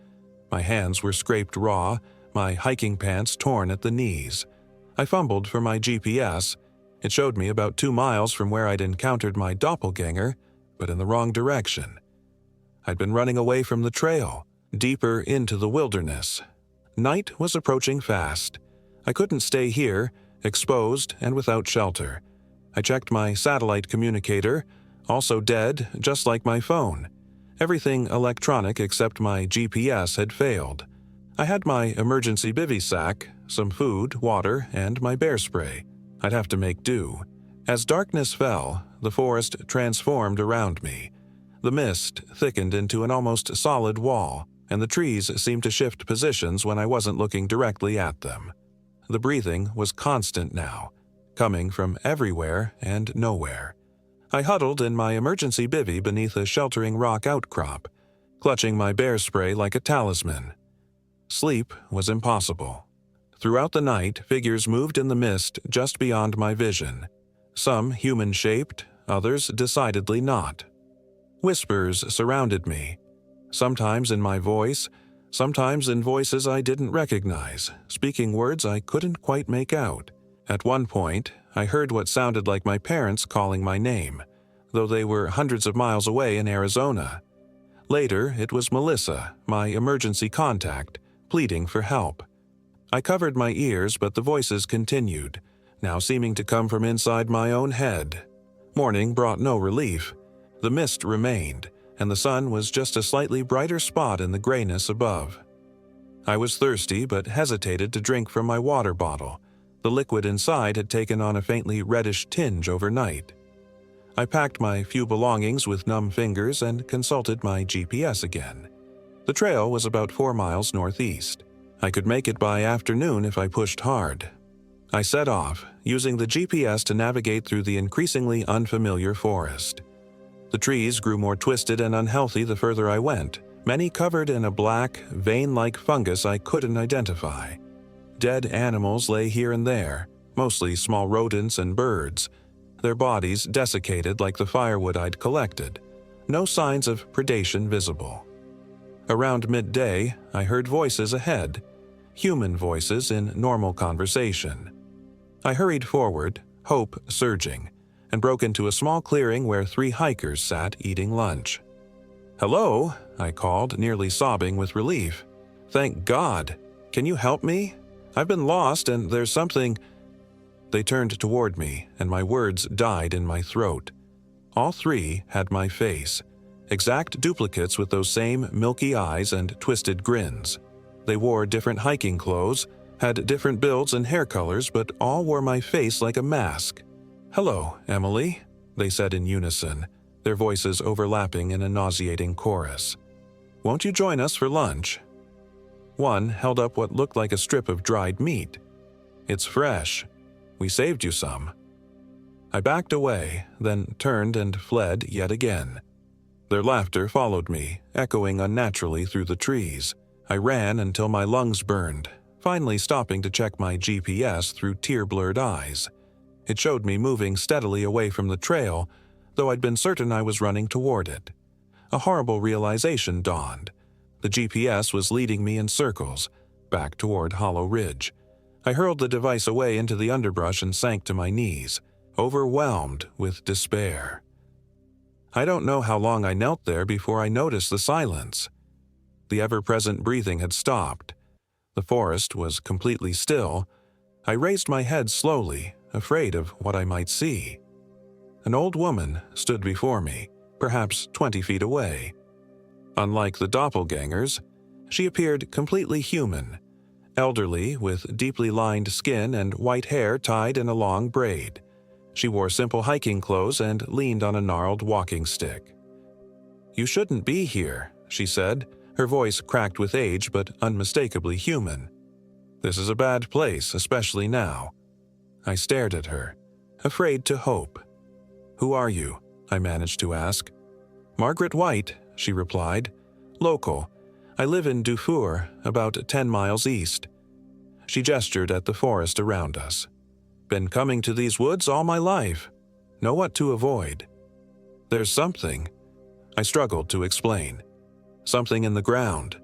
S1: My hands were scraped raw, my hiking pants torn at the knees. I fumbled for my GPS. It showed me about 2 miles from where I'd encountered my doppelganger, but in the wrong direction. I'd been running away from the trail, deeper into the wilderness. Night was approaching fast. I couldn't stay here, exposed and without shelter. I checked my satellite communicator, also dead, just like my phone. Everything electronic except my GPS had failed. I had my emergency bivy sack, some food, water, and my bear spray. I'd have to make do. As darkness fell, the forest transformed around me. The mist thickened into an almost solid wall, and the trees seemed to shift positions when I wasn't looking directly at them. The breathing was constant now, coming from everywhere and nowhere. I huddled in my emergency bivy beneath a sheltering rock outcrop, clutching my bear spray like a talisman. Sleep was impossible. Throughout the night, figures moved in the mist just beyond my vision. Some human-shaped, others decidedly not. Whispers surrounded me, sometimes in my voice, sometimes in voices I didn't recognize, speaking words I couldn't quite make out. At one point, I heard what sounded like my parents calling my name, though they were hundreds of miles away in Arizona. Later, it was Melissa, my emergency contact, pleading for help. I covered my ears, but the voices continued, now seeming to come from inside my own head. Morning brought no relief. The mist remained, and the sun was just a slightly brighter spot in the grayness above. I was thirsty but hesitated to drink from my water bottle. The liquid inside had taken on a faintly reddish tinge overnight. I packed my few belongings with numb fingers and consulted my GPS again. The trail was about 4 miles northeast. I could make it by afternoon if I pushed hard. I set off, using the GPS to navigate through the increasingly unfamiliar forest. The trees grew more twisted and unhealthy the further I went, many covered in a black, vein-like fungus I couldn't identify. Dead animals lay here and there, mostly small rodents and birds, their bodies desiccated like the firewood I'd collected. No signs of predation visible. Around midday, I heard voices ahead, human voices in normal conversation. I hurried forward, hope surging, and broke into a small clearing where 3 hikers sat eating lunch. "Hello," I called, nearly sobbing with relief. "Thank God. Can you help me? I've been lost and there's something—" They turned toward me, and my words died in my throat. All 3 had my face, exact duplicates with those same milky eyes and twisted grins. They wore different hiking clothes, had different builds and hair colors, but all wore my face like a mask. "Hello, Emily," they said in unison, their voices overlapping in a nauseating chorus. "Won't you join us for lunch?" One held up what looked like a strip of dried meat. "It's fresh. We saved you some." I backed away, then turned and fled yet again. Their laughter followed me, echoing unnaturally through the trees. I ran until my lungs burned, finally stopping to check my GPS through tear-blurred eyes. It showed me moving steadily away from the trail, though I'd been certain I was running toward it. A horrible realization dawned. The GPS was leading me in circles, back toward Hollow Ridge. I hurled the device away into the underbrush and sank to my knees, overwhelmed with despair. I don't know how long I knelt there before I noticed the silence. The ever-present breathing had stopped. The forest was completely still. I raised my head slowly, afraid of what I might see. An old woman stood before me, perhaps 20 feet away. Unlike the doppelgangers, she appeared completely human, elderly with deeply lined skin and white hair tied in a long braid. She wore simple hiking clothes and leaned on a gnarled walking stick. "You shouldn't be here," she said, her voice cracked with age but unmistakably human. "This is a bad place, especially now." I stared at her, afraid to hope. "Who are you?" I managed to ask. "Margaret White," she replied. "Local. I live in Dufour, about 10 miles east." She gestured at the forest around us. "Been coming to these woods all my life. Know what to avoid." "There's something," I struggled to explain. "Something in the ground,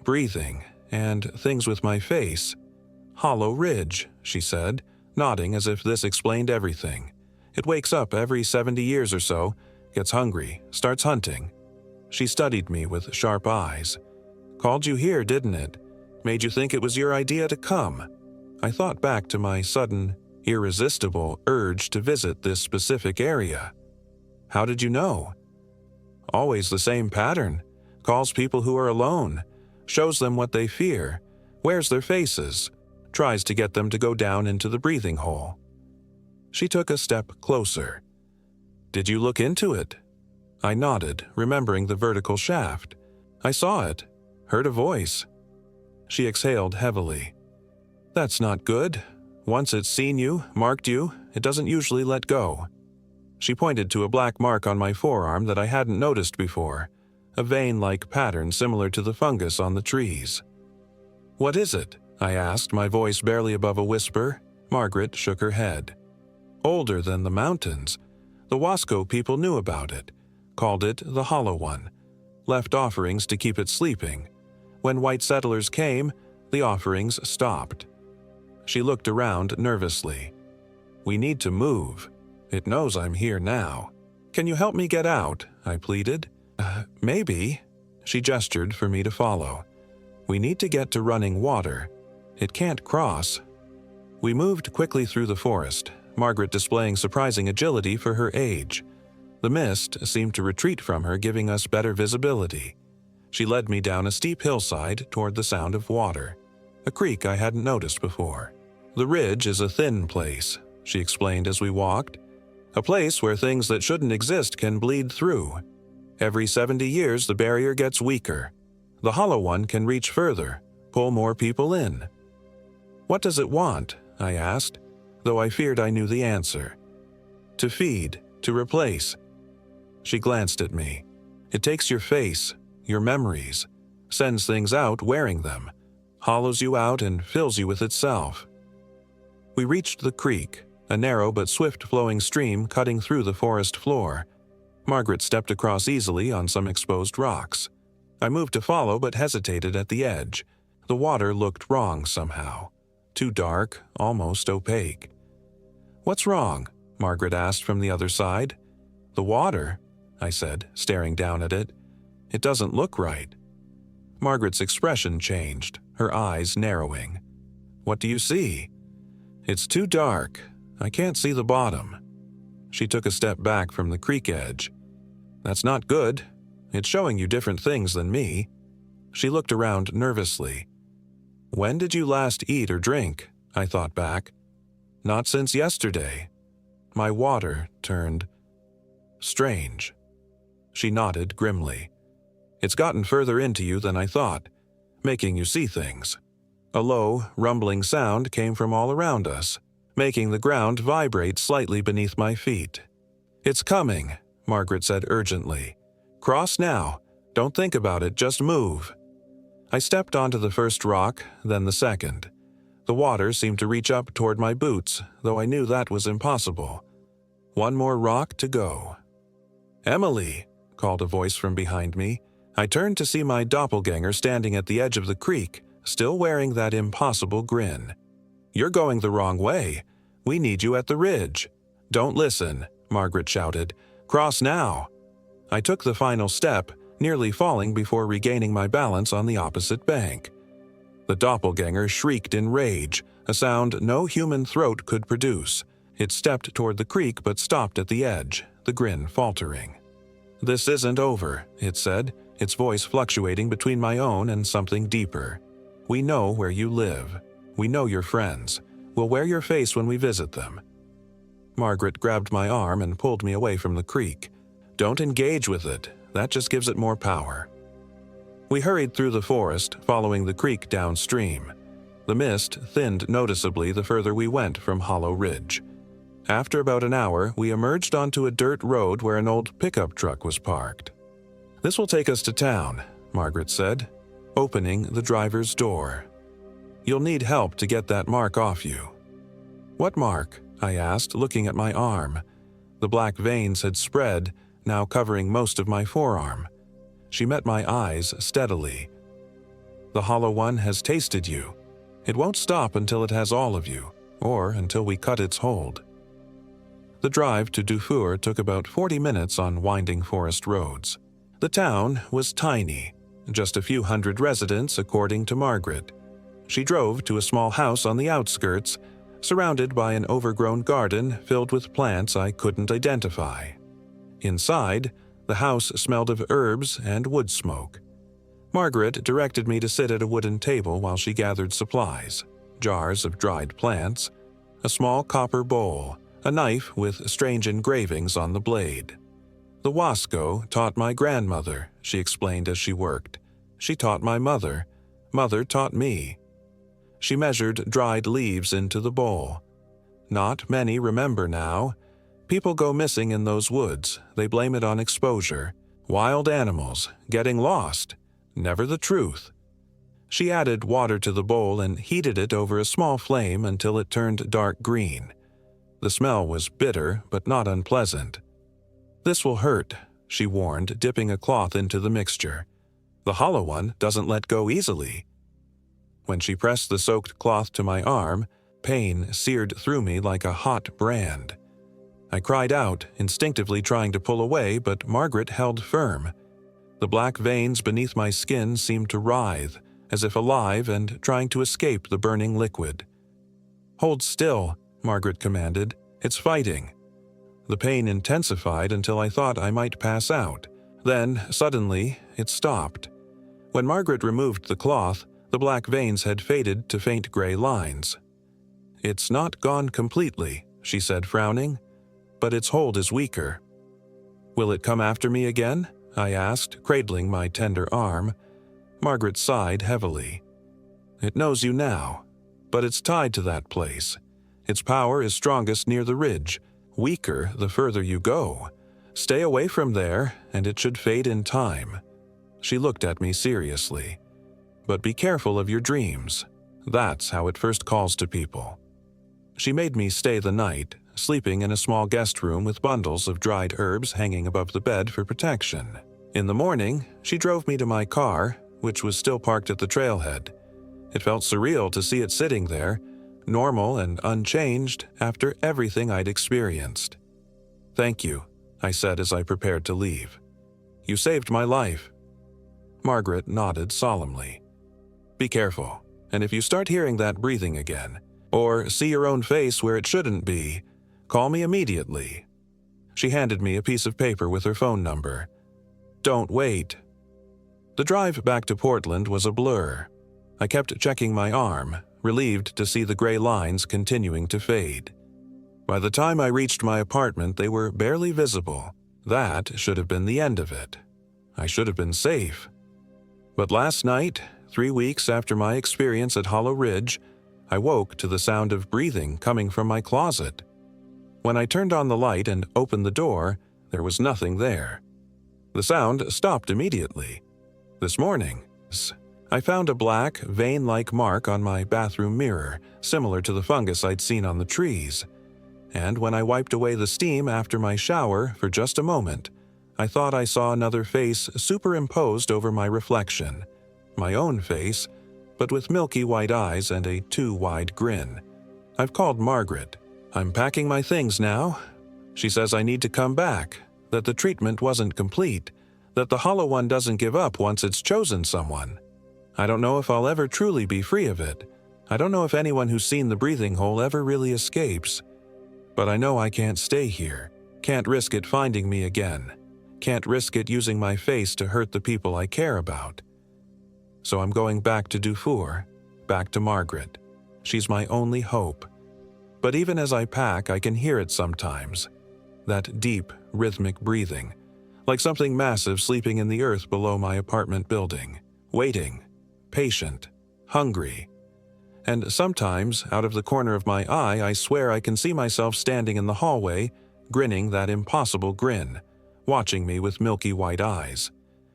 S1: breathing, and things with my face." "Hollow Ridge," she said, nodding as if this explained everything. It wakes up every 70 years or so, gets hungry, starts hunting. She studied me with sharp eyes. Called you here, didn't it? Made you think it was your idea to come. I thought back to my sudden, irresistible urge to visit this specific area. How did you know? Always the same pattern. Calls people who are alone, shows them what they fear, wears their faces, tries to get them to go down into the breathing hole. She took a step closer. Did you look into it? I nodded, remembering the vertical shaft. I saw it, heard a voice. She exhaled heavily. That's not good. Once it's seen you, marked you, it doesn't usually let go. She pointed to a black mark on my forearm that I hadn't noticed before, a vein-like pattern similar to the fungus on the trees. What is it? I asked, my voice barely above a whisper. Margaret shook her head. Older than the mountains. The Wasco people knew about it, called it the Hollow One, left offerings to keep it sleeping. When white settlers came, the offerings stopped. She looked around nervously. We need to move. It knows I'm here now. Can you help me get out? I pleaded. Maybe. She gestured for me to follow. We need to get to running water. It can't cross. We moved quickly through the forest, Margaret displaying surprising agility for her age. The mist seemed to retreat from her, giving us better visibility. She led me down a steep hillside toward the sound of water, a creek I hadn't noticed before. The ridge is a thin place, she explained as we walked. A place where things that shouldn't exist can bleed through. Every 70 years, the barrier gets weaker. The Hollow One can reach further, pull more people in. What does it want? I asked, though I feared I knew the answer. To feed, to replace. She glanced at me. It takes your face, your memories, sends things out wearing them, hollows you out and fills you with itself. We reached the creek, a narrow but swift-flowing stream cutting through the forest floor. Margaret stepped across easily on some exposed rocks. I moved to follow but hesitated at the edge. The water looked wrong somehow. Too dark, almost opaque. What's wrong? Margaret asked from the other side. The water, I said, staring down at it. It doesn't look right. Margaret's expression changed, her eyes narrowing. What do you see? It's too dark. I can't see the bottom. She took a step back from the creek edge. That's not good. It's showing you different things than me. She looked around nervously. When did you last eat or drink? I thought back. Not since yesterday. My water turned strange. She nodded grimly. It's gotten further into you than I thought, making you see things. A low, rumbling sound came from all around us, making the ground vibrate slightly beneath my feet. It's coming, Margaret said urgently. Cross now. Don't think about it, just move. I stepped onto the first rock, then the second. The water seemed to reach up toward my boots, though I knew that was impossible. One more rock to go. Emily, called a voice from behind me. I turned to see my doppelganger standing at the edge of the creek, still wearing that impossible grin. You're going the wrong way. We need you at the ridge. Don't listen, Margaret shouted. Cross now. I took the final step, nearly falling before regaining my balance on the opposite bank. The doppelganger shrieked in rage, a sound no human throat could produce. It stepped toward the creek but stopped at the edge, the grin faltering. This isn't over, it said, its voice fluctuating between my own and something deeper. We know where you live. We know your friends. We'll wear your face when we visit them. Margaret grabbed my arm and pulled me away from the creek. Don't engage with it. That just gives it more power. We hurried through the forest, following the creek downstream. The mist thinned noticeably the further we went from Hollow Ridge. After about an hour, we emerged onto a dirt road where an old pickup truck was parked. This will take us to town, Margaret said, opening the driver's door. You'll need help to get that mark off you. What mark? I asked, looking at my arm. The black veins had spread, now covering most of my forearm. She met my eyes steadily. The Hollow One has tasted you. It won't stop until it has all of you, or until we cut its hold. The drive to Dufour took about 40 minutes on winding forest roads. The town was tiny, just a few hundred residents according to Margaret. She drove to a small house on the outskirts, surrounded by an overgrown garden filled with plants I couldn't identify. Inside, the house smelled of herbs and wood smoke. Margaret directed me to sit at a wooden table while she gathered supplies: jars of dried plants, a small copper bowl, a knife with strange engravings on the blade. The wasco taught my grandmother, she explained as she worked. She taught my mother. Mother taught me. She measured dried leaves into the bowl. Not many remember now. People go missing in those woods. They blame it on exposure. Wild animals, getting lost. Never the truth. She added water to the bowl and heated it over a small flame until it turned dark green. The smell was bitter, but not unpleasant. "This will hurt," she warned, dipping a cloth into the mixture. "The hollow one doesn't let go easily." When she pressed the soaked cloth to my arm, pain seared through me like a hot brand. I cried out, instinctively trying to pull away, but Margaret held firm. The black veins beneath my skin seemed to writhe, as if alive and trying to escape the burning liquid. "Hold still," Margaret commanded. "It's fighting." The pain intensified until I thought I might pass out. Then, suddenly, it stopped. When Margaret removed the cloth, the black veins had faded to faint gray lines. "It's not gone completely," she said, frowning, "but its hold is weaker." "Will it come after me again?" I asked, cradling my tender arm. Margaret sighed heavily. "It knows you now, but it's tied to that place. Its power is strongest near the ridge, weaker the further you go. Stay away from there, and it should fade in time." She looked at me seriously. "But be careful of your dreams. That's how it first calls to people." She made me stay the night, sleeping in a small guest room with bundles of dried herbs hanging above the bed for protection. In the morning, she drove me to my car, which was still parked at the trailhead. It felt surreal to see it sitting there, normal and unchanged after everything I'd experienced. "Thank you," I said as I prepared to leave. "You saved my life." Margaret nodded solemnly. "Be careful, and if you start hearing that breathing again, or see your own face where it shouldn't be, call me immediately." She handed me a piece of paper with her phone number. "Don't wait." The drive back to Portland was a blur. I kept checking my arm, relieved to see the gray lines continuing to fade. By the time I reached my apartment, they were barely visible. That should have been the end of it. I should have been safe. But last night, 3 weeks after my experience at Hollow Ridge, I woke to the sound of breathing coming from my closet. When I turned on the light and opened the door, there was nothing there. The sound stopped immediately. This morning, I found a black, vein-like mark on my bathroom mirror, similar to the fungus I'd seen on the trees. And when I wiped away the steam after my shower for just a moment, I thought I saw another face superimposed over my reflection. My own face, but with milky white eyes and a too-wide grin. I've called Margaret. I'm packing my things now. She says I need to come back, that the treatment wasn't complete, that the Hollow One doesn't give up once it's chosen someone. I don't know if I'll ever truly be free of it. I don't know if anyone who's seen the breathing hole ever really escapes. But I know I can't stay here. Can't risk it finding me again. Can't risk it using my face to hurt the people I care about. So I'm going back to Dufour, back to Margaret. She's my only hope. But even as I pack, I can hear it sometimes. That deep, rhythmic breathing, like something massive sleeping in the earth below my apartment building, waiting, patient, hungry. And sometimes, out of the corner of my eye, I swear I can see myself standing in the hallway, grinning that impossible grin, watching me with milky white eyes,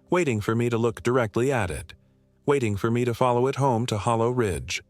S1: waiting for me to look directly at it, waiting for me to follow it home to Hollow Ridge,